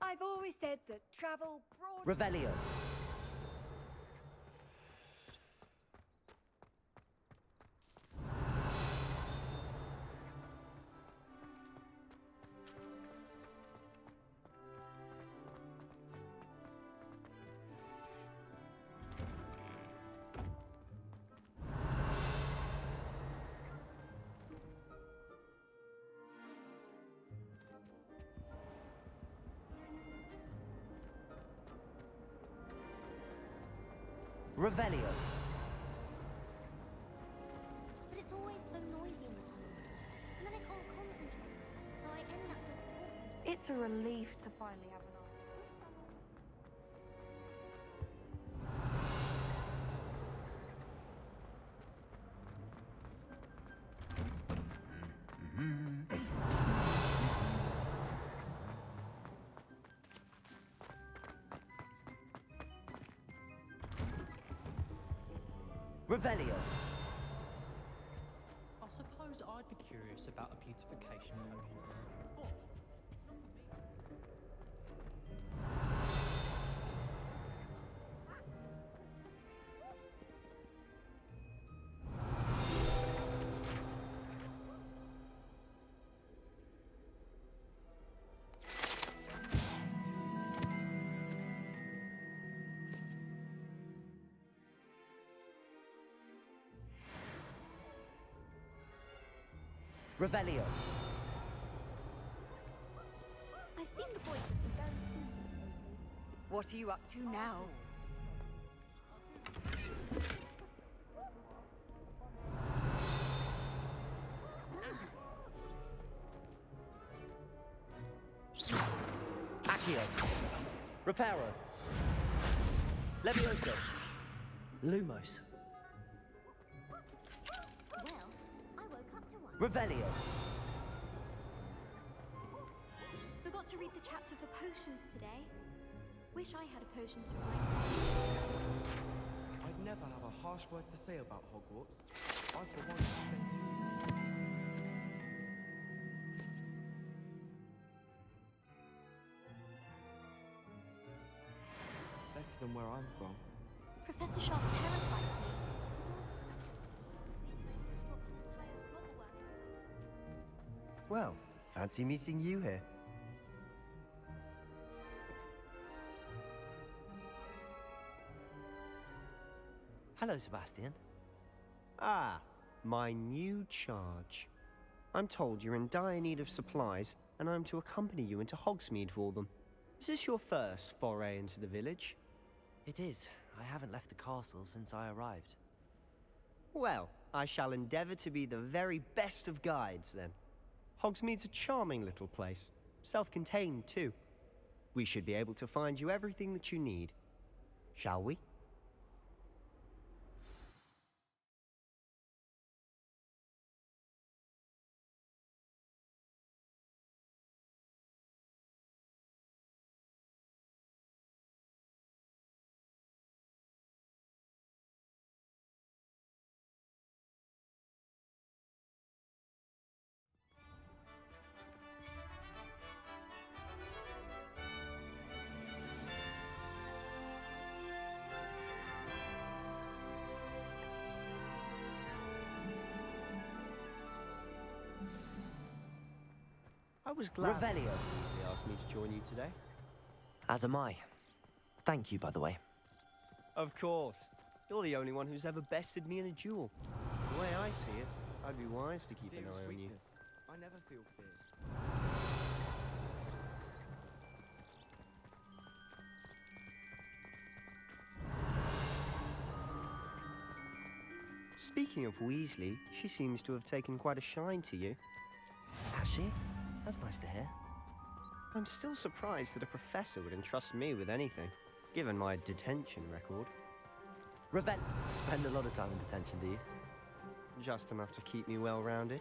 S19: I've always said that travel broad...
S1: Revelio. Revelio.
S12: But it's always so noisy in the tunnel. And then I can't concentrate. So I end up just walking.
S7: It's a relief to finally have an
S1: Revelio.
S17: I suppose I'd be curious about a beautification potion. What?
S1: Revelio.
S12: I've seen the boys have been very keen.
S19: What are you up to now?
S1: Accio. Reparo. Levioso. Lumos.
S12: Well, I woke up to one.
S1: Revelio.
S3: Forgot to read the chapter for potions today. Wish I had a potion to write.
S8: I'd never have a harsh word to say about Hogwarts. I for one think... better than where I'm from.
S3: Professor Sharp terrifies me.
S14: Well, fancy meeting you here.
S1: Hello, Sebastian.
S14: Ah, my new charge. I'm told you're in dire need of supplies, and I'm to accompany you into Hogsmeade for them. Is this your first foray into the village?
S1: It is. I haven't left the castle since I arrived.
S14: Well, I shall endeavor to be the very best of guides, then. Hogsmeade's a charming little place. Self-contained, too. We should be able to find you everything that you need. Shall we? I was glad
S1: Revelio.
S14: Mr. Weasley asked me to join you today.
S1: As am I. Thank you, by the way.
S14: Of course. You're the only one who's ever bested me in a duel. The way I see it, I'd be wise to keep an eye on you.
S13: I never feel fear.
S14: Speaking of Weasley, she seems to have taken quite a shine to you.
S1: Has she? That's nice to hear.
S14: I'm still surprised that a professor would entrust me with anything, given my detention record.
S1: Spend a lot of time in detention, do you?
S14: Just enough to keep me well-rounded.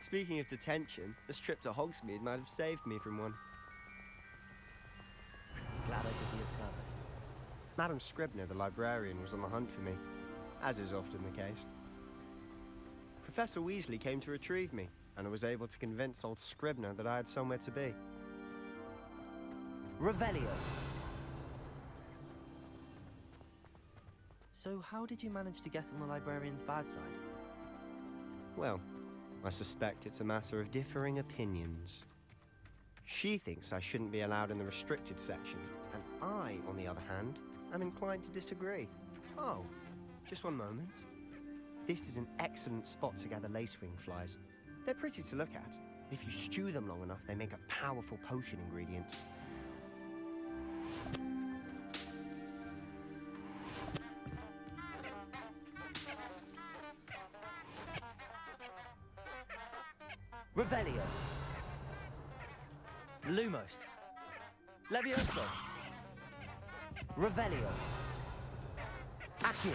S14: Speaking of detention, this trip to Hogsmeade might have saved me from one.
S1: Glad I could be of service.
S14: Madam Scribner, the librarian, was on the hunt for me, as is often the case. Professor Weasley came to retrieve me, and I was able to convince old Scribner that I had somewhere to be.
S1: Revelio. So how did you manage to get on the librarian's bad side?
S14: Well, I suspect it's a matter of differing opinions. She thinks I shouldn't be allowed in the restricted section, and I, on the other hand, am inclined to disagree. Oh, just one moment. This is an excellent spot to gather lacewing flies. They're pretty to look at. If you stew them long enough, they make a powerful potion ingredient.
S1: Revelio. Lumos. Levioso. Revelio. Accio.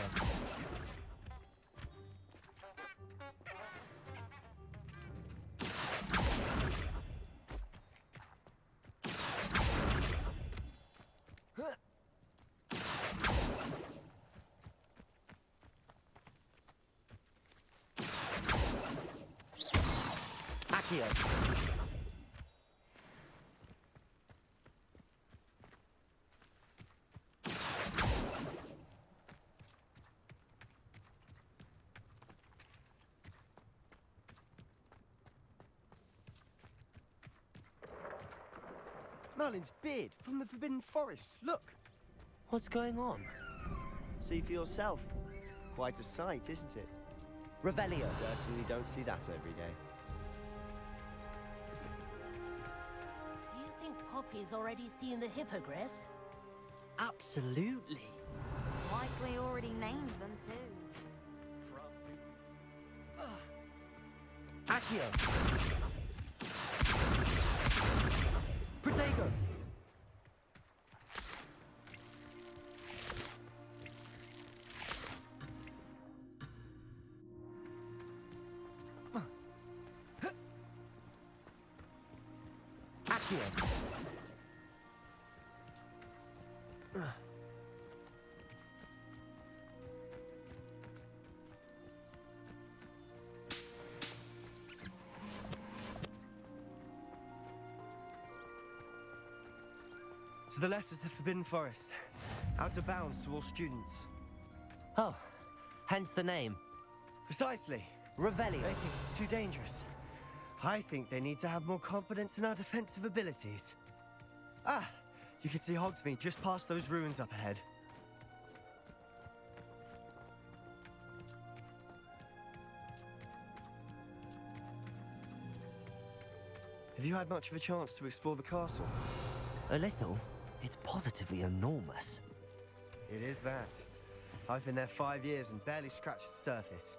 S1: Accio.
S14: Merlin's beard from the Forbidden Forest. Look!
S1: What's going on?
S14: See for yourself. Quite a sight, isn't it?
S1: Revelio.
S14: Certainly don't see that every day.
S2: Do you think Poppy's already seen the hippogriffs?
S1: Absolutely.
S7: Likely already named them too.
S1: Accio. Protego. Accio.
S14: To the left is the Forbidden Forest. Out of bounds to all students.
S1: Oh, hence the name.
S14: Precisely.
S1: Revelio.
S14: They think it's too dangerous. I think they need to have more confidence in our defensive abilities. Ah, you can see Hogsmeade just past those ruins up ahead. Have you had much of a chance to explore the castle?
S1: A little. It's positively enormous.
S14: It is that. I've been there 5 years and barely scratched the surface.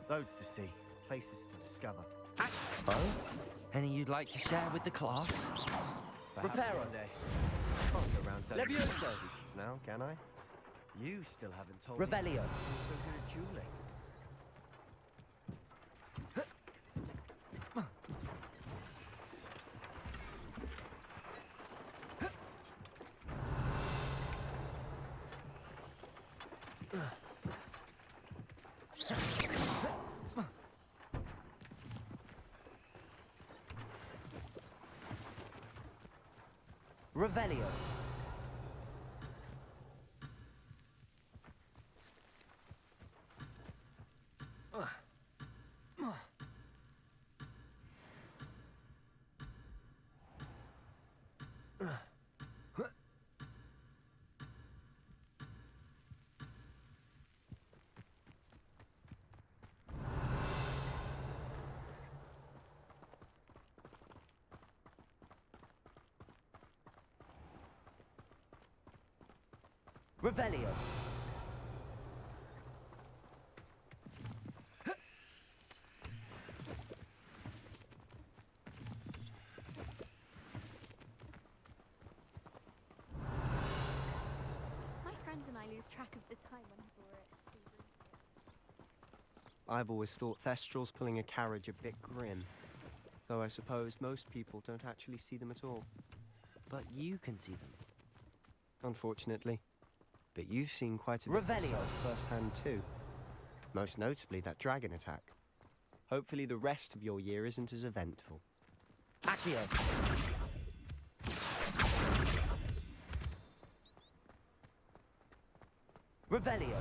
S14: Loads to see, places to discover.
S1: Oh? Any you'd like to share with the class?
S14: Perhaps
S1: Reparo.
S14: one day. Can't go around telling you
S1: Levioso.
S14: secrets now, can I? You still haven't told
S1: Revelio.
S14: me you're so good at dueling.
S1: Revelio. Revelio.
S16: My friends and I lose track of the time when we're at
S14: I've always thought Thestrals pulling a carriage a bit grim. Though I suppose most people don't actually see them at all.
S1: But you can see them.
S14: Unfortunately. But you've seen quite a bit yourself firsthand too. Most notably that dragon attack. Hopefully the rest of your year isn't as eventful.
S1: Accio. Revelio.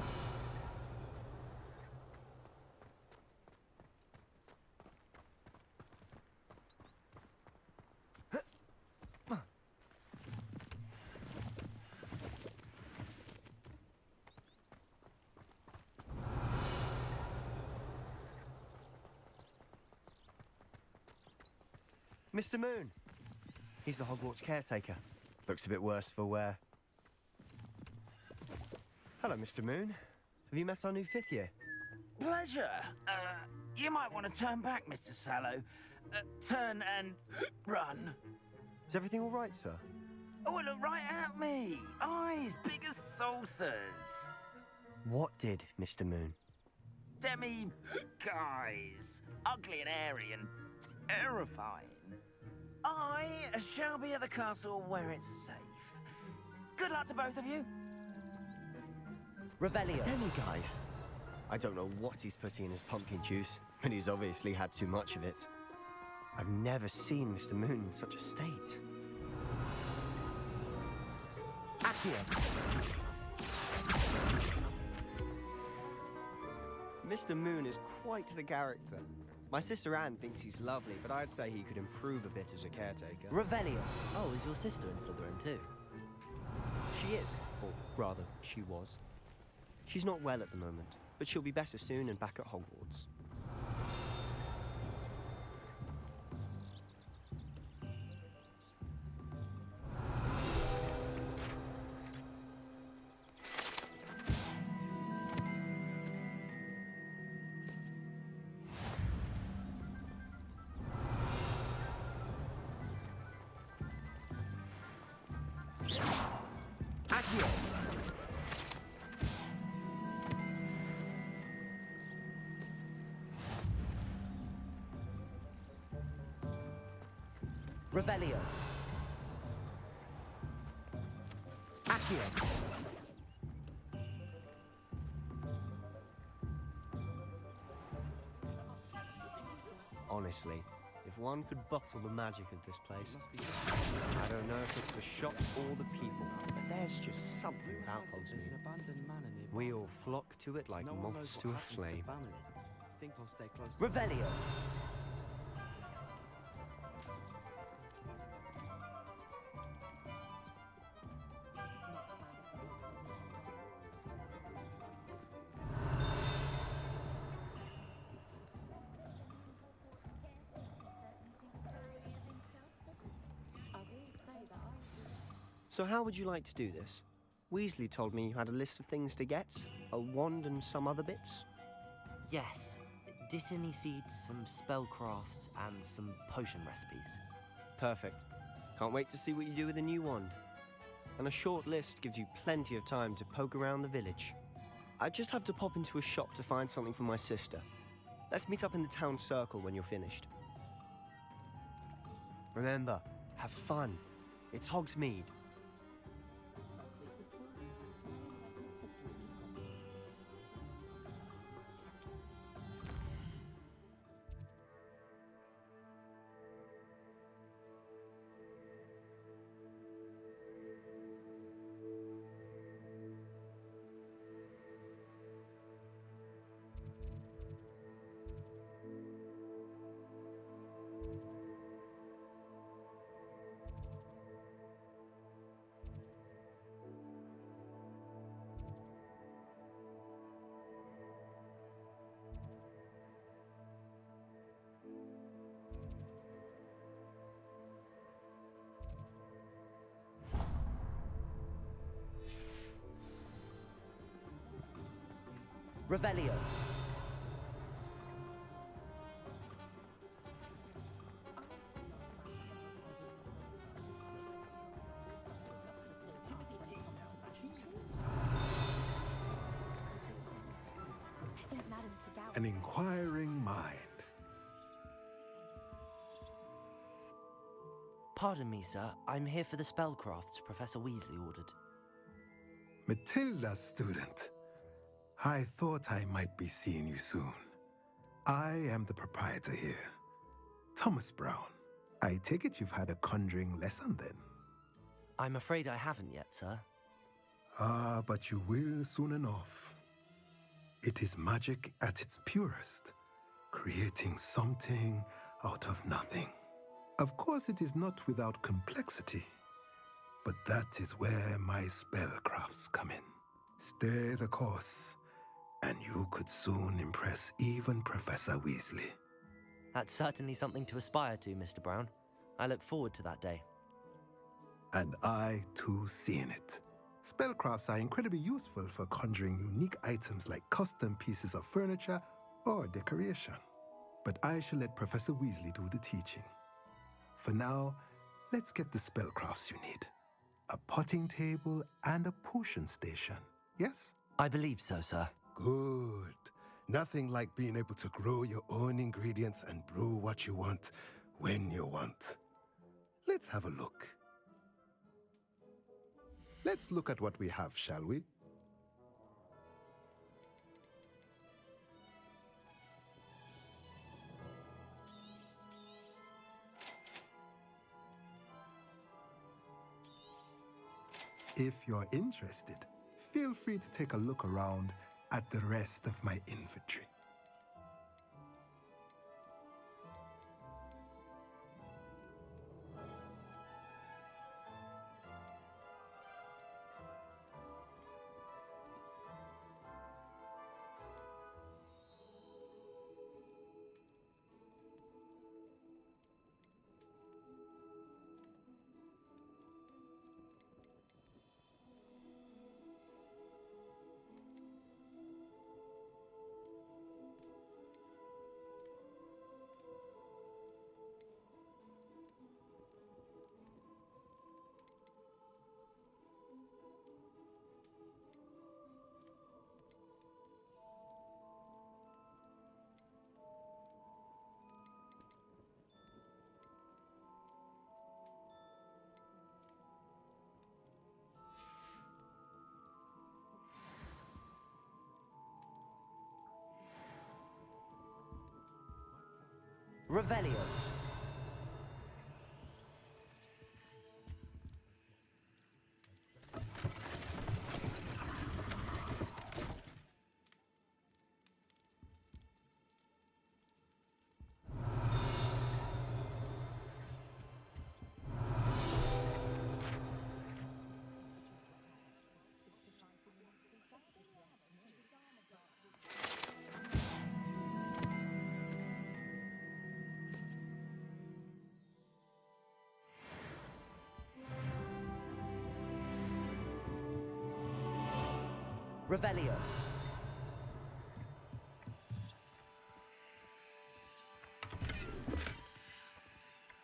S14: Mr. Moon! He's the Hogwarts caretaker. Looks a bit worse for wear. Hello, Mr. Moon. Have you met our new 5th year?
S15: Pleasure. You might want to turn back, Mr. Sallow. Turn and run.
S14: Is everything all right, sir?
S15: Oh, look right at me. Eyes big as saucers.
S14: What did, Mr. Moon?
S15: Guys. Ugly and airy and terrifying. I shall be at the castle where it's safe. Good luck to both of you.
S1: Revelio.
S14: Guys. I don't know what he's putting in his pumpkin juice, but he's obviously had too much of it. I've never seen Mr. Moon in such a state.
S1: Accio.
S14: Mr. Moon is quite the character. My sister Anne thinks he's lovely, but I'd say he could improve a bit as a caretaker.
S1: Revelio. Oh, is your sister in Slytherin too?
S14: She is. Or rather, she was. She's not well at the moment, but she'll be better soon and back at Hogwarts.
S1: Revelio. Accio.
S14: Honestly, if one could bottle the magic of this place. I don't know if it's the shops or the people, but there's just something about Hogsmeade. We all flock to it like moths to a flame.
S1: Revelio.
S14: So how would you like to do this? Weasley told me you had a list of things to get, a wand and some other bits.
S1: Yes. Dittany seeds, some spellcrafts, and some potion recipes.
S14: Perfect. Can't wait to see what you do with the new wand. And a short list gives you plenty of time to poke around the village. I just have to pop into a shop to find something for my sister. Let's meet up in the town circle when you're finished. Remember, have fun. It's Hogsmeade.
S1: Revelio.
S4: An inquiring mind.
S1: Pardon me, sir. I'm here for the spellcrafts Professor Weasley ordered.
S4: Matilda's student. I thought I might be seeing you soon. I am the proprietor here, Thomas Brown. I take it you've had a conjuring lesson then?
S1: I'm afraid I haven't yet, sir.
S4: Ah, but you will soon enough. It is magic at its purest, creating something out of nothing. Of course, it is not without complexity, but that is where my spellcrafts come in. Stay the course, and you could soon impress even Professor Weasley.
S1: That's certainly something to aspire to, Mr. Brown. I look forward to that day.
S4: And I, too, seeing it. Spellcrafts are incredibly useful for conjuring unique items like custom pieces of furniture or decoration. But I shall let Professor Weasley do the teaching. For now, let's get the spellcrafts you need. A potting table and a potion station, yes?
S1: I believe so, sir.
S4: Good. Nothing like being able to grow your own ingredients and brew what you want when you want. Let's have a look. Let's look at what we have, shall we? If you're interested, feel free to take a look around at the rest of my inventory.
S1: Revelio. Revelio.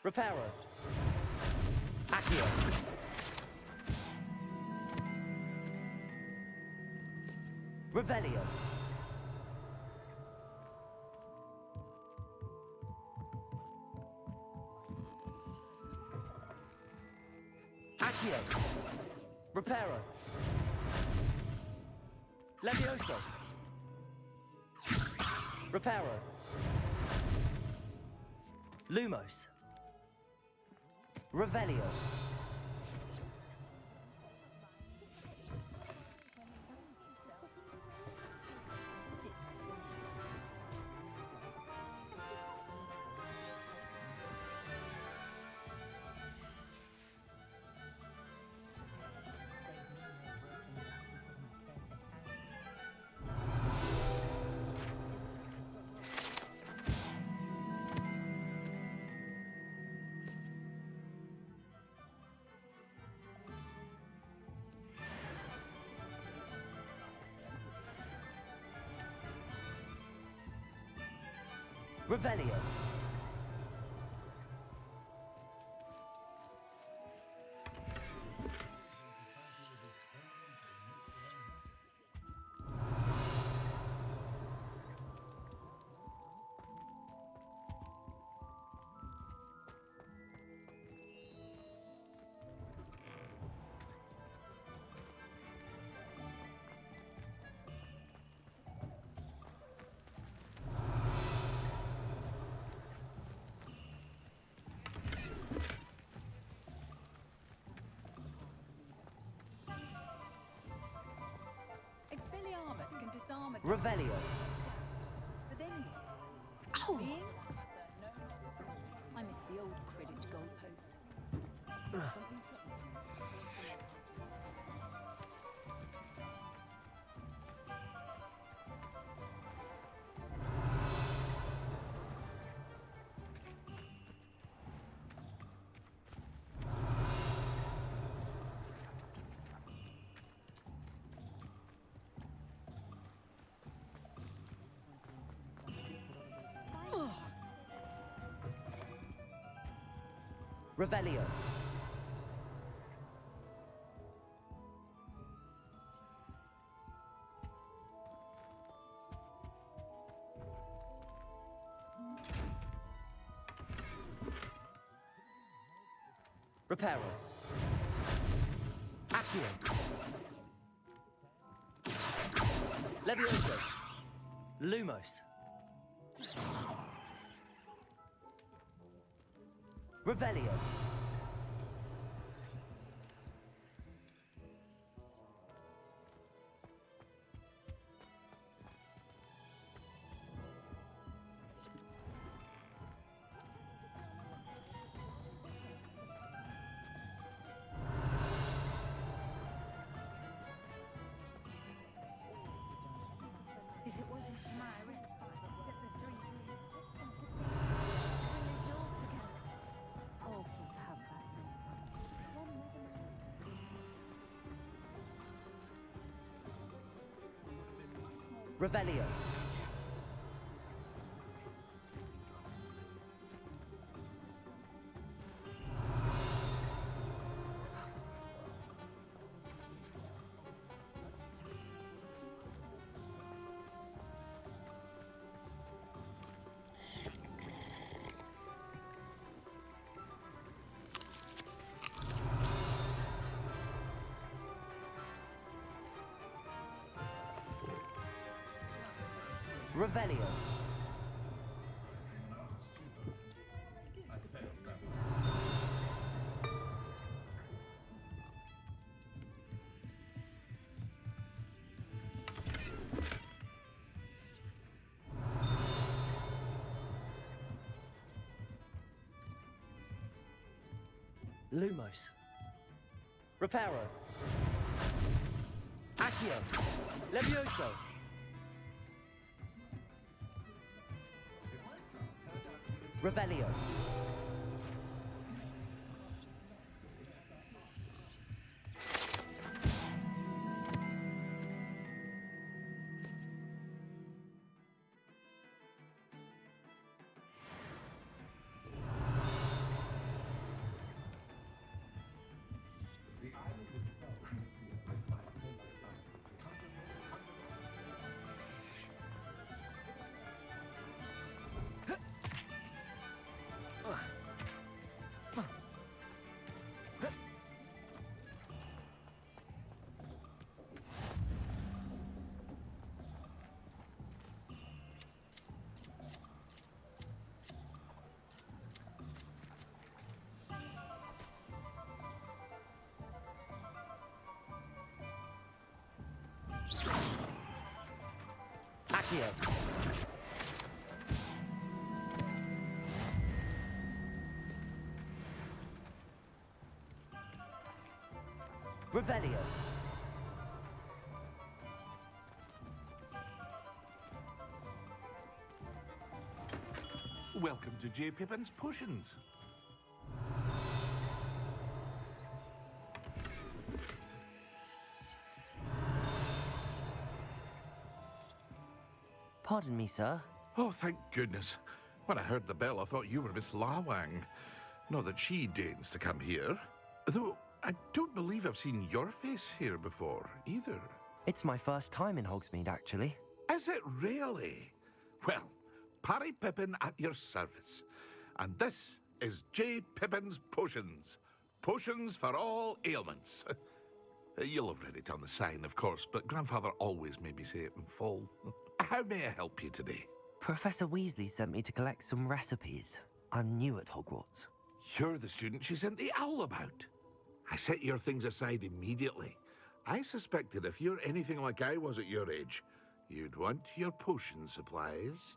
S1: Reparo. Accio. Revelio. Accio. Reparo. Levioso. Reparo. Lumos. Revelio. Revelio.
S19: Expelliarmus can disarm a
S1: Revelio.
S19: But then what?
S12: Oh.
S19: Being? I miss the old Quidditch goalposts.
S1: Revelio. Reparo. Accio. Levioso. Lumos. Revelio.
S9: If it wasn't for my respite, that the three awful to have that.
S1: Revelio. Revelio. Lumos. Reparo. Accio. Levioso. Revelio. Accio. Revelio.
S20: Welcome to J. Pippin's Potions.
S1: Pardon me, sir.
S20: Oh, thank goodness. When I heard the bell, I thought you were Miss Lawang. Not that she deigns to come here. Though, I don't believe I've seen your face here before, either.
S1: It's my first time in Hogsmeade, actually.
S20: Is it really? Well, Parry Pippin at your service. And this is J. Pippin's Potions. Potions for all ailments. You'll have read it on the sign, of course, but Grandfather always made me say it in full. How may I help you today?
S1: Professor Weasley sent me to collect some recipes. I'm new at Hogwarts.
S20: You're the student she sent the owl about. I set your things aside immediately. I suspected if you're anything like I was at your age, you'd want your potion supplies.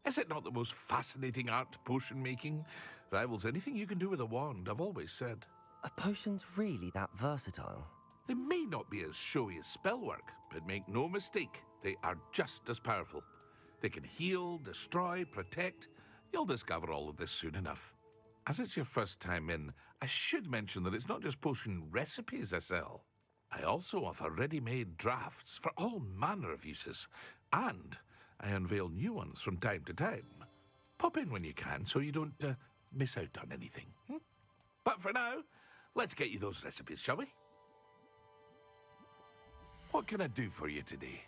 S20: Is it not the most fascinating art, potion making? Rivals anything you can do with a wand, I've always said.
S1: Are potions really that versatile?
S20: They may not be as showy as spellwork, but make no mistake, they are just as powerful. They can heal, destroy, protect. You'll discover all of this soon enough. As it's your first time in, I should mention that it's not just potion recipes I sell. I also offer ready-made drafts for all manner of uses, and I unveil new ones from time to time. Pop in when you can so you don't miss out on anything. But for now, let's get you those recipes, shall we? What can I do for you today?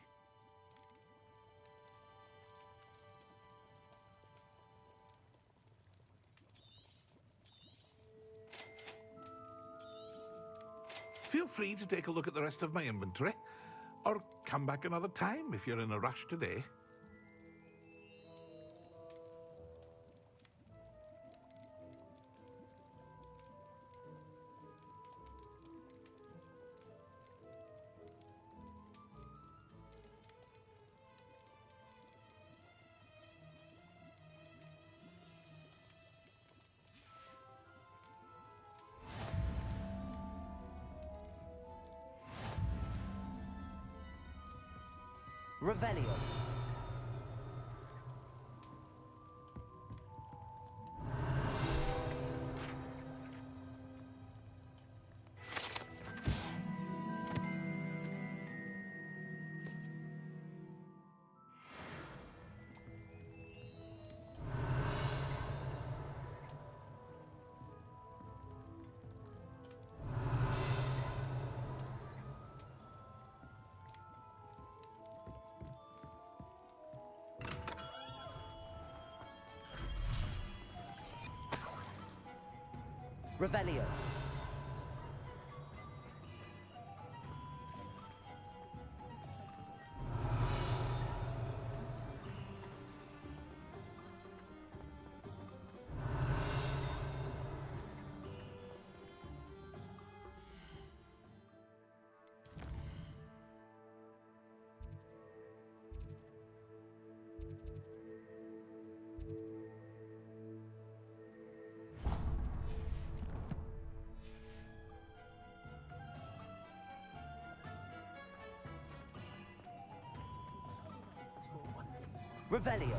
S20: Feel free to take a look at the rest of my inventory, or come back another time if you're in a rush today.
S1: Revelio. Revelio. Revelio.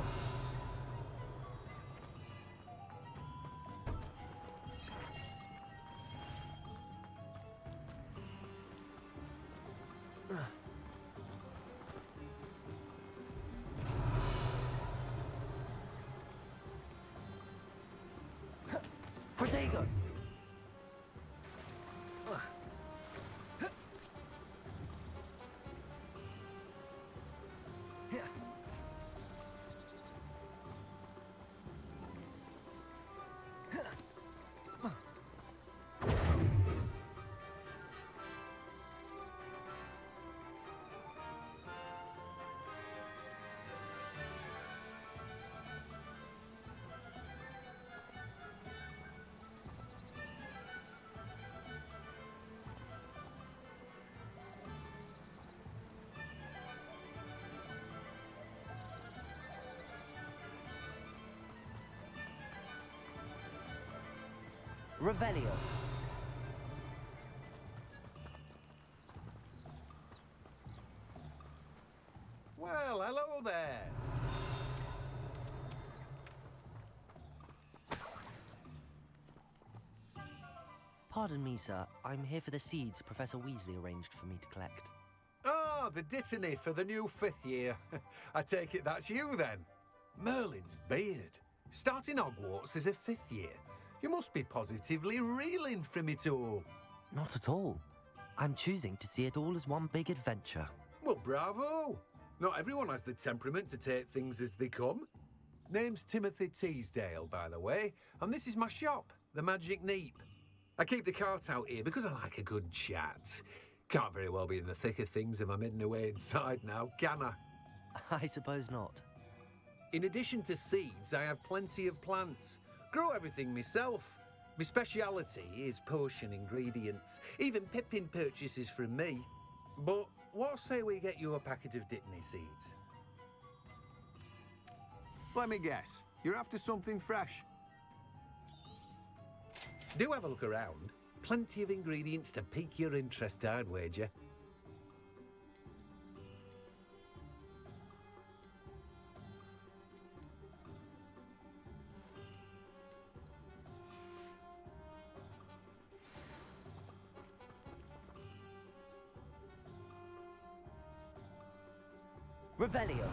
S1: Protego. Revelio.
S18: Well, hello there.
S1: Pardon me, sir. I'm here for the seeds Professor Weasley arranged for me to collect.
S18: Ah, the dittany for the new 5th year. I take it that's you then. Merlin's beard. Starting Hogwarts as a 5th year. You must be positively reeling from it all.
S1: Not at all. I'm choosing to see it all as one big adventure.
S18: Well, bravo! Not everyone has the temperament to take things as they come. Name's Timothy Teasdale, by the way, and this is my shop, the Magic Neep. I keep the cart out here because I like a good chat. Can't very well be in the thick of things if I'm hidden away inside now, can I?
S1: I suppose not.
S18: In addition to seeds, I have plenty of plants. Grow everything myself. My speciality is potion ingredients. Even Pippin purchases from me. But what say we get you a packet of Dittany seeds?
S21: Let me guess. You're after something fresh.
S18: Do have a look around. Plenty of ingredients to pique your interest, I'd wager.
S1: Revelio.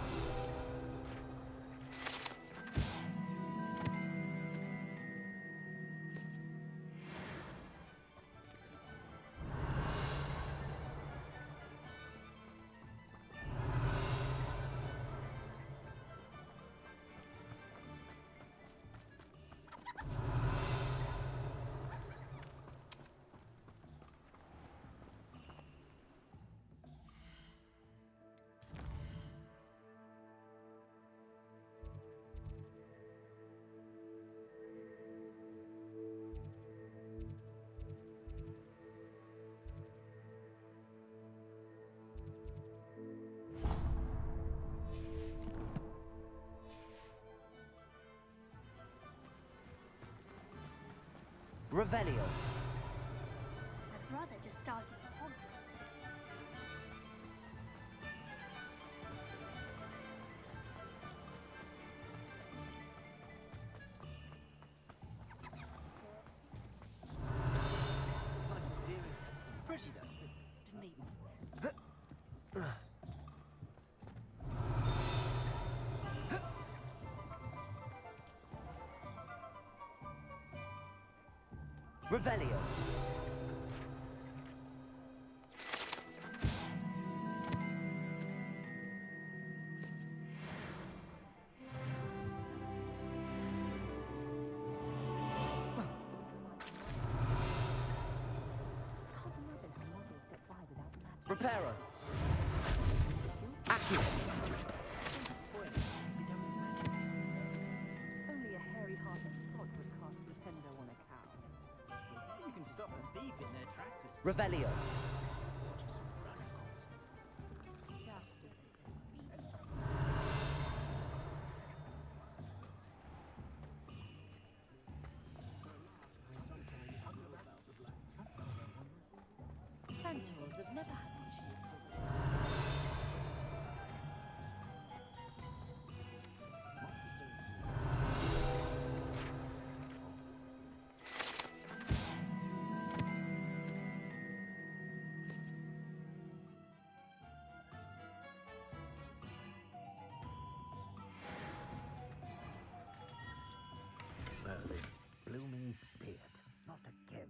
S1: Revelio.
S12: My brother just started a hobby.
S1: Revelio. Reparo. Accio.
S17: Only a hairy-hearted sod would cast Defender on a cow. You can stop a thief in their tracks with...
S1: Revelio.
S22: Centaurs have never had much use for them.
S23: Early, blooming beard, not a gem.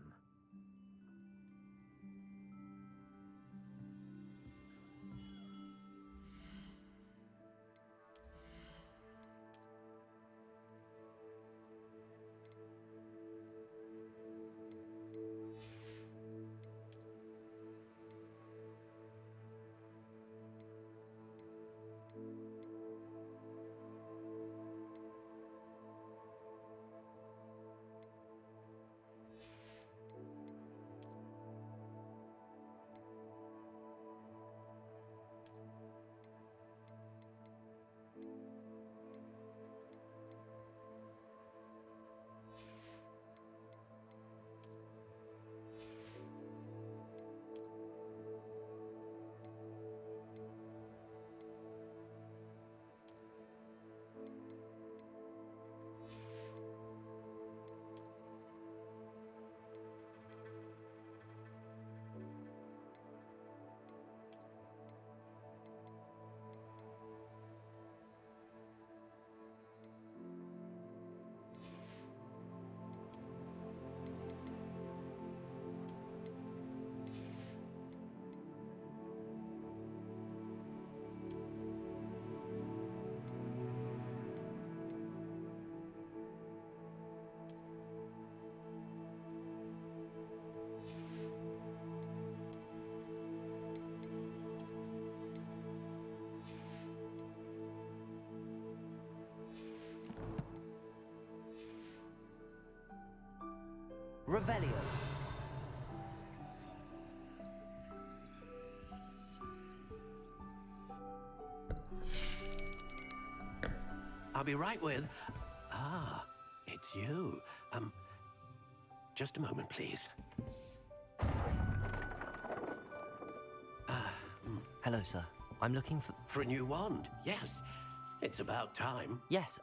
S1: Revelio.
S6: I'll be right with... Ah, it's you. Just a moment, please.
S1: Hello, sir. I'm looking for...
S6: For a new wand, yes. It's about time.
S1: Yes,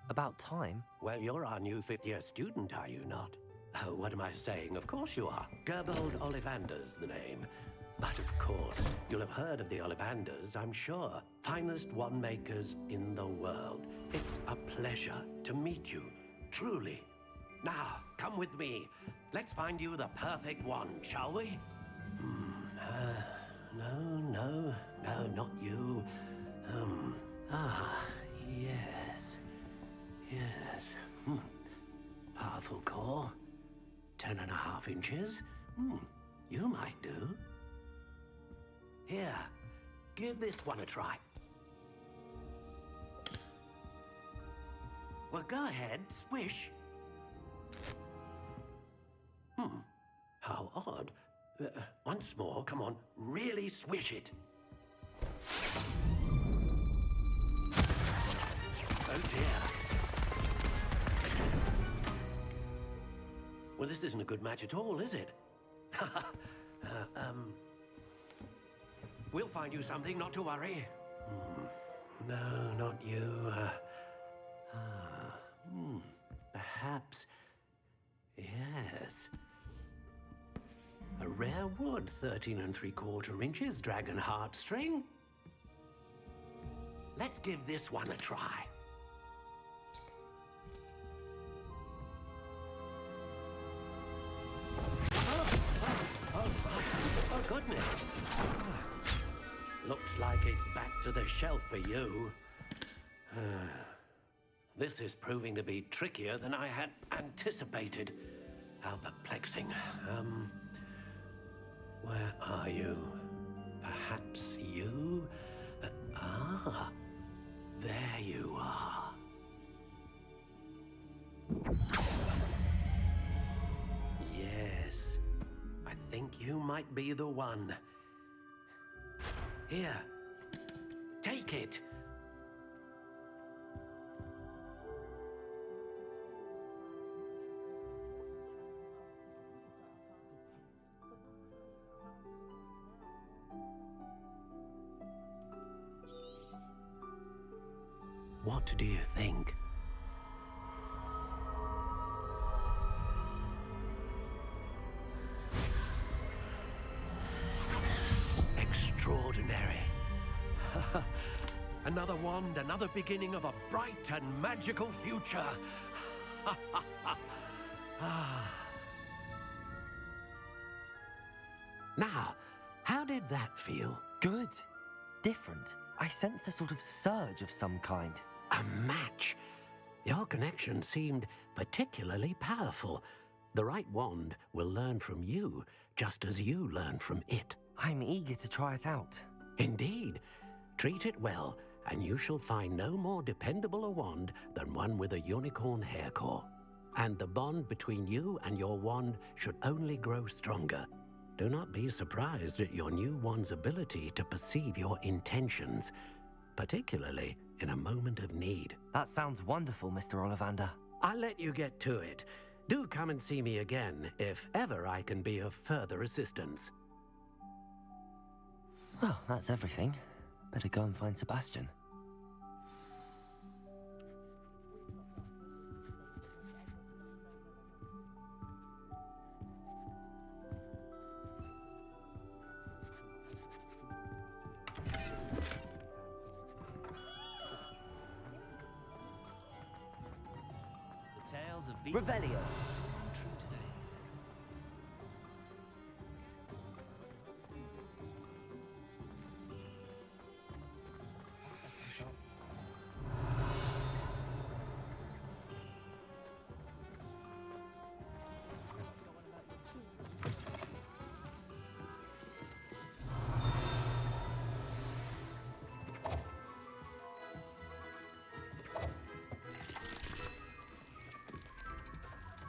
S1: about time?
S6: Well, you're our new fifth-year student, are you not? Oh, what am I saying? Of course you are. Gerbold Ollivanders, the name. But of course, you'll have heard of the Ollivanders, I'm sure. Finest wand makers in the world. It's a pleasure to meet you, truly. Now, come with me. Let's find you the perfect wand, shall we? No, not you. Yes. Powerful core. 10.5 inches. You might do. Here, give this one a try. Well, go ahead, swish. How odd. Once more, come on, really swish it. Oh dear. Well, this isn't a good match at all, is it? We'll find you something, not to worry. No, not you. Perhaps. Yes. A rare wood, 13 3/4 inches, dragon heartstring. Let's give this one a try. Oh, goodness. Looks like it's back to the shelf for you. This is proving to be trickier than I had anticipated. How perplexing. Where are you? Perhaps you? There you are. Yes, I think you might be the one. Here, take it. What do you think? Extraordinary. Another wand, another beginning of a bright and magical future. Now, how did that feel?
S1: Good. Different. I sensed a sort of surge of some kind.
S6: A match. Your connection seemed particularly powerful. The right wand will learn from you, just as you learn from it.
S1: I'm eager to try it out.
S6: Indeed. Treat it well, and you shall find no more dependable a wand than one with a unicorn hair core. And the bond between you and your wand should only grow stronger. Do not be surprised at your new wand's ability to perceive your intentions, particularly in a moment of need.
S1: That sounds wonderful, Mr. Ollivander.
S6: I'll let you get to it. Do come and see me again if ever I can be of further assistance.
S1: Well, that's everything. Better go and find Sebastian. Revelio.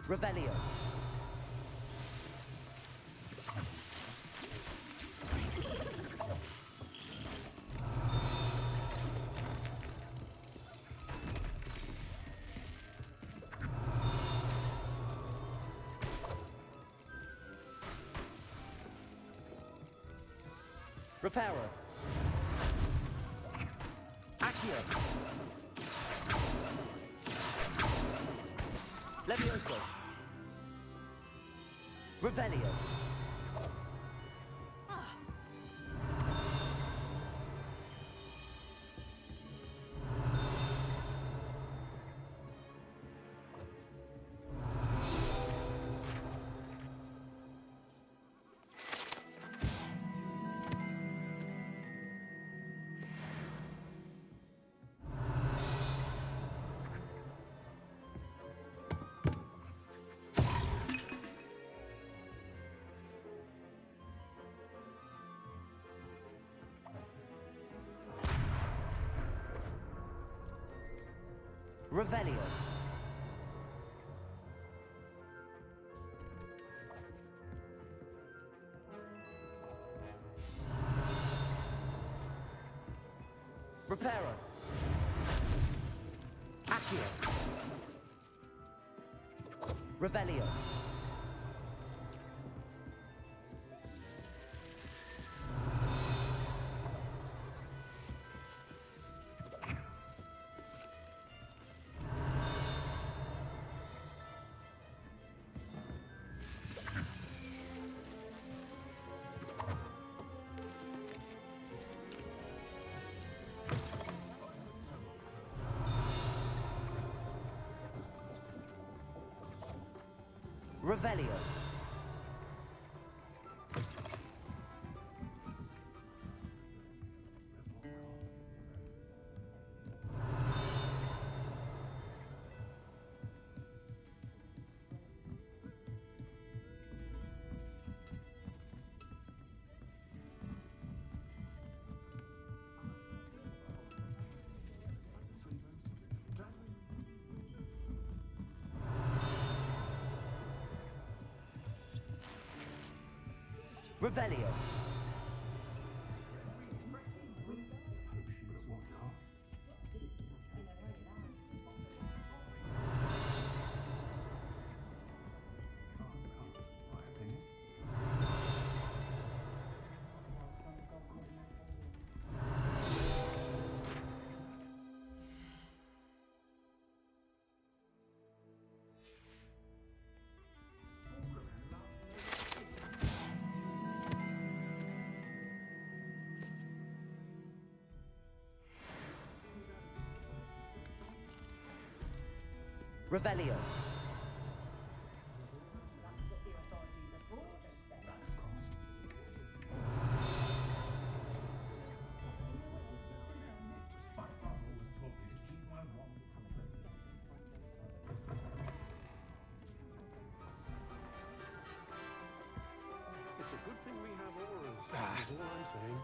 S1: Revelio. Reparo. Accio. Levioso. Revelio. Revelio. Reparo. Accio. Revelio. Revelio. Revelio. Revelio.
S6: It's a good thing we have auras. That's all I'm saying.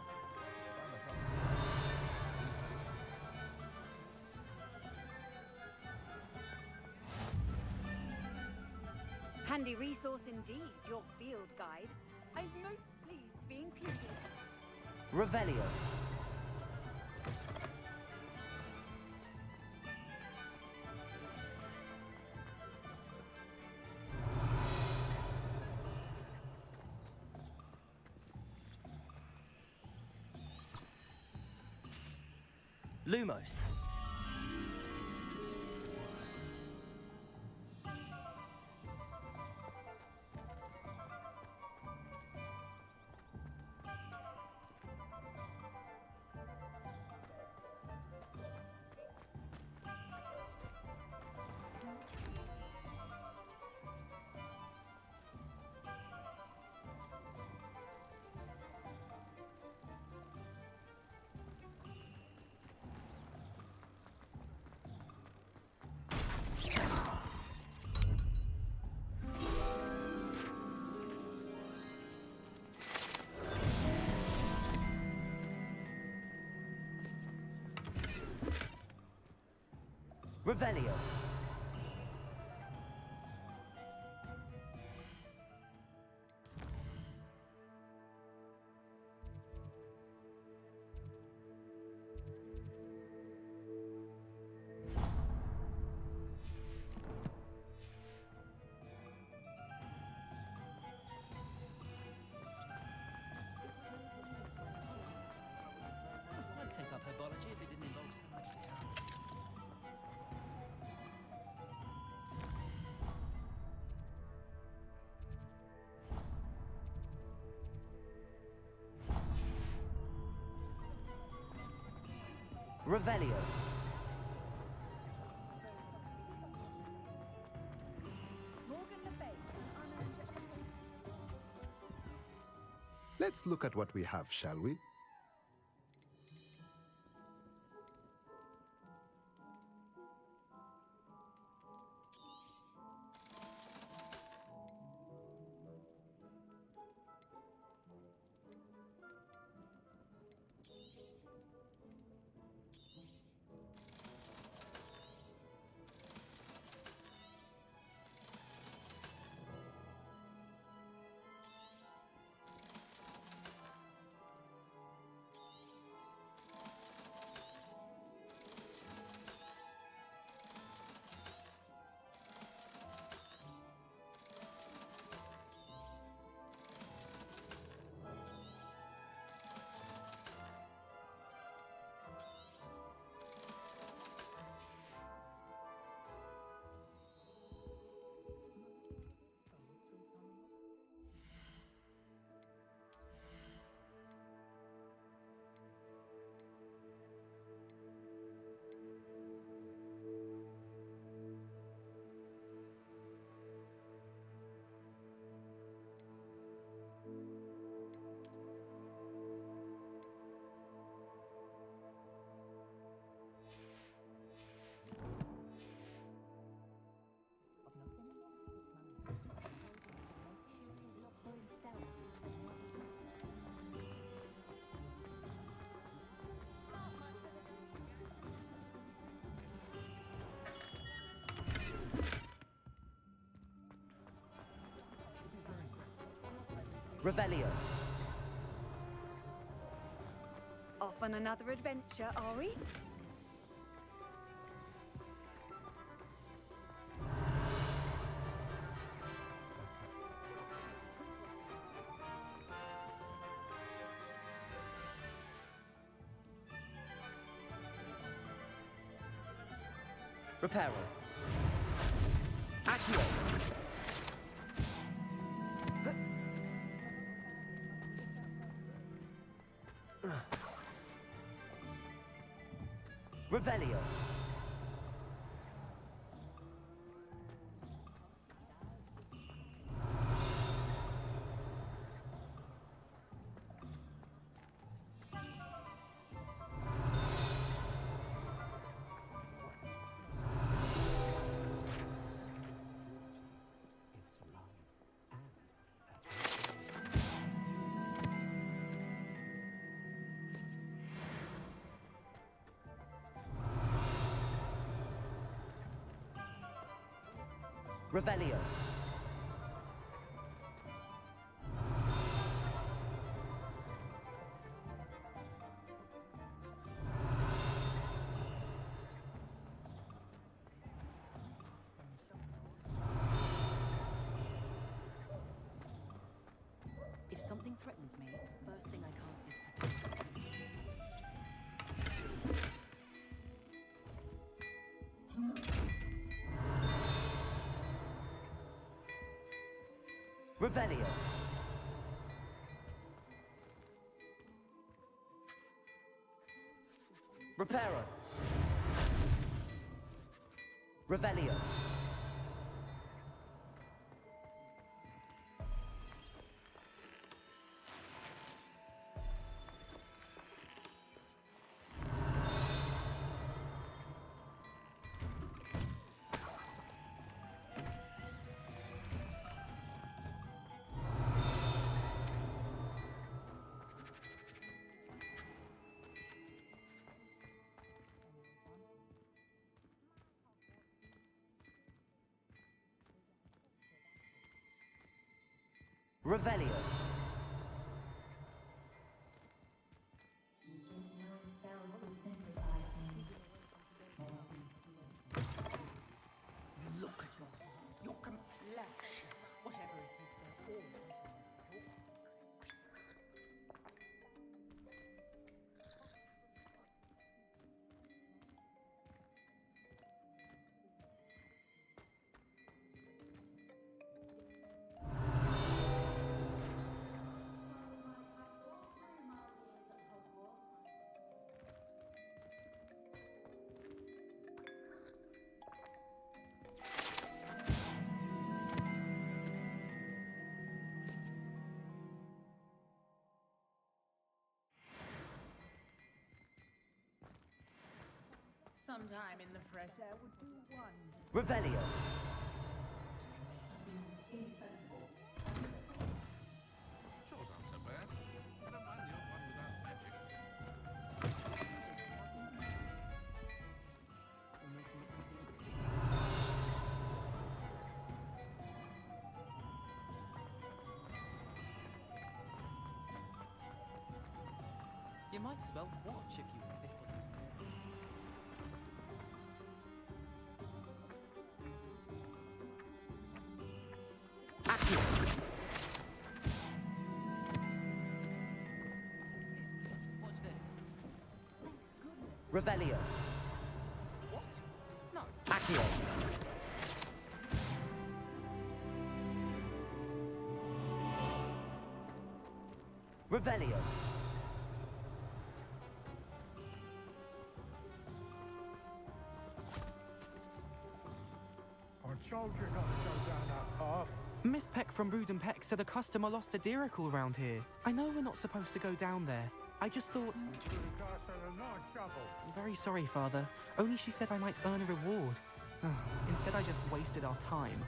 S19: Handy resource indeed, your field guide. I'm most pleased to be included.
S1: Revelio. Lumos. Revelio. Revelio.
S4: Let's look at what we have, shall we?
S1: Revelio.
S19: Off on another adventure, are we?
S1: Reparo. Accio. Revelio. Revelio.
S22: If something threatens me, first thing I cast is protection.
S1: Revelio. Reparo. Revelio. Revelio.
S22: Look at your complexion. Whatever it is, they're always some time in the fresh air would do one.
S1: Revelio.
S20: Chores aren't so bad. I don't mind the odd one without magic.
S5: You might as well watch if you insist on it. Watch this.
S1: Revelio.
S5: What? No.
S1: Accio. Revelio.
S10: I told you not to go down that path.
S5: Miss Peck from Brood and Peck said a customer lost a deeracle around here. I know we're not supposed to go down there. I just thought... I'm very sorry, Father. Only she said I might earn a reward. Instead, I just wasted our time.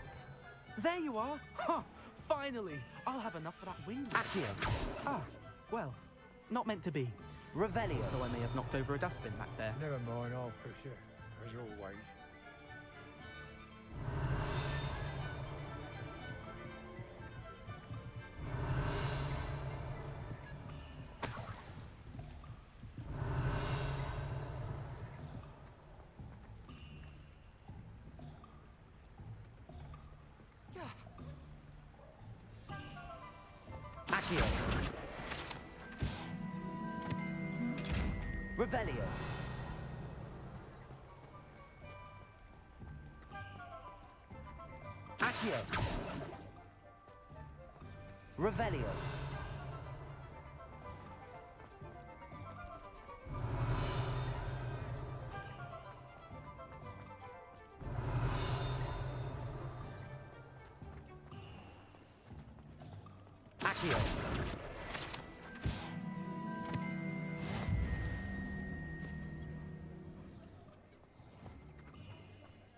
S5: There you are! Ha! Finally! I'll have enough for that wing.
S1: Accio.
S5: Ah, well, not meant to be.
S1: Revelio.
S5: So I may have knocked over a dustbin back there.
S10: Never mind, I'll fix it, as always.
S1: Accio. Revelio. Accio. Revelio. Accio.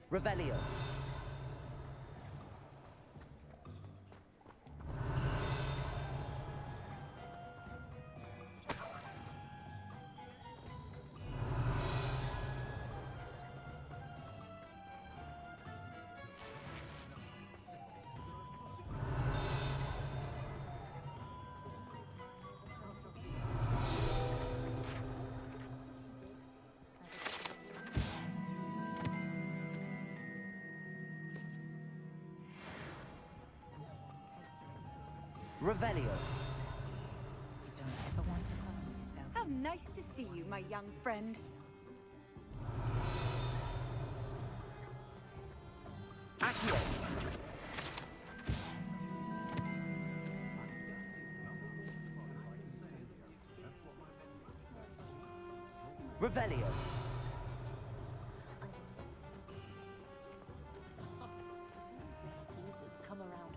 S1: Revelio. Revelio.
S19: How nice to see you, my young friend.
S1: Accio. Revelio.
S11: Come around.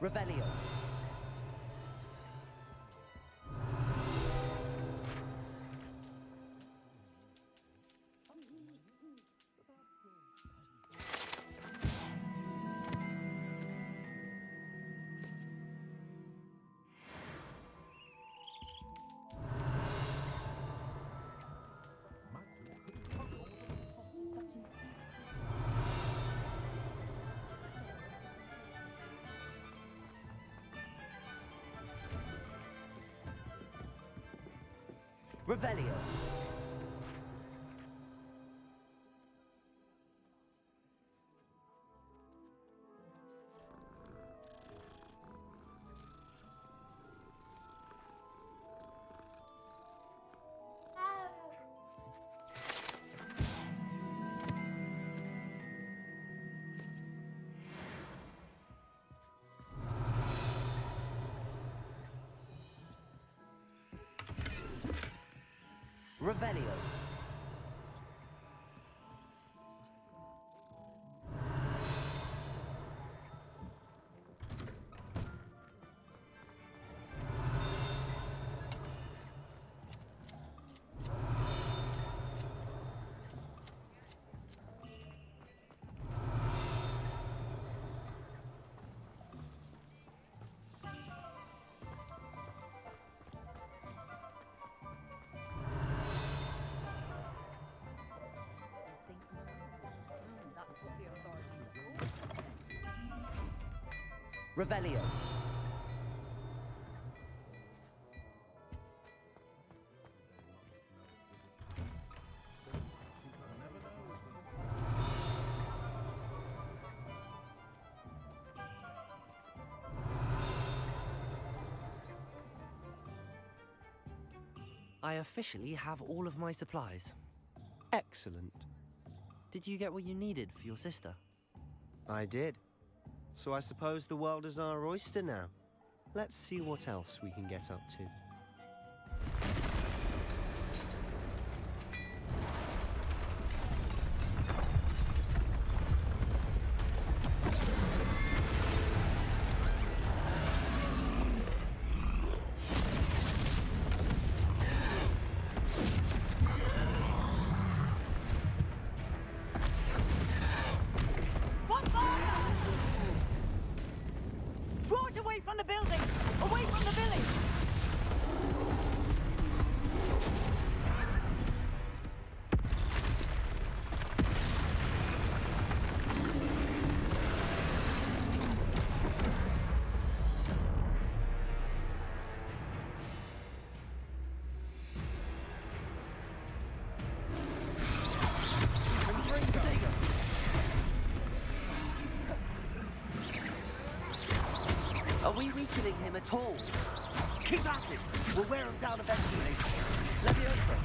S1: Revelio. Revelio. Revelio. Revelio. I officially have all of my supplies.
S14: Excellent.
S1: Did you get what you needed for your sister?
S14: I did. So I suppose the world is our oyster now. Let's see what else we can get up to.
S19: Draw it away from the building! Away from the village!
S1: Are we rekilling him at all? Keep at it! We'll wear him down eventually. Leviosa!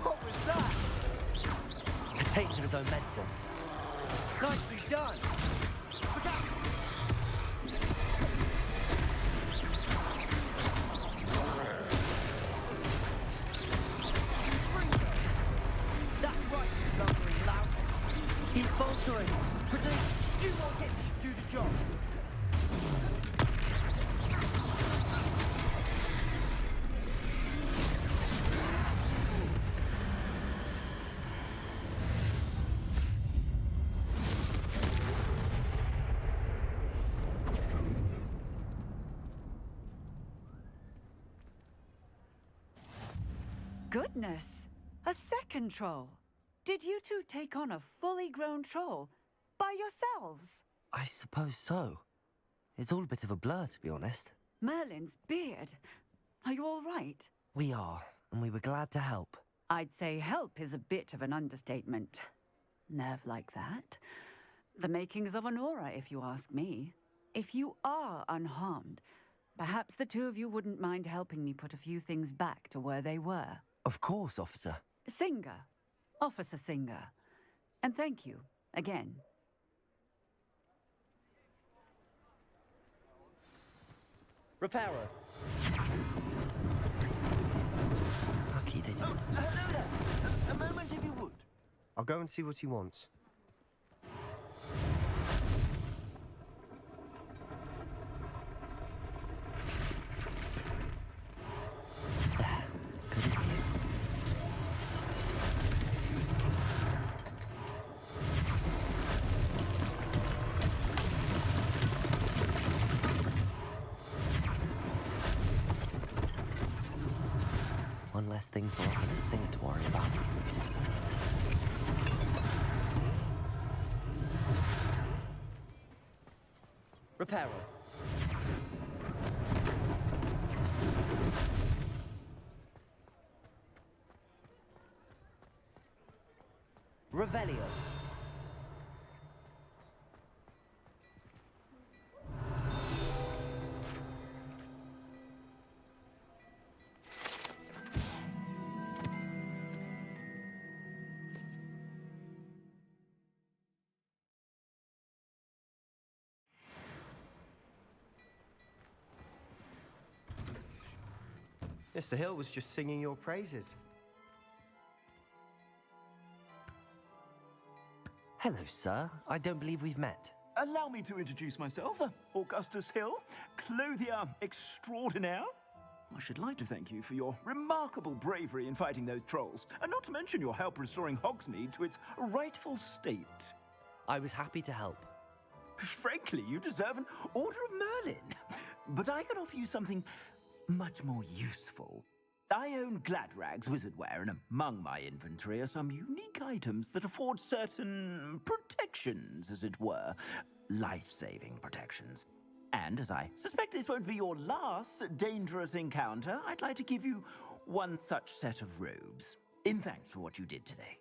S1: What was that? A taste of his own medicine. Nicely done! Look out! He's faltering! Protect! You won't get to do the job!
S19: Goodness! A second troll! Did you two take on a fully grown troll? By yourselves?
S1: I suppose so. It's all a bit of a blur, to be honest.
S19: Merlin's beard. Are you all right?
S1: We are, and we were glad to help.
S19: I'd say help is a bit of an understatement. Nerve like that. The makings of an aura, if you ask me. If you are unharmed, perhaps the two of you wouldn't mind helping me put a few things back to where they were.
S1: Of course, officer.
S19: Singer. Officer Singer. And thank you, again.
S1: Reparo. Lucky they didn't.
S14: Hello there. A moment if you would. I'll go and see what he wants.
S1: Good as you. One less thing for Officer Singer to worry about. Reparo. Revelio.
S14: Mr. Hill was just singing your praises.
S1: Hello, sir. I don't believe we've met.
S3: Allow me to introduce myself, Augustus Hill, clothier extraordinaire. I should like to thank you for your remarkable bravery in fighting those trolls, and not to mention your help restoring Hogsmeade to its rightful state.
S1: I was happy to help.
S3: Frankly, you deserve an Order of Merlin. But I can offer you something much more useful. I own Gladrags wizardware, and among my inventory are some unique items that afford certain protections, as it were. Life-saving protections. And as I suspect this won't be your last dangerous encounter, I'd like to give you one such set of robes, in thanks for what you did today.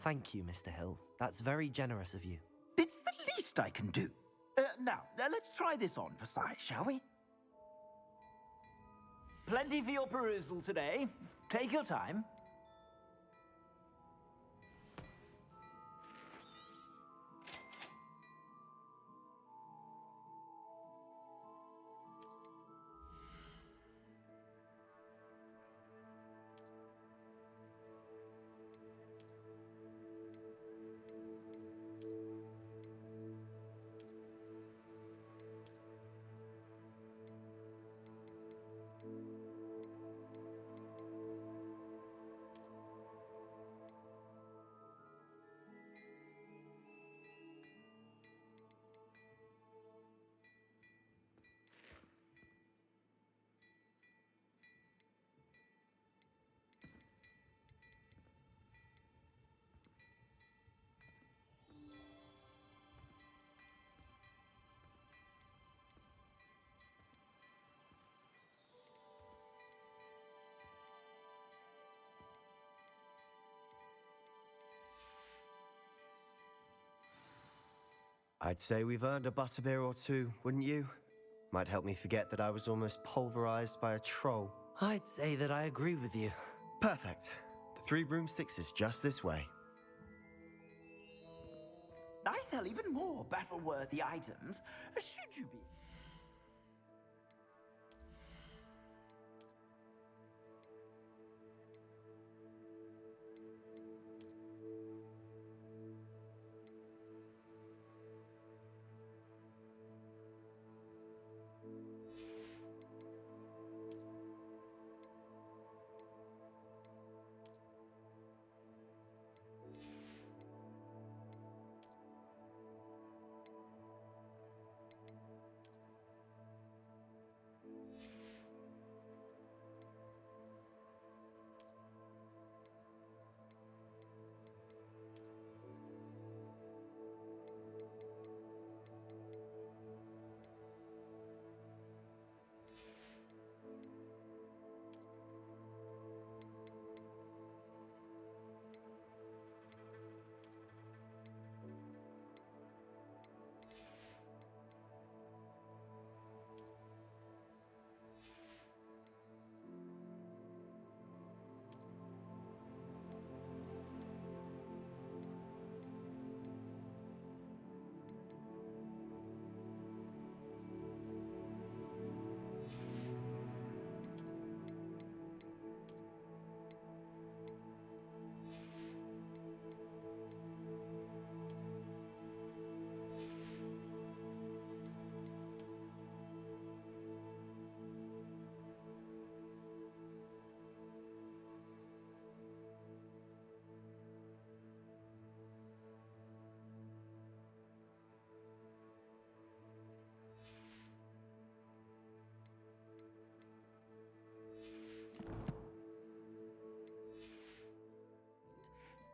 S1: Thank you, Mr. Hill. That's very generous of you.
S3: It's the least I can do. Now, let's try this on for size, shall we? Plenty for your perusal today. Take your time.
S14: I'd say we've earned a butterbeer or two, wouldn't you? Might help me forget that I was almost pulverized by a troll.
S1: I'd say that I agree with you.
S14: Perfect. The 3 broomsticks is just this way.
S3: I sell even more battle-worthy items, should you be...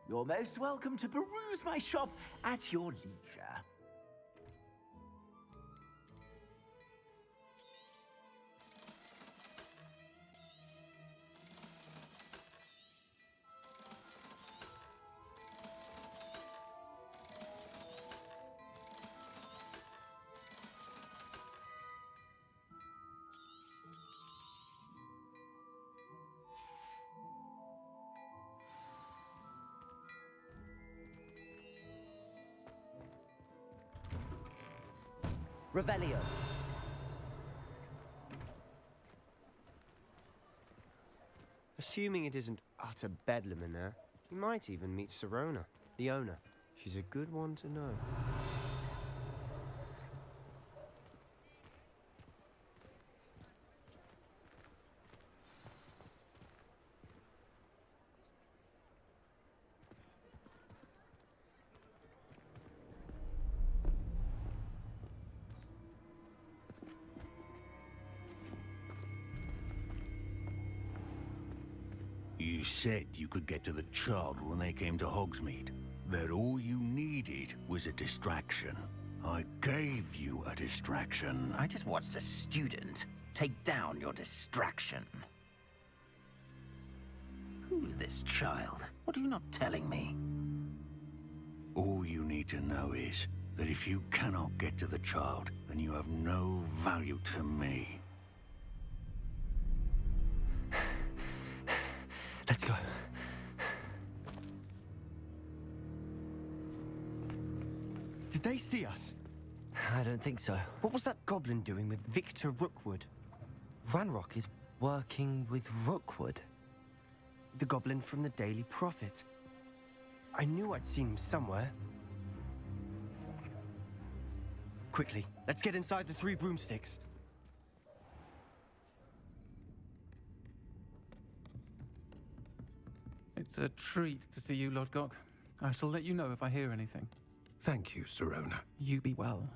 S3: You're most welcome to peruse my shop at your leisure.
S1: Revelio.
S14: Assuming it isn't utter bedlam in there, you might even meet Sirona, the owner. She's a good one to know.
S8: You said you could get to the child when they came to Hogsmeade. That all you needed was a distraction. I gave you a distraction.
S15: I just watched a student take down your distraction. Who's this child? What are you not telling me?
S8: All you need to know is that if you cannot get to the child, then you have no value to me.
S14: Let's go. Did they see us?
S1: I don't think so.
S14: What was that goblin doing with Victor Rookwood?
S1: Ranrock is working with Rookwood.
S14: The goblin from the Daily Prophet. I knew I'd seen him somewhere. Quickly, let's get inside the 3 broomsticks.
S11: It's a treat to see you, Lodgok. I shall let you know if I hear anything.
S18: Thank you, Sirona.
S11: You be well.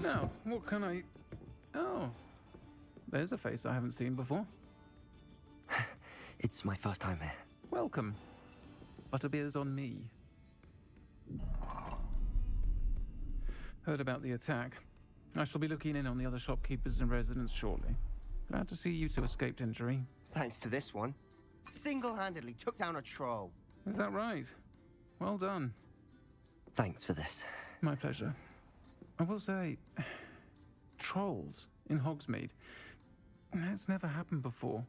S11: Now, what can I... Oh, there's a face I haven't seen before.
S1: It's my first time here.
S11: Welcome. Butterbeer's on me. Heard about the attack. I shall be looking in on the other shopkeepers and residents shortly. Glad to see you two escaped injury.
S14: Thanks to this one. Single-handedly took down a troll.
S11: Is that right? Well done.
S1: Thanks for this.
S11: My pleasure. I will say, trolls in Hogsmeade. That's never happened before.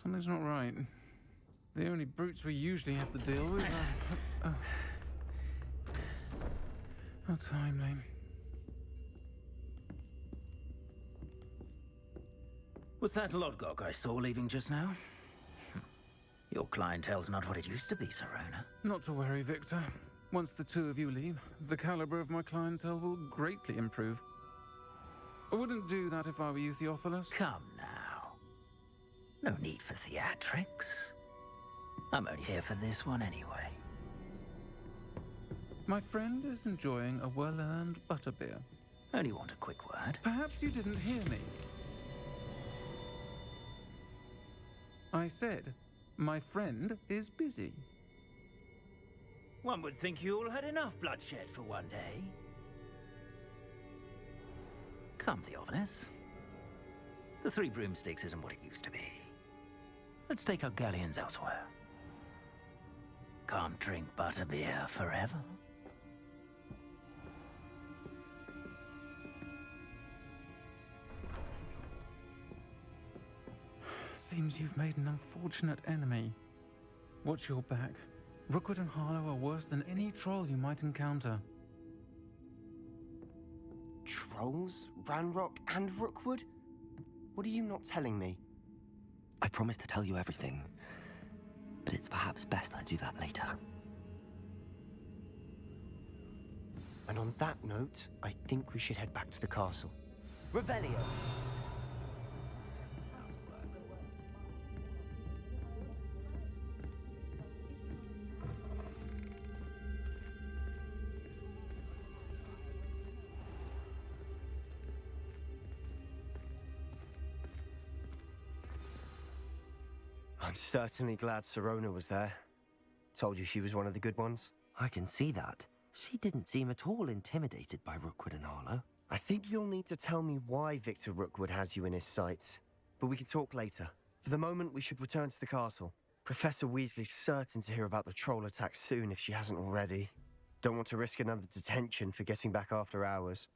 S11: Something's not right. The only brutes we usually have to deal with are... How timely.
S15: Was that Lodgok I saw leaving just now? Your clientele's not what it used to be, Sirona.
S11: Not to worry, Victor. Once the two of you leave, the caliber of my clientele will greatly improve. I wouldn't do that if I were you, Theophilus.
S15: Come now. No need for theatrics. I'm only here for this one anyway.
S11: My friend is enjoying a well-earned butterbeer.
S15: Only want a quick word.
S11: Perhaps you didn't hear me. I said, my friend is busy.
S15: One would think you all had enough bloodshed for one day. Come, Theophilus. The 3 broomsticks isn't what it used to be. Let's take our galleons elsewhere. Can't drink butterbeer forever.
S11: Seems you've made an unfortunate enemy. Watch your back. Rookwood and Harlow are worse than any troll you might encounter.
S14: Trolls? Ranrock and Rookwood? What are you not telling me?
S1: I promised to tell you everything, but it's perhaps best I do that later.
S14: And on that note, I think we should head back to the castle.
S1: Revelio!
S14: I'm certainly glad Sirona was there. Told you she was one of the good ones.
S1: I can see that. She didn't seem at all intimidated by Rookwood and Harlow.
S14: I think you'll need to tell me why Victor Rookwood has you in his sights. But we can talk later. For the moment, we should return to the castle. Professor Weasley's certain to hear about the troll attack soon if she hasn't already. Don't want to risk another detention for getting back after hours.